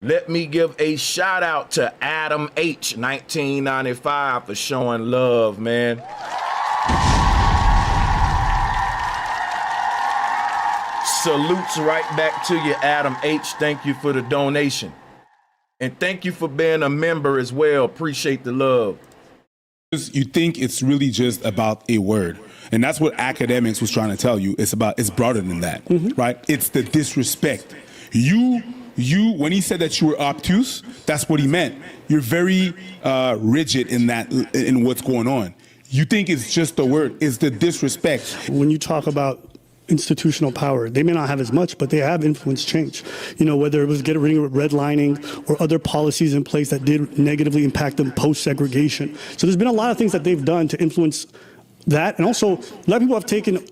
Let me give a shout out to Adam H. 1995 for showing love, man. Salutes right back to you, Adam H. Thank you for the donation. And thank you for being a member as well. Appreciate the love. You think it's really just about a word. And that's what academics was trying to tell you. It's broader than that, right? It's the disrespect. You, when he said that you were obtuse, that's what he meant. You're very rigid in what's going on. You think it's just a word. It's the disrespect. When you talk about institutional power, they may not have as much, but they have influenced change. You know, whether it was getting rid of redlining or other policies in place that did negatively impact them post-segregation. So there's been a lot of things that they've done to influence that. And also, a lot of people have taken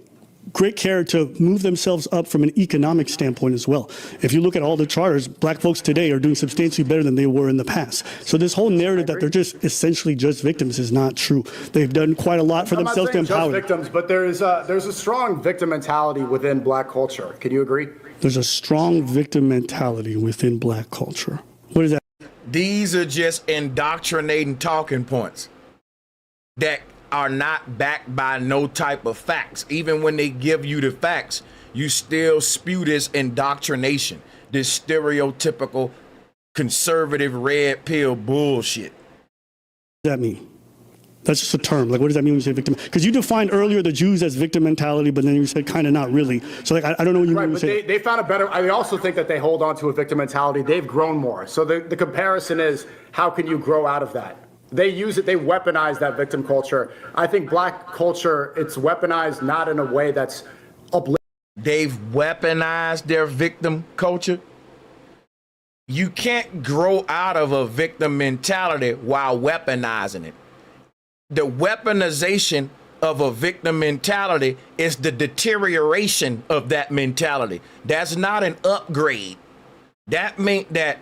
great care to move themselves up from an economic standpoint as well. If you look at all the charters, black folks today are doing substantially better than they were in the past. So this whole narrative that they're just essentially just victims is not true. They've done quite a lot for themselves to empower. I'm not saying just victims, but there's a strong victim mentality within black culture. Can you agree? There's a strong victim mentality within black culture. What is that? These are just indoctrinating talking points that are not backed by no type of facts. Even when they give you the facts, you still spew this indoctrination, this stereotypical conservative red pill bullshit. What does that mean? That's just a term. Like, what does that mean when you say victim? Because you defined earlier the Jews as victim mentality, but then you said kind of not really. So like, I don't know what you mean when you say. They found a better. I also think that they hold on to a victim mentality. They've grown more. So the comparison is, how can you grow out of that? They use it, they weaponize that victim culture. I think black culture, it's weaponized not in a way that's uplifting. They've weaponized their victim culture. You can't grow out of a victim mentality while weaponizing it. The weaponization of a victim mentality is the deterioration of that mentality. That's not an upgrade. That means that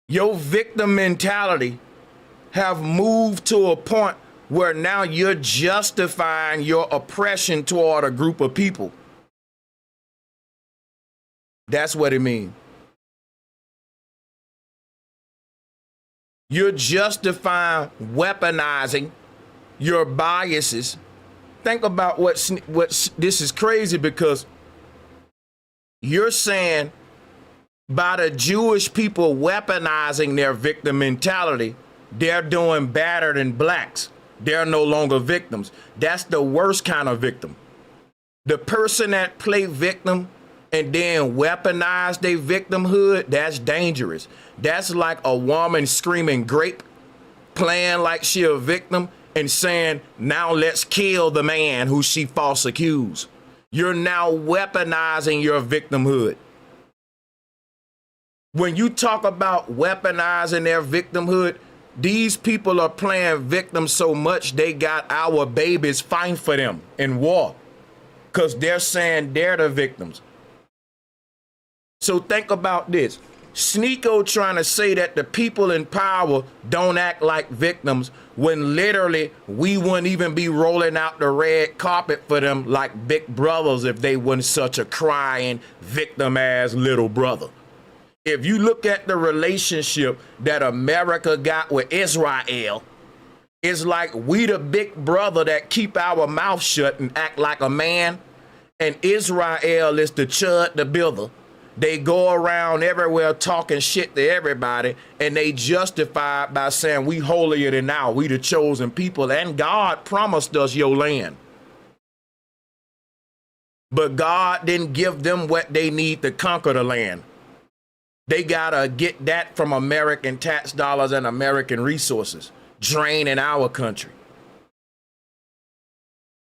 your victim mentality have moved to a point where now you're justifying your oppression toward a group of people. That's what it means. You're justifying weaponizing your biases. Think about what this is crazy, because you're saying by the Jewish people weaponizing their victim mentality, they're doing better than blacks. They're no longer victims. That's the worst kind of victim. The person that play victim and then weaponize their victimhood, that's dangerous. That's like a woman screaming grape, playing like she a victim and saying, now let's kill the man who she false accused. You're now weaponizing your victimhood. When you talk about weaponizing their victimhood, these people are playing victims so much they got our babies fighting for them in war because they're saying they're the victims. So think about this. Sneako trying to say that the people in power don't act like victims when literally we wouldn't even be rolling out the red carpet for them like big brothers if they weren't such a crying victim-ass little brother. If you look at the relationship that America got with Israel, it's like we the big brother that keep our mouth shut and act like a man, and Israel is the Chud the Builder They go around everywhere talking shit to everybody, and they justify it by saying we holier than thou, we the chosen people, and God promised us your land. But God didn't give them what they need to conquer the land. They gotta get that from American tax dollars and American resources, draining our country.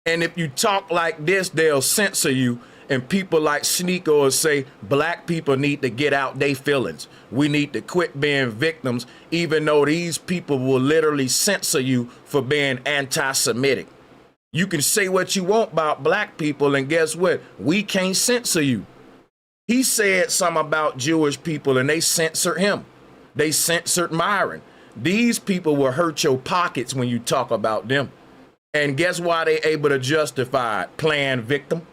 And if you talk like this, they'll censor you. And people like Sneako will say, black people need to get out their feelings. We need to quit being victims, even though these people will literally censor you for being anti-Semitic. You can say what you want about black people, and guess what? We can't censor you. He said something about Jewish people, and they censored him. They censored Myron. These people will hurt your pockets when you talk about them. And guess why they able to justify it? Playing victim.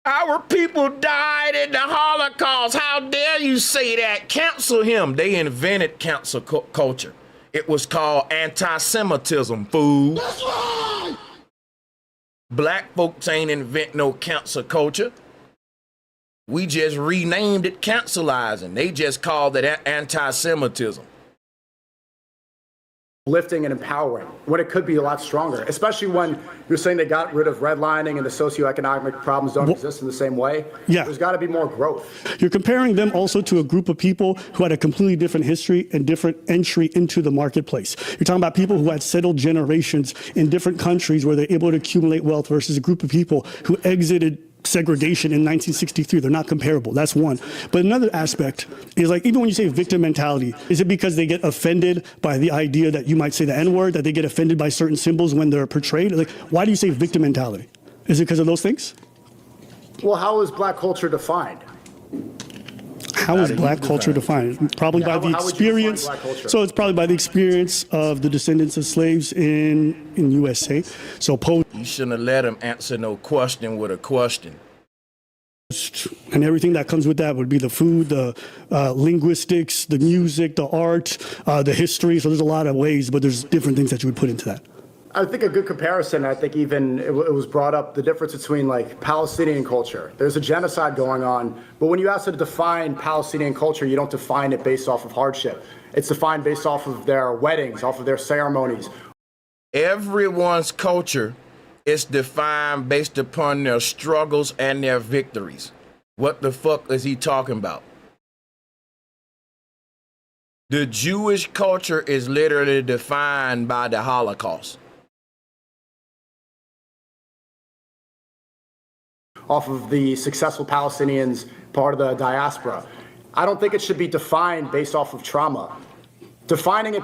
Our people died in the Holocaust. How dare you say that? Cancel him. They invented cancel culture. It was called anti-Semitism, fool. That's right. Black folks ain't invent no cancel culture. We just renamed it cancelizing. They just called it anti-Semitism. Lifting and empowering when it could be a lot stronger, especially when you're saying they got rid of redlining and the socioeconomic problems don't exist in the same way. Yeah. There's got to be more growth. You're comparing them also to a group of people who had a completely different history and different entry into the marketplace. You're talking about people who had settled generations in different countries where they're able to accumulate wealth versus a group of people who exited segregation in 1963. They're not comparable. That's one. But another aspect is, like, even when you say victim mentality, is it because they get offended by the idea that you might say the N-word, that they get offended by certain symbols when they're portrayed? Like, why do you say victim mentality? Is it because of those things? Well, how is black culture defined? How is black culture defined? Probably by the experience. So it's probably by the experience of the descendants of slaves in USA. So you shouldn't have let him answer no question with a question. And everything that comes with that would be the food, the linguistics, the music, the art, the history. So there's a lot of ways, but there's different things that you would put into that. I think a good comparison, I think even it was brought up, the difference between like Palestinian culture. There's a genocide going on, but when you ask to define Palestinian culture, you don't define it based off of hardship. It's defined based off of their weddings, off of their ceremonies. Everyone's culture is defined based upon their struggles and their victories. What the fuck is he talking about? The Jewish culture is literally defined by the Holocaust. Off of the successful Palestinians, part of the diaspora. I don't think it should be defined based off of trauma. Defining it.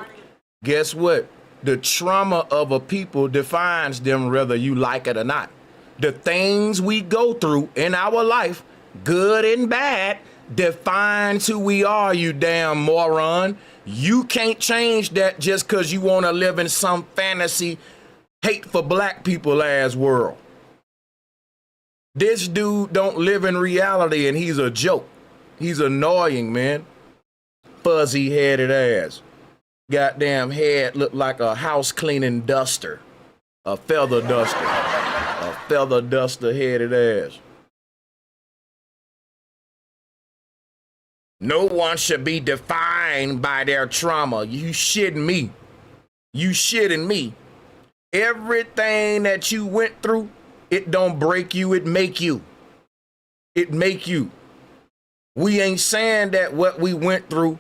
Guess what? The trauma of a people defines them whether you like it or not. The things we go through in our life, good and bad, defines who we are, you damn moron. You can't change that just because you want to live in some fantasy hate for black people ass world. This dude don't live in reality, and he's a joke. He's annoying, man. Fuzzy-headed ass. Goddamn head look like a house cleaning duster. A feather duster. A feather duster headed ass. No one should be defined by their trauma. You shitting me. You shitting me. Everything that you went through, it don't break you, it make you. It make you. We ain't saying that what we went through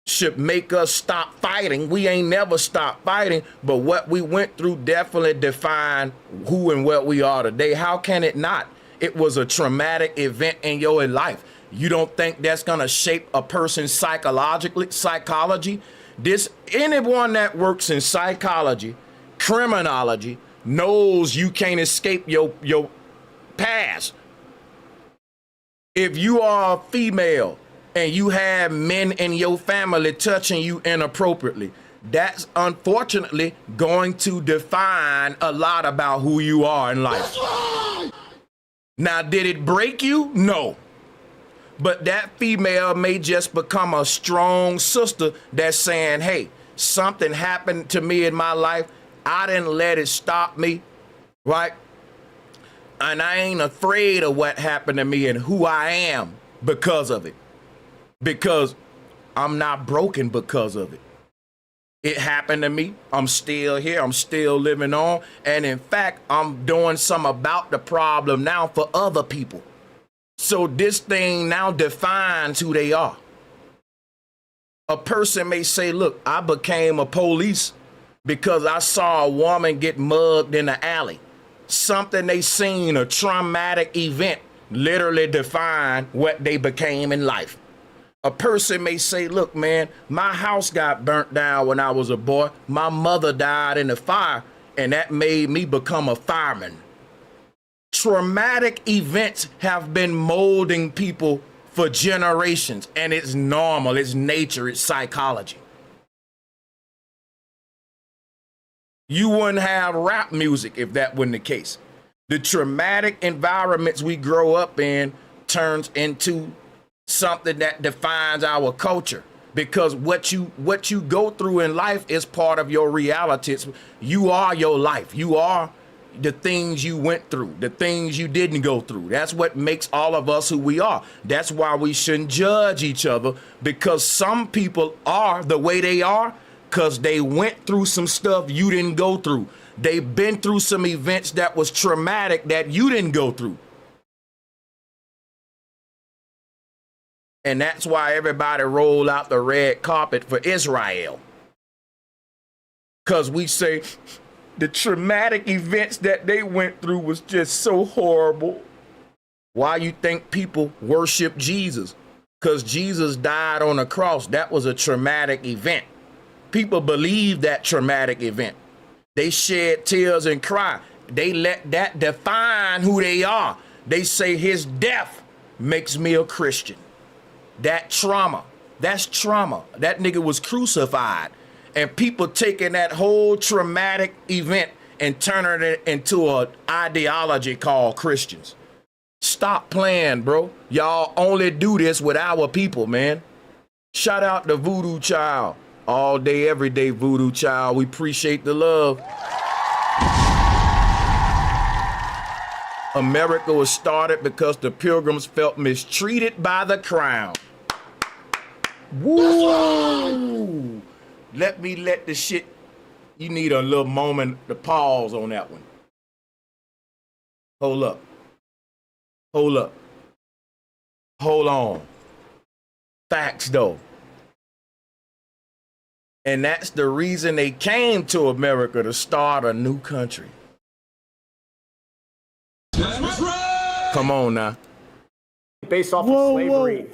should make us stop fighting. We ain't never stopped fighting, but what we went through definitely defined who and what we are today. How can it not? It was a traumatic event in your life. You don't think that's gonna shape a person's psychology? Anyone that works in psychology, criminology, knows you can't escape your past. If you are a female and you have men in your family touching you inappropriately, that's unfortunately going to define a lot about who you are in life. Now, did it break you? No. But that female may just become a strong sister that's saying, hey, something happened to me in my life. I didn't let it stop me, right? And I ain't afraid of what happened to me and who I am because of it. Because I'm not broken because of it. It happened to me. I'm still here. I'm still living on. And in fact, I'm doing something about the problem now for other people. So this thing now defines who they are. A person may say, look, I became a police because I saw a woman get mugged in the alley. Something they seen, a traumatic event, literally defined what they became in life. A person may say, look, man, my house got burnt down when I was a boy. My mother died in the fire, and that made me become a fireman. Traumatic events have been molding people for generations, and it's normal, it's nature, it's psychology. You wouldn't have rap music if that wasn't the case. The traumatic environments we grow up in turns into something that defines our culture, because what you go through in life is part of your reality. You are your life. You are the things you went through, the things you didn't go through. That's what makes all of us who we are. That's why we shouldn't judge each other, because some people are the way they are because they went through some stuff you didn't go through. They've been through some events that was traumatic that you didn't go through. And that's why everybody rolled out the red carpet for Israel. Because we say the traumatic events that they went through was just so horrible. Why you think people worship Jesus? Because Jesus died on a cross. That was a traumatic event. People believe that traumatic event. They shed tears and cry. They let that define who they are. They say his death makes me a Christian. That trauma, that's trauma. That nigga was crucified. And people taking that whole traumatic event and turning it into an ideology called Christians. Stop playing, bro. Y'all only do this with our people, man. Shout out to Voodoo Child. All day, every day, Voodoo Child. We appreciate the love. America was started because the Pilgrims felt mistreated by the crown. Woo! Let the shit, you need a little moment to pause on that one. Hold up. Hold up. Hold on. Facts though. And that's the reason they came to America, to start a new country. Come on now. Based off of slavery.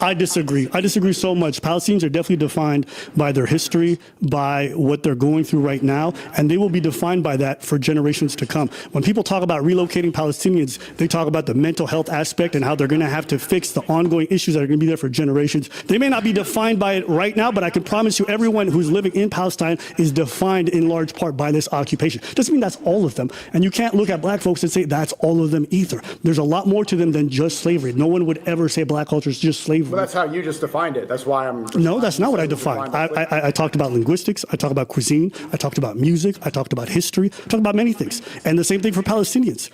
I disagree. I disagree so much. Palestinians are definitely defined by their history, by what they're going through right now, and they will be defined by that for generations to come. When people talk about relocating Palestinians, they talk about the mental health aspect and how they're going to have to fix the ongoing issues that are going to be there for generations. They may not be defined by it right now, but I can promise you everyone who's living in Palestine is defined in large part by this occupation. Doesn't mean that's all of them. And you can't look at black folks and say that's all of them either. There's a lot more to them than just slavery. No one would ever say black culture is just slavery. Well, that's how you just defined it. That's why I'm... No, that's not what I defined. I talked about linguistics. I talked about cuisine. I talked about music. I talked about history. I talked about many things. And the same thing for Palestinians.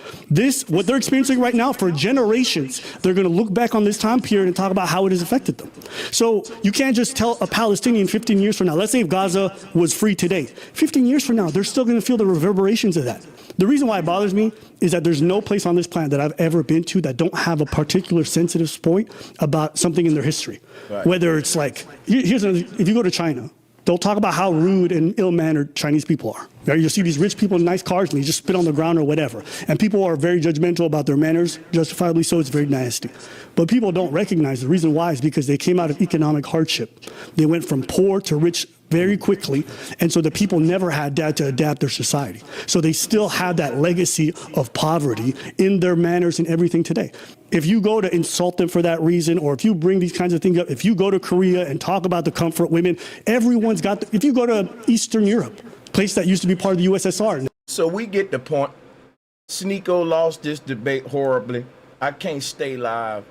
What they're experiencing right now, for generations, they're going to look back on this time period and talk about how it has affected them. So you can't just tell a Palestinian 15 years from now, let's say if Gaza was free today, 15 years from now, they're still going to feel the reverberations of that. The reason why it bothers me is that there's no place on this planet that I've ever been to that don't have a particular sensitive point about something in their history. Right. Whether it's like, if you go to China, they'll talk about how rude and ill-mannered Chinese people are. Right? You'll see these rich people in nice cars and they just spit on the ground or whatever. And people are very judgmental about their manners, justifiably so. It's very nasty. But people don't recognize the reason why is because they came out of economic hardship. They went from poor to rich very quickly, and so the people never had that to adapt their society. So they still have that legacy of poverty in their manners and everything today. If you go to insult them for that reason, or if you bring these kinds of things up, if you go to Korea and talk about the comfort women, everyone's got, if you go to Eastern Europe, place that used to be part of the USSR. So we get the point. Sneako lost this debate horribly. I can't stay live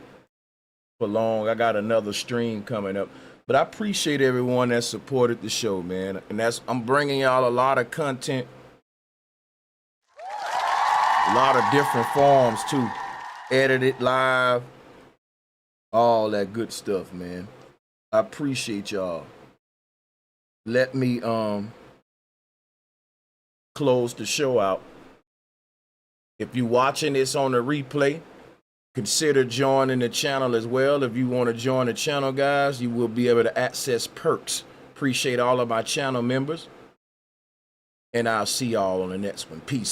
for long. I got another stream coming up. But I appreciate everyone that supported the show, man. And I'm bringing y'all a lot of content, a lot of different forms too. Edited live, all that good stuff, man. I appreciate y'all. Let me close the show out. If you're watching this on the replay, consider joining the channel as well. If you want to join the channel, guys, you will be able to access perks. Appreciate all of my channel members. And I'll see y'all on the next one. Peace.